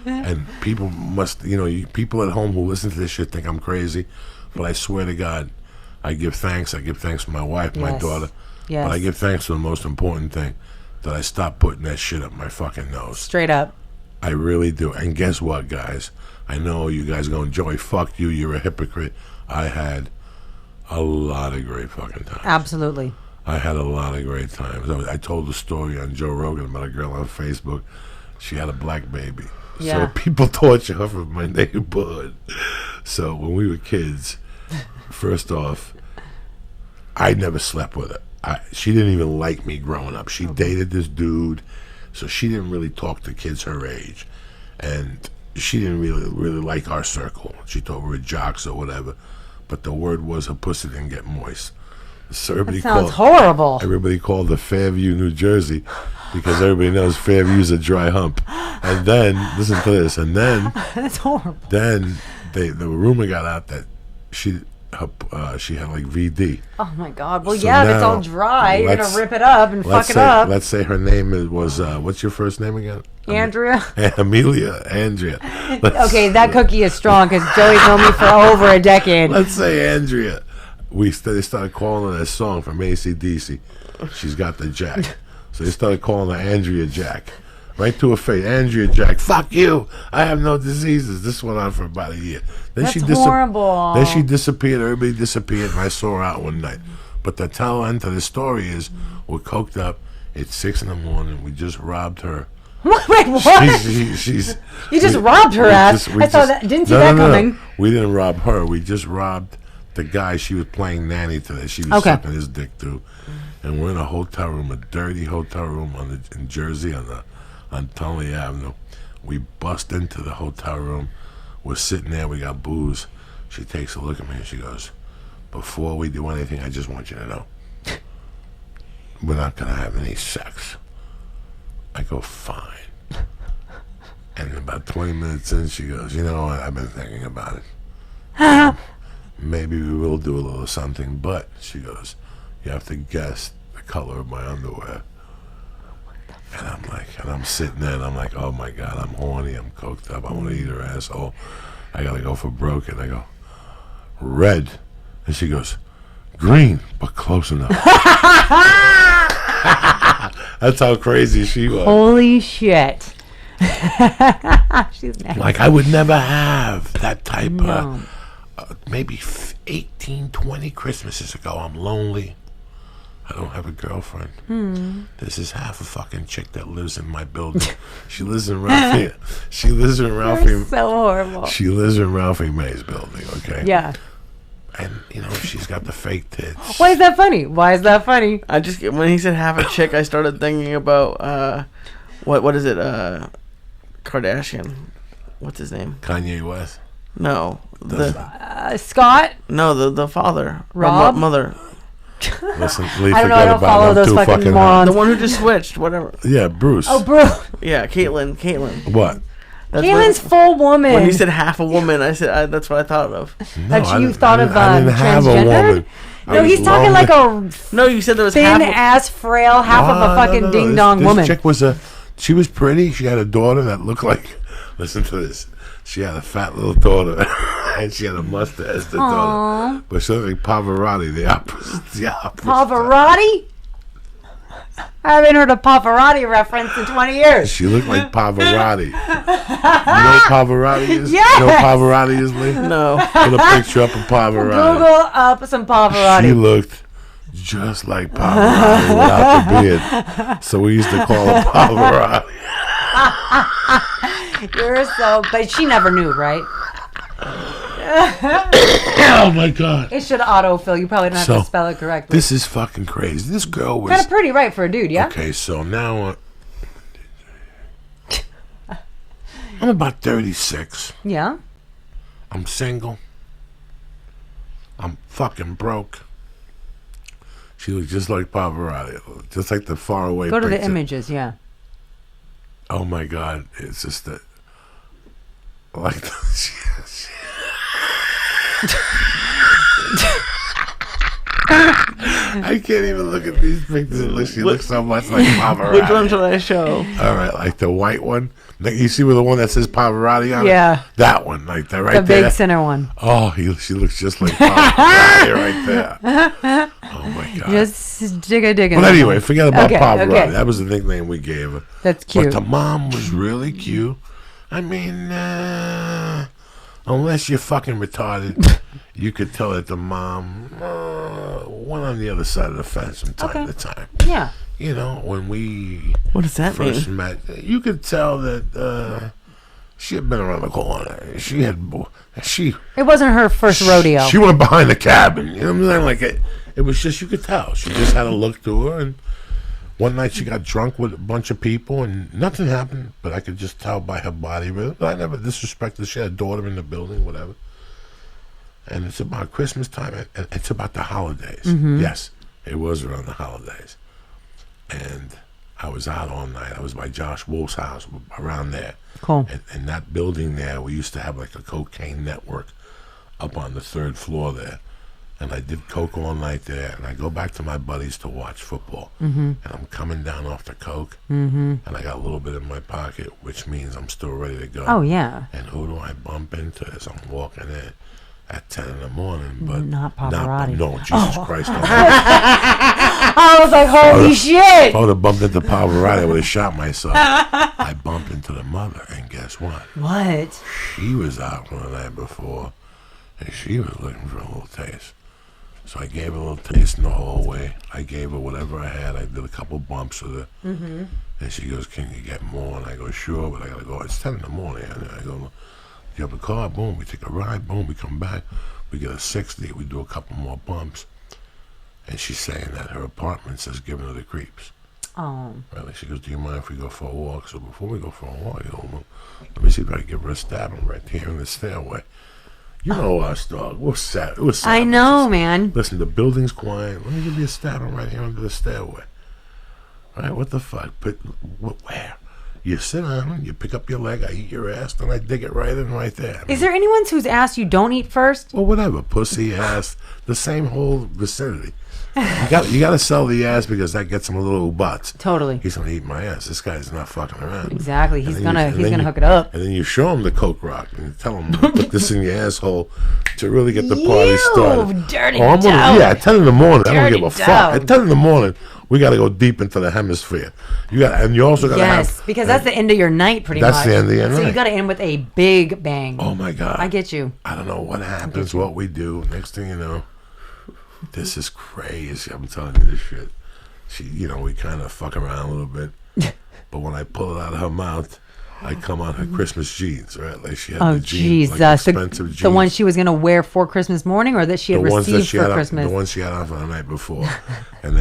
And people must, people at home who listen to this shit think I'm crazy, but I swear to God, I give thanks. I give thanks to my wife, my daughter, but I give thanks to the most important thing, that I stopped putting that shit up my fucking nose. Straight up. I really do. And guess what, guys? I know you guys going, Joey, fuck you, you're a hypocrite. I had a lot of great fucking times. Absolutely. I had a lot of great times. I told the story on Joe Rogan about a girl on Facebook. She had a black baby. Yeah. So people torture her from my neighborhood. So when we were kids, first off, I never slept with her. She didn't even like me growing up. She dated this dude, so she didn't really talk to kids her age. And she didn't really like our circle. She thought we were jocks or whatever. But the word was her pussy didn't get moist. So everybody sounds horrible. Everybody called her Fairview, New Jersey, because everybody knows Fairview's a dry hump. And then, listen to this, and then... That's horrible. Then the rumor got out that she had like VD. Oh my God. Well, So yeah, if now, it's all dry, you're going to rip it up and fuck it up. Let's say her name was, what's your first name again? Andrea. Andrea. Okay, that cookie is strong because Joey's known me for over a decade. Let's say Andrea. They started calling her that song from AC/DC. She's got the jack. So they started calling her Andrea Jack. Right to her face. Andrea Jack, fuck you. I have no diseases. This went on for about a year. Then That's horrible. Then she disappeared. Everybody disappeared, and I saw her out one night. But the tail end to the story is, we're coked up. It's 6 a.m. We just robbed her. Wait, what? You just robbed her ass. Didn't see that coming. We didn't rob her. We just robbed the guy she was playing nanny to, that she was sucking his dick to. And we're in a hotel room, a dirty hotel room in Jersey on Tunley Avenue. We bust into the hotel room. We're sitting there. We got booze. She takes a look at me and she goes, before we do anything, I just want you to know, we're not going to have any sex. I go, fine. And about 20 minutes in, she goes, you know what, I've been thinking about it. Maybe we will do a little something, but, she goes, you have to guess the color of my underwear. And I'm like, and I'm sitting there and I'm like, oh my God, I'm horny, I'm coked up, I want to eat her asshole. I got to go for broke. And I go, red. And she goes, Green, but close enough. That's how crazy she was. Holy shit. She's nice. Like, I would never have that type of, maybe 18, 20 Christmases ago. I'm lonely. I don't have a girlfriend. This is half a fucking chick that lives in my building. She lives in Ralphie. She lives in Ralphie. You're so horrible. She lives in Ralphie May's building, okay? Yeah. And, you know, she's got the fake tits. Why is that funny? Why is that funny? I just when he said half a chick, I started thinking about what is it? Kardashian. What's his name? Kanye West. No, Scott? No, the father. Rob? Mother. Listen, I don't know. I don't follow those fucking morons. The one who just switched. Whatever. Yeah, Bruce. Oh, bro. Yeah, Caitlyn. What? Caitlin's full woman. When you said half a woman, I said that's what I thought of. No, you thought of I didn't have a transgendered? woman. No, he's talking like a No, you said there was thin half. ass, frail, half of a fucking ding dong This woman. chick she was pretty. She had a daughter that looked like. Listen to this. She had a fat little daughter, and she had a mustache as the daughter. But she looked like Pavarotti, the opposite. Pavarotti? I haven't heard a Pavarotti reference in 20 years. She looked like Pavarotti. You know what Pavarotti is? Yes! You know what Pavarotti is, Lee? No. Put a picture up of Pavarotti. Google up some Pavarotti. She looked just like Pavarotti without the beard. So we used to call her Pavarotti. But she never knew, right? Oh my God. It should autofill. You probably don't have to spell it correctly. This is fucking crazy. This girl was kind of pretty, right, for a dude, yeah? Okay, so now I'm about 36. Yeah. I'm single. I'm fucking broke. She looks just like Pavarotti, just like the faraway Go to picture. the images, yeah. Oh my God, it's just that, like, I can't even look at these pictures. She looks so much like Pavarotti. Which one should I show? All right, like the white one. Like, you see with the one that says Pavarotti on Yeah. it? That one, like that right The there. big center one. Oh, she looks just like Pavarotti right there. Oh my God. Just digging. Well, anyway, forget about Pavarotti. Okay. That was the nickname we gave her. That's cute. But the mom was really cute. I mean, unless you're fucking retarded, you could tell that the mom went on the other side of the fence from time to time. Yeah. You know, when we What does that first mean? met, you could tell that she had been around the corner. It wasn't her first rodeo. She went behind the cabin. You know what I'm saying? Like it was just, you could tell. She just had a look to her. And one night she got drunk with a bunch of people and nothing happened, but I could just tell by her body rhythm. But I never disrespected. She had a daughter in the building, whatever. And it's about Christmas time, and it's about the holidays. Mm-hmm. Yes, it was around the holidays. And I was out all night. I was by Josh Wolf's house, around there. Cool. And that building there, we used to have like a cocaine network up on the 3rd floor there. And I did coke all night there. And I go back to my buddies to watch football. Mm-hmm. And I'm coming down off the coke. Mm-hmm. And I got a little bit in my pocket, which means I'm still ready to go. Oh, yeah. And who do I bump into as I'm walking in? At 10 in the morning, but Not Pavarotti. no, Jesus Christ! No. I was like, holy shit! If I would have bumped into Pavarotti, I would have shot myself. I bumped into the mother, and guess what? What? She was out one night before, and she was looking for a little taste. So I gave her a little taste in the hallway. I gave her whatever I had. I did a couple bumps with her. Mm-hmm. And she goes, "Can you get more?" And I go, "Sure, but I got to go. It's 10 in the morning." And I go, "You have a car?" Boom, we take a ride. Boom, we come back. We get a 60. We do a couple more bumps. And she's saying that her apartment says giving her the creeps. Oh. Really? She goes, "Do you mind if we go for a walk?" So before we go for a walk, I go, "Well, let me see if I can give her a stabbing right here in the stairway." You know us, dog. We're sad. It was sad. I know, man. Listen, the building's quiet. Let me give you a stabbing right here under the stairway. All right, what the fuck? But where? You sit down, you pick up your leg, I eat your ass, then I dig it right in right there. Is there anyone whose ass you don't eat first? Well, whatever. Pussy, ass, the same whole vicinity. You got to sell the ass because that gets him a little butts. Totally. He's gonna eat my ass. This guy's not fucking around. Exactly. He's gonna hook it up. And then you show him the coke rock and you tell him put this in your asshole to really get the party started. Dirty at 10 in the morning. I don't give a dough. fuck. At 10 in the morning, we got to go deep into the hemisphere. You also got to have. Because that's the end of your night, pretty much. That's the end of your night. So you got to end with a big bang. Oh my God. I get you. I don't know what happens, what we do. Next thing you know, this is crazy. I'm telling you this shit. We kind of fuck around a little bit. But when I pull it out of her mouth, I come on her Christmas jeans, right? Like she had the jeans, like expensive jeans. The one she was going to wear for Christmas morning or that she had received for Christmas? The ones she had on for the night before. And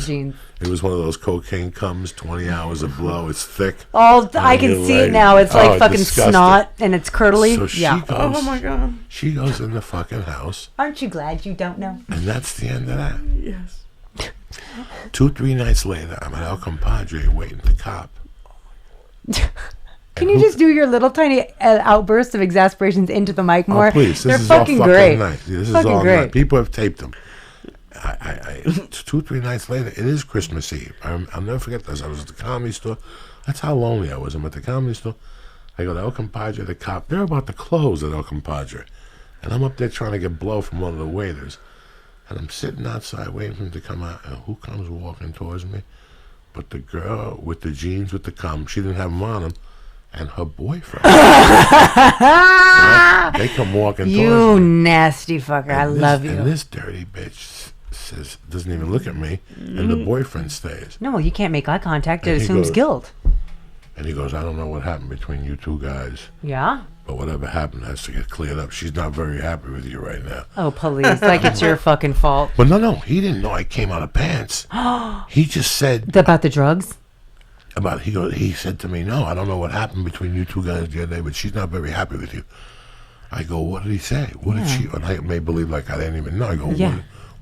jeans. It was one of those cocaine comes, 20 hours of blow. It's thick. Oh, I can see it now. It's like fucking disgusting. Snot and it's curdly. So she goes, oh my God. She goes in the fucking house. Aren't you glad you don't know? And that's the end of that. Yes. 2-3 nights later, I'm at El Compadre waiting to cop. Can you just do your little tiny outbursts of exasperations into the mic more? Oh, please. They're fucking great. Nice. This is all great. People have taped them. 2-3 nights later, it is Christmas Eve. I'll never forget this. I was at the Comedy Store. That's how lonely I was. I'm at the Comedy Store. I go to El Compadre, the cop. They're about to close at El Compadre. And I'm up there trying to get blow from one of the waiters. And I'm sitting outside waiting for him to come out. And who comes walking towards me? But the girl with the jeans with the cum. She didn't have them on them. And her boyfriend. Right? They come walking towards me. You nasty fucker. I love you. And this dirty bitch doesn't even look at me. And the boyfriend stays. No, you can't make eye contact. It assumes guilt. And he goes, I don't know what happened between you two guys. Yeah? But whatever happened has to get cleared up. She's not very happy with you right now. Oh, please. Like it's your fucking fault. But no. He didn't know I came out of pants. He just said... About the drugs? He said to me, no, I don't know what happened between you two guys the other day, but she's not very happy with you. I go, what did he say? What did she... And I may believe like I didn't even know. I go,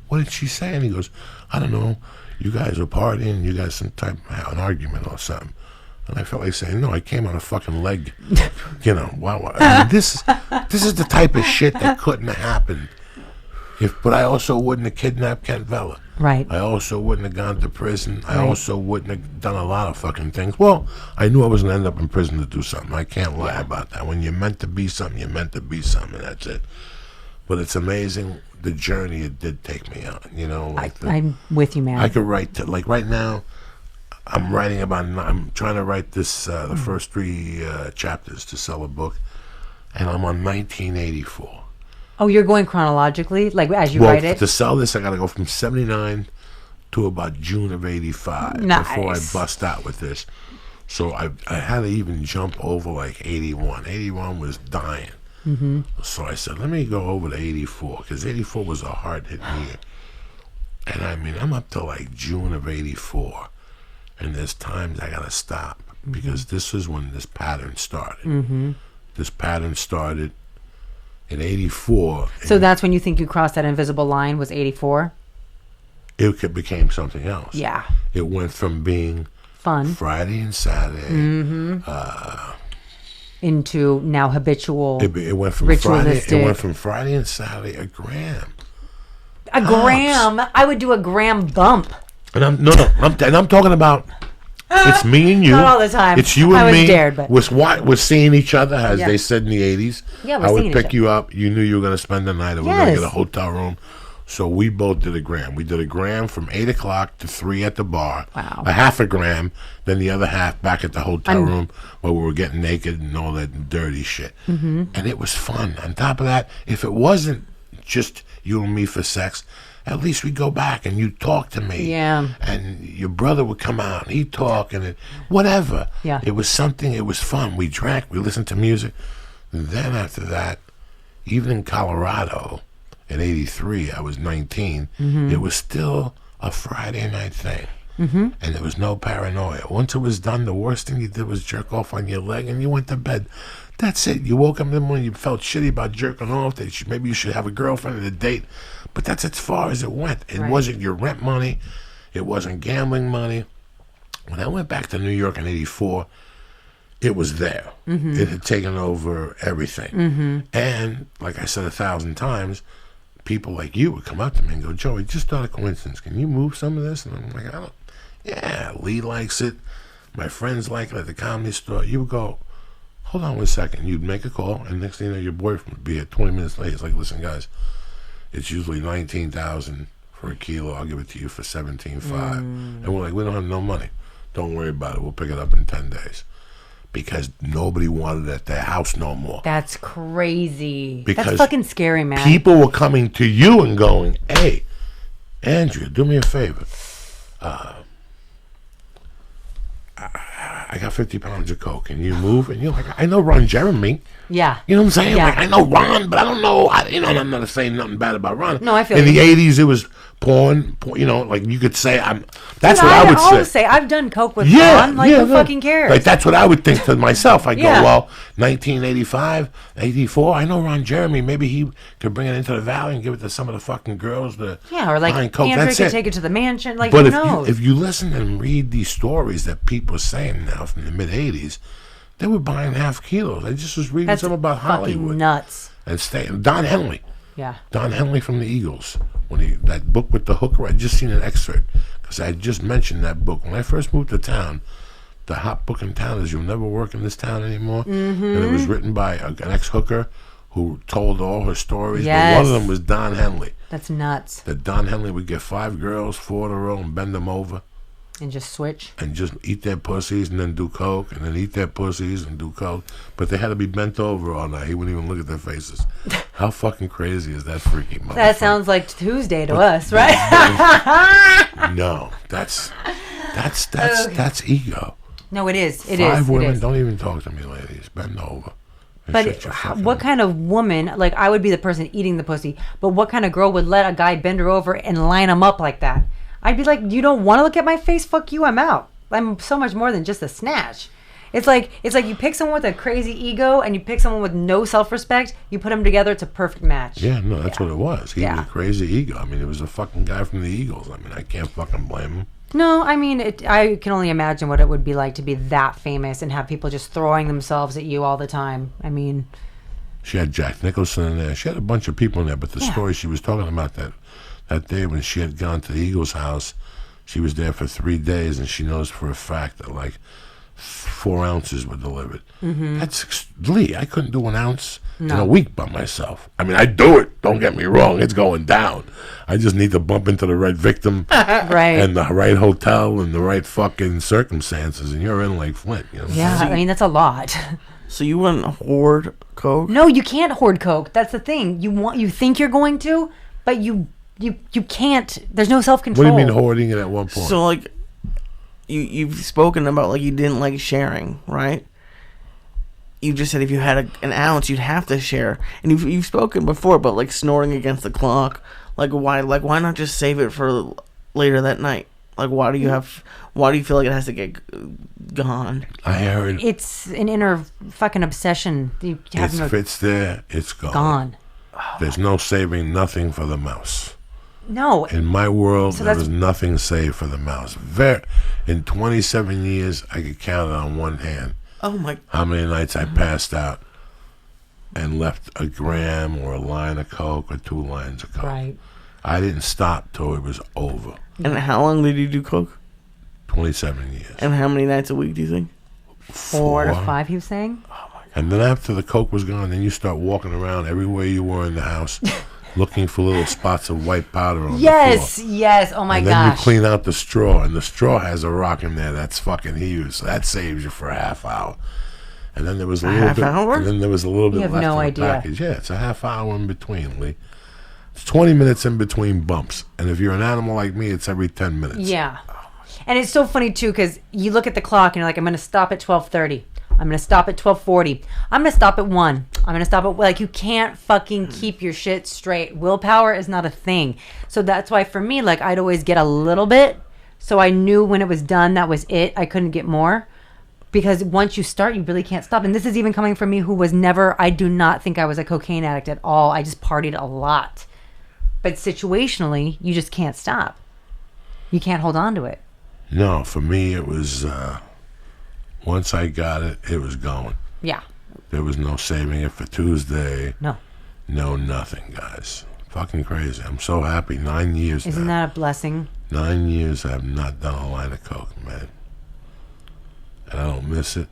what did she say? And he goes, I don't know. You guys were partying. You guys some type of an argument or something. And I felt like saying, no, I came on a fucking leg. Wow. I mean, this is the type of shit that couldn't have happened. But I also wouldn't have kidnapped Kent Vela. Right. I also wouldn't have gone to prison. I also wouldn't have done a lot of fucking things. Well, I knew I was going to end up in prison to do something. I can't lie about that. When you're meant to be something, you're meant to be something, and that's it. But it's amazing the journey it did take me on. I'm with you, man. I could write, like right now, I'm trying to write this, the first 3 chapters to sell a book, and I'm on 1984. Oh, you're going chronologically, like as you write it? To sell this, I got to go from 79 to about June of 85 before I bust out with this. So I had to even jump over like 81. 81 was dying. Mm-hmm. So I said, let me go over to 84, because 84 was a hard-hitting year. And I mean, I'm up to like June of 84. And there's times I got to stop, because this is when this pattern started. Mm-hmm. This pattern started in 84. So that's when you think you crossed that invisible line, was 84? It became something else. Yeah. It went from being fun Friday and Saturday into now habitual. It went from ritualistic. It went from Friday and Saturday a gram. A gram? I would do a gram bump. And I'm talking about it's me and you. Not all the time. It's you and I was me. Dared, but we're seeing each other, as they said in the 80s. Yeah, I would pick you up. You knew you were going to spend the night, or we're going to get a hotel room. So we both did a gram. We did a gram from 8 o'clock to 3 at the bar. Wow. A half a gram, then the other half back at the hotel room where we were getting naked and all that dirty shit. Mm-hmm. And it was fun. On top of that, if it wasn't just you and me for sex, at least we'd go back and you'd talk to me. Yeah. And your brother would come out and he'd talk and whatever. Yeah. It was something, it was fun. We drank, we listened to music. And then after that, even in Colorado, in 83, I was 19. Mm-hmm. It was still a Friday night thing. Mm-hmm. And there was no paranoia. Once it was done, the worst thing you did was jerk off on your leg and you went to bed. That's it. You woke up in the morning, you felt shitty about jerking off. Maybe you should have a girlfriend and a date. But that's as far as it went. It wasn't your rent money. It wasn't gambling money. When I went back to New York in 84, it was there. Mm-hmm. It had taken over everything. Mm-hmm. And, like I said 1,000 times, people like you would come up to me and go, Joey, just out of coincidence, can you move some of this? And I'm like, I don't. Yeah, Lee likes it. My friends like it at the Comedy Store. You would go, hold on 1 second. You'd make a call, and next thing you know, your boyfriend would be here 20 minutes late. It's like, listen, guys, it's usually $19,000 for a kilo. I'll give it to you for $17,500. And we're like, we don't have no money. Don't worry about it. We'll pick it up in 10 days. Because nobody wanted it at their house no more. That's crazy. Because that's fucking scary, man. People were coming to you and going, hey, Andrea, do me a favor. I got 50 pounds of coke. Can you move? And you're like, I know Ron Jeremy. Yeah. You know what I'm saying? Yeah. Like, I know Ron, but I don't know. I'm not saying nothing bad about Ron. No, I feel in you. the 80s, it was porn, you know, like you could say, that's Dude, what I would always say. I've done coke with Ron. Like, who fucking cares? Like, that's what I would think to myself. I go, Yeah. well, 1985, 84, I know Ron Jeremy. Maybe he could bring it into the Valley and give it to some of the fucking girls. Yeah, or like coke. Andrea That's could it. take it to the mansion. Like, But who knows? if you listen and read these stories that people are saying now from the mid-'80s, they were buying half kilos. I just was reading That's something about fucking Hollywood. nuts. And Don Henley. Yeah. Don Henley from the Eagles. That book with the hooker, I just seen an excerpt because I just mentioned that book. When I first moved to town, the hot book in town is You'll Never Work in This Town Anymore. Mm-hmm. And it was written by an ex-hooker who told all her stories. Yes. But one of them was Don Henley. That's nuts. That Don Henley would get 5 girls, 4 in a row, and bend them over. And just switch. And just eat their pussies and then do coke, and then eat their pussies and do coke. But they had to be bent over all night. He wouldn't even look at their faces. How fucking crazy is that freaky motherfucker? That sounds like Tuesday to us, right? No, that's ego. No, it is. It 5 is. women, It is. don't even talk to me, ladies. Bend over. and But shut your fucking what mouth. kind of woman, like I would be the person eating the pussy, but what kind of girl would let a guy bend her over and line him up like that? I'd be like, you don't want to look at my face? Fuck you, I'm out. I'm so much more than just a snatch. It's like you pick someone with a crazy ego and you pick someone with no self-respect, you put them together, it's a perfect match. Yeah, no, that's what it was. He Yeah. was a crazy ego. I mean, it was a fucking guy from the Eagles. I mean, I can't fucking blame him. No, I mean, I can only imagine what it would be like to be that famous and have people just throwing themselves at you all the time. I mean... She had Jack Nicholson in there. She had a bunch of people in there, but the Yeah. story she was talking about that day when she had gone to the Eagles' house, she was there for 3 days, and she knows for a fact that, like, 4 ounces were delivered. Mm-hmm. That's Lee. I couldn't do an ounce in No. a week by myself. I mean, I do it. Don't get me wrong. It's going down. I just need to bump into the right victim Right. and the right hotel and the right fucking circumstances, and you're in Lake Flint. You know? Yeah, I mean, that's a lot. So you wouldn't hoard coke? No, you can't hoard coke. That's the thing. You think you're going to, but you can't. There's no What self-control. do you mean hoarding it at one point? So like, you've spoken about like you didn't like sharing, right? You just said if you had an ounce, you'd have to share, and you've spoken before about like snoring against the clock. Why not just save it for later that night? Like why do you feel like it has to get gone? I heard It's an inner fucking obsession. You have if it's there, it's gone. gone. There's no saving nothing for the mouse. No. In my world, So there that's- was nothing saved for the mouse. In 27 years, I could count it on one hand Oh my! how many nights I passed out and left a gram or a line of coke or 2 lines of coke. Right. I didn't stop till it was over. And how long did you do coke? 27 years. And how many nights a week do you think? 4 to 5, he was saying? And then after the coke was gone, then you start walking around everywhere you were in the house looking for little spots of white powder on the Yes, floor. yes. Oh my And then gosh. you clean out the straw, and the straw has a rock in there that's fucking huge. So that saves you for a half hour. And then there was a little half bit. hour? And then there was a little bit have left no in the idea. package. Yeah, it's a half hour in between, Lee. It's 20 minutes in between bumps. And if you're an animal like me, it's every 10 minutes. Yeah. And it's so funny, too, because you look at the clock and you're like, I'm going to stop at 12:30. I'm going to stop at 12:40. I'm going to stop at 1. I'm going to stop at... Like, you can't fucking keep your shit straight. Willpower is not a thing. So that's why, for me, like, I'd always get a little bit. So I knew when it was done, that was it. I couldn't get more. Because once you start, you really can't stop. And this is even coming from me who was never... I do not think I was a cocaine addict at all. I just partied a lot. But situationally, you just can't stop. You can't hold on to it. No, for me, it was... once I got it, it was going. Yeah. There was no saving it for Tuesday. No. No nothing, guys. Fucking crazy. I'm so happy. 9 years Isn't now. that a blessing? 9 years I have not done a line of coke, man. And I don't miss it.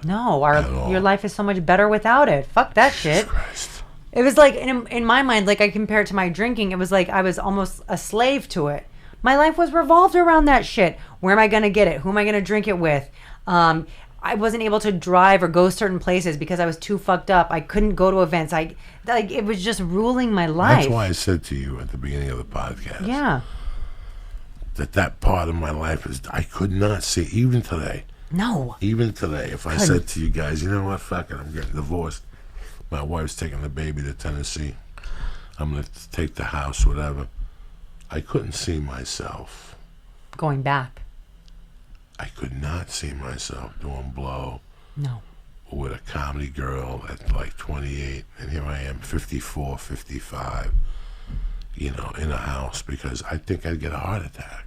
No, At all. your life is so much better without it. Fuck that shit. Christ. It was like, in my mind, like I compare it to my drinking, it was like I was almost a slave to it. My life was revolved around that shit. Where am I going to get it? Who am I going to drink it with? I wasn't able to drive or go certain places because I was too fucked up. I couldn't go to events. It was just ruling my life. That's why I said to you at the beginning of the podcast. Yeah. That part of my life is, I could not see, even today. No. Even today, if I said to you guys, you know what, fuck it, I'm getting divorced. My wife's taking the baby to Tennessee. I'm going to take the house, whatever. I couldn't see myself. Going back. I could not see myself doing blow. No. With a comedy girl at like 28, and here I am, 54, 55, in a house, because I think I'd get a heart attack.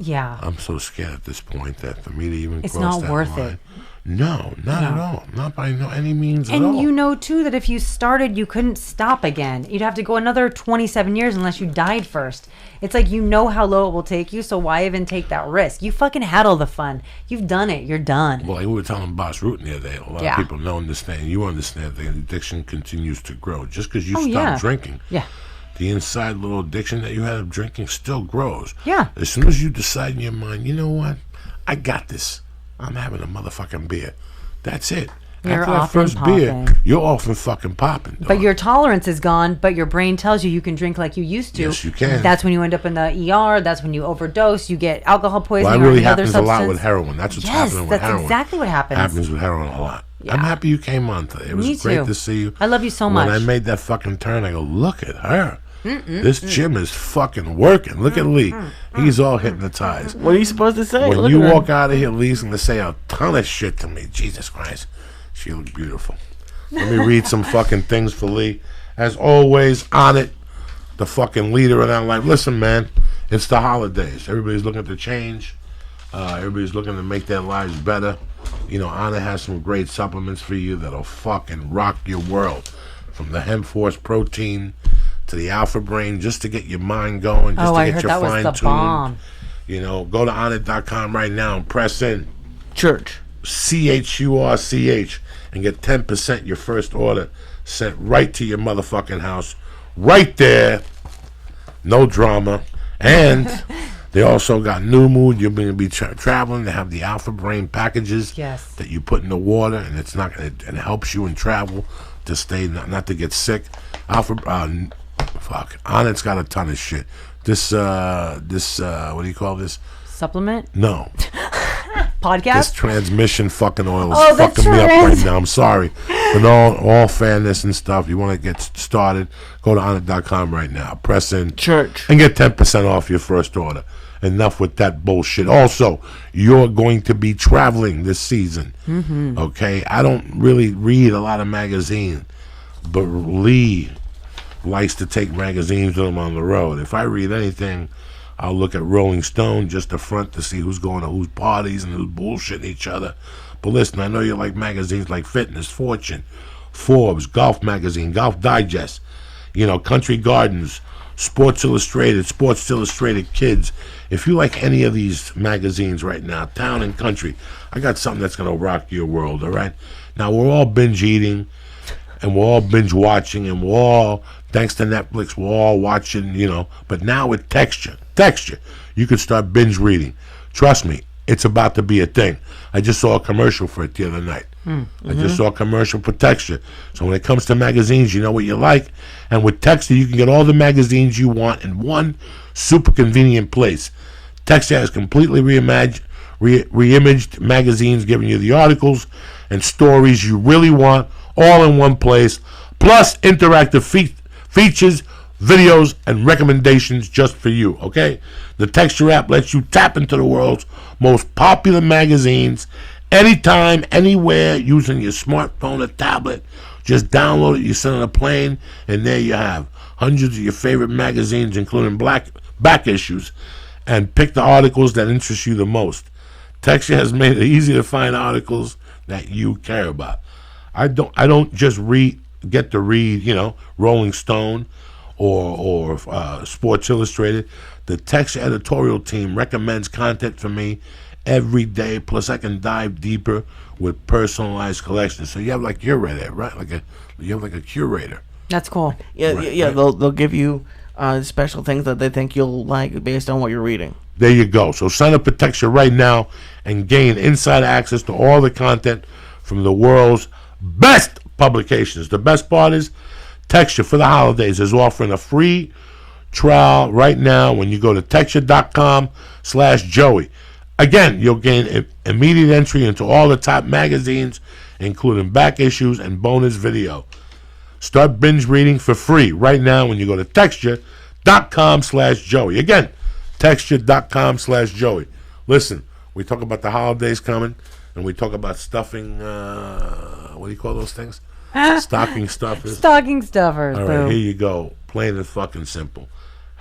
Yeah. I'm so scared at this point that for me to even It's cross not that worth line, it. No, not at all. Not by any means at all. And you know, too, that if you started, you couldn't stop again. You'd have to go another 27 years unless you died first. It's like, you know how low it will take you, so why even take that risk? You fucking had all the fun. You've done it. You're done. Well, like we were telling Boss Rutan the other day, a lot of people don't understand. You understand the addiction continues to grow. Just because you stop drinking, the inside little addiction that you had of drinking still grows. Yeah. As soon as you decide in your mind, you know what? I got this. I'm having a motherfucking beer. That's it. You're After that off and first beer, popping. you're off and fucking popping. Dog. But your tolerance is gone, but your brain tells you can drink like you used to. Yes, you can. That's when you end up in the ER. That's when you overdose. You get alcohol Well, poisoning that really or another happens substance. a lot with heroin. That's what's happening with heroin. Yes, that's exactly what happens. Happens with heroin a lot. Yeah. I'm happy you came on today. It was Me great too. to see you. I love you so much. When I made that fucking turn, I go, look at her. This gym is fucking working. Look at Lee. He's all hypnotized. What are you supposed to say? When Look you at her. walk out of here, Lee's going to say a ton of shit to me. Jesus Christ. She looked beautiful. Let me read some fucking things for Lee. As always, on it, the fucking leader in our life. Listen, man, it's the holidays. Everybody's looking to change. Everybody's looking to make their lives better. Anna has some great supplements for you that'll fucking rock your world. From the Hemp Force Protein to the Alpha Brain, just to get your mind going, just to I get heard your that was the fine-tuned. bomb. Go to onit.com right now and press in Church. CHURCH and get 10% your first order sent right to your motherfucking house. Right there. No drama. And they also got New Mood. You're going to be traveling. They have the Alpha Brain packages that you put in the water, and it's not going to, and it helps you in travel to stay, not to get sick. Onit's got a ton of shit. This what do you call this? Supplement? No. Podcast? This transmission fucking oil is Oh, the fucking me up right now. I'm sorry. But all fairness and stuff, you want to get started, go to onit.com right now. Press in Church. and get 10% off your first order. Enough with that bullshit. Also, you're going to be traveling this season. Okay? I don't really read a lot of magazines, but Lee likes to take magazines with him on the road. If I read anything, I'll look at Rolling Stone, just the front, to see who's going to whose parties and who's bullshitting each other. But listen, I know you like magazines like Fitness, Fortune, Forbes, Golf Magazine, Golf Digest, Country Gardens, Sports Illustrated Kids. If you like any of these magazines right now, Town and Country, I got something that's going to rock your world, all right? Now, we're all binge eating, and we're all binge watching, and we're all, thanks to Netflix, we're all watching, but now with texture, you could start binge reading. Trust me, it's about to be a thing. I just saw a commercial for it the other night. I just saw a commercial for Texture. So when it comes to magazines, you know what you like. And with Texture, you can get all the magazines you want in one super convenient place. Texture has completely reimaged magazines, giving you the articles and stories you really want all in one place, plus interactive features, videos, and recommendations just for you, okay? The Texture app lets you tap into the world's most popular magazines anytime, anywhere, using your smartphone or tablet. Just download it, you sit on a plane, and there you have hundreds of your favorite magazines, including back issues, and pick the articles that interest you the most. Texture has made it easy to find articles that you care about. I don't just get to read, Rolling Stone or Sports Illustrated, the Texture editorial team recommends content for me every day. Plus, I can dive deeper with personalized collections. So you have like curator, right? You have like a curator. That's cool. Yeah, Right, yeah. right. They'll give you special things that they think you'll like based on what you're reading. There you go. So sign up for Texture right now and gain inside access to all the content from the world's best publications. The best part is Texture for the holidays is offering a free trial right now when you go to texture.com/Joey. Again, you'll gain immediate entry into all the top magazines, including back issues and bonus video. Start binge reading for free right now when you go to texture.com/Joey. Again, texture.com/Joey. Listen, we talk about the holidays coming, and we talk about stuffing, what do you call those things? Stocking stuffers. Stocking stuffers. All right, here you go. Plain and fucking simple.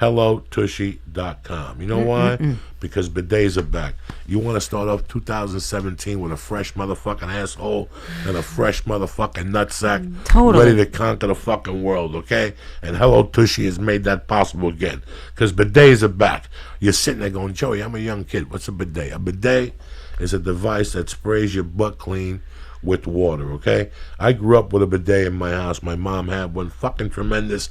HelloTushy.com. You know why? Because bidets are back. You want to start off 2017 with a fresh motherfucking asshole and a fresh motherfucking nutsack, Totally. ready to conquer the fucking world, okay? And Hello Tushy has made that possible again. Because bidets are back. You're sitting there going, Joey, I'm a young kid. What's a bidet? A bidet is a device that sprays your butt clean with water, okay? I grew up with a bidet in my house. My mom had one, fucking tremendous.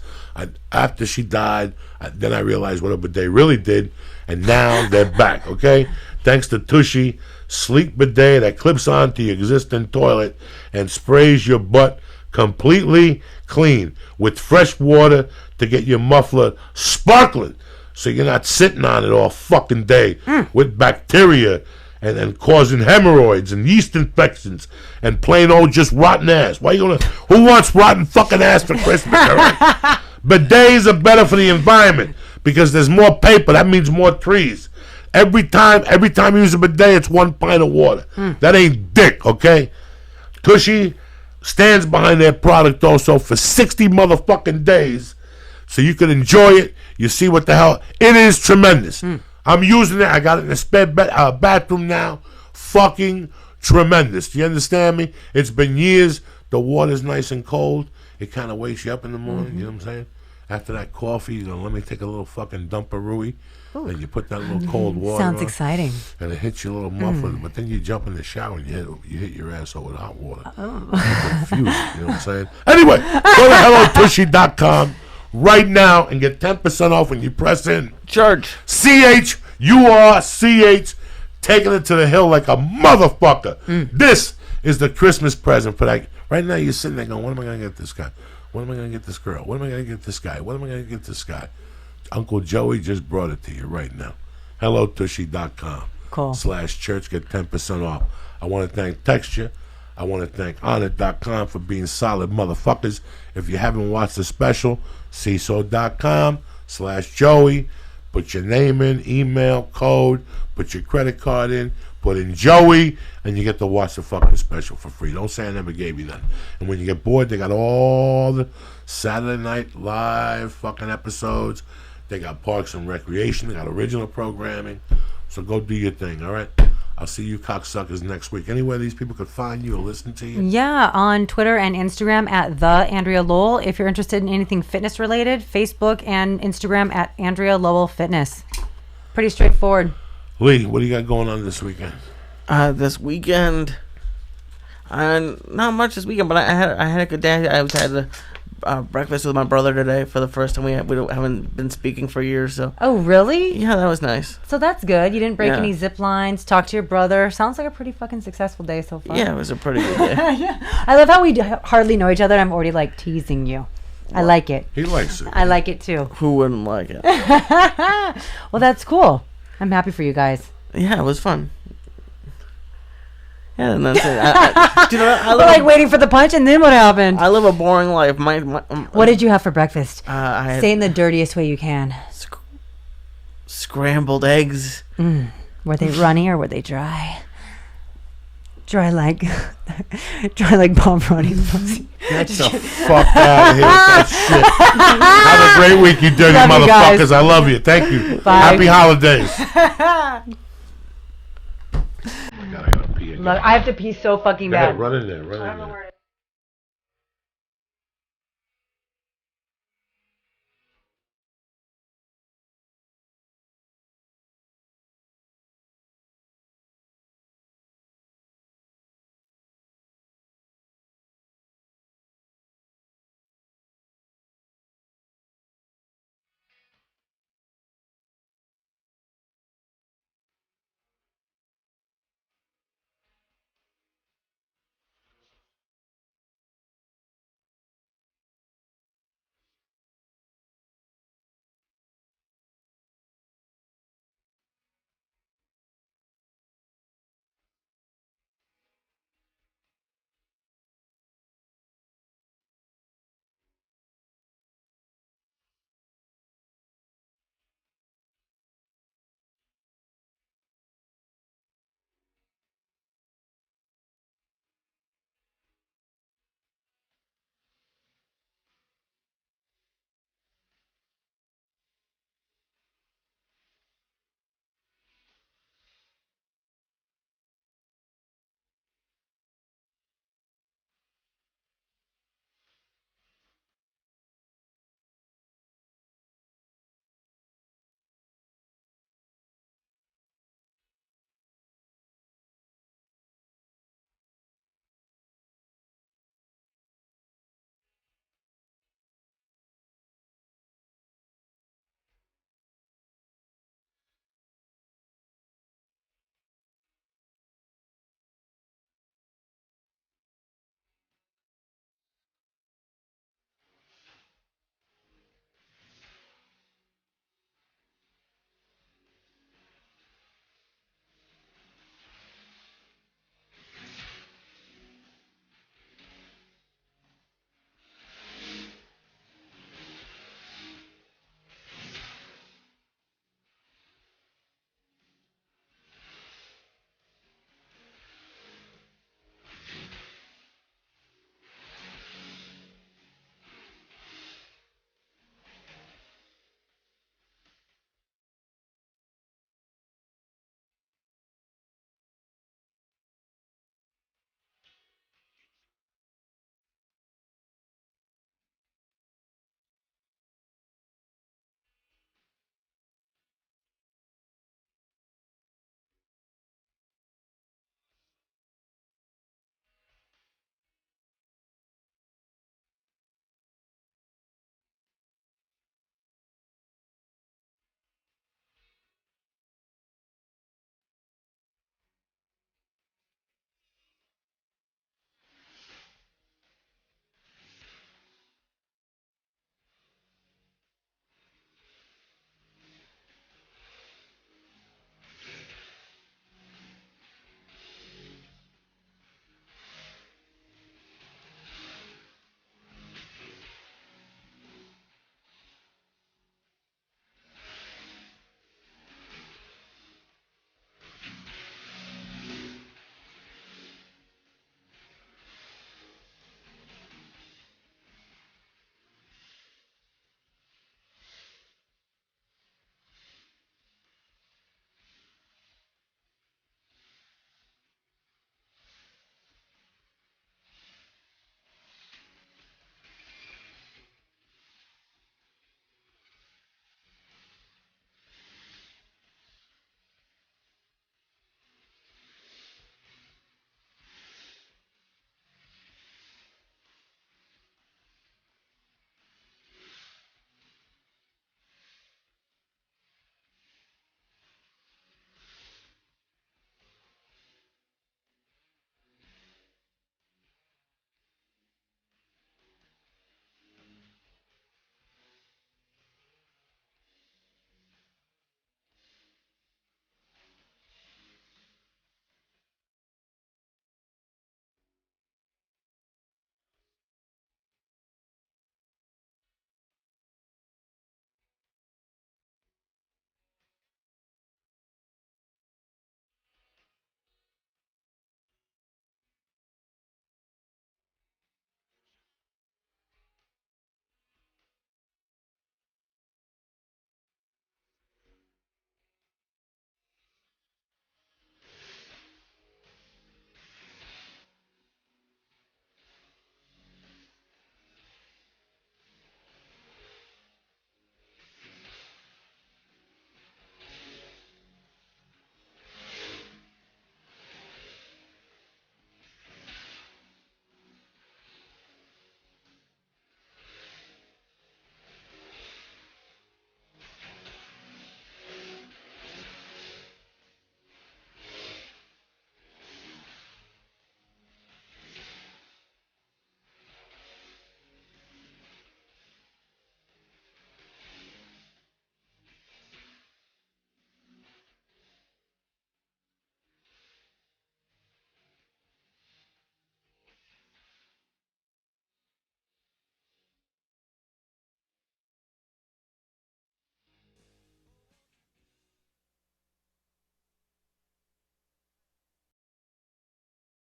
After she died, then I realized what a bidet really did, and now they're back, okay? Thanks to Tushy, sleek bidet that clips onto your existing toilet and sprays your butt completely clean with fresh water to get your muffler sparkling, so you're not sitting on it all fucking day with bacteria and causing hemorrhoids and yeast infections and plain old just rotten ass. Who wants rotten fucking ass for Christmas? All right? Bidets are better for the environment because there's more paper. That means more trees. Every time you use a bidet, it's 1 pint of water. That ain't dick, okay? Tushy stands behind their product also for 60 motherfucking days, so you can enjoy it. You see what the hell. It is tremendous. I'm using it. I got it in the spare bathroom now. Fucking tremendous. Do you understand me? It's been years. The water's nice and cold. It kind of wakes you up in the morning. You know what I'm saying? After that coffee, you're going to let me take a little fucking dump of Rui. And you put that little cold water Sounds on, exciting. and it hits your little muffler. But then you jump in the shower and you hit your asshole with hot water. I'm confused. You know what I'm saying? Anyway, go to HelloTushy.com right now and get 10% off when you press in Church. CHURCH, taking it to the hill like a motherfucker. This is the Christmas present for that. Right now you're sitting there going, what am I going to get this guy? What am I going to get this girl? What am I going to get this guy? What am I going to get this guy? Uncle Joey just brought it to you right now. HelloTushy.com Cool. /church. Get 10% off. I want to thank Texture. I want to thank Onnit.com for being solid motherfuckers. If you haven't watched the special, CISO.com/Joey. Put your name in, email, code, put your credit card in, put in Joey, and you get to watch the fucking special for free. Don't say I never gave you that. And when you get bored, they got all the Saturday Night Live fucking episodes. They got Parks and Recreation. They got original programming. So go do your thing, all right? I'll see you cocksuckers next week. Anywhere these people could find you or listen to you? Yeah, on Twitter and Instagram at the Andrea Lowell. If you're interested in anything fitness related, Facebook and Instagram at Andrea Lowell Fitness. Pretty straightforward. Lee, what do you got going on this weekend? This weekend, not much this weekend, but I had a good day. I had breakfast with my brother today for the first time. We haven't been speaking for years, so. Oh, really? Yeah, that was nice. So that's good. You didn't break Yeah. any zip lines, talk to your brother. Sounds like a pretty fucking successful day so far. Yeah, it was a pretty good day. I love how we hardly know each other. I'm already like teasing you. I like it. He likes it. I like it too. Who wouldn't like it? Well, that's cool. I'm happy for you guys. Yeah, it was fun. Yeah, and that's it. Do you know what? We're like waiting for the punch, and then what happened? I live a boring life. What did you have for breakfast? I had Say in the dirtiest way you can. scrambled eggs. Were they runny or were they dry? Dry like pepperoni pussy. Get the fuck out of here with that shit. Have a great week, you dirty Love you guys. motherfuckers. I love you. Thank you. Bye. Happy holidays. I gotta pee again. Look, I have to pee so fucking Go ahead, bad. run in there. I don't know where it is.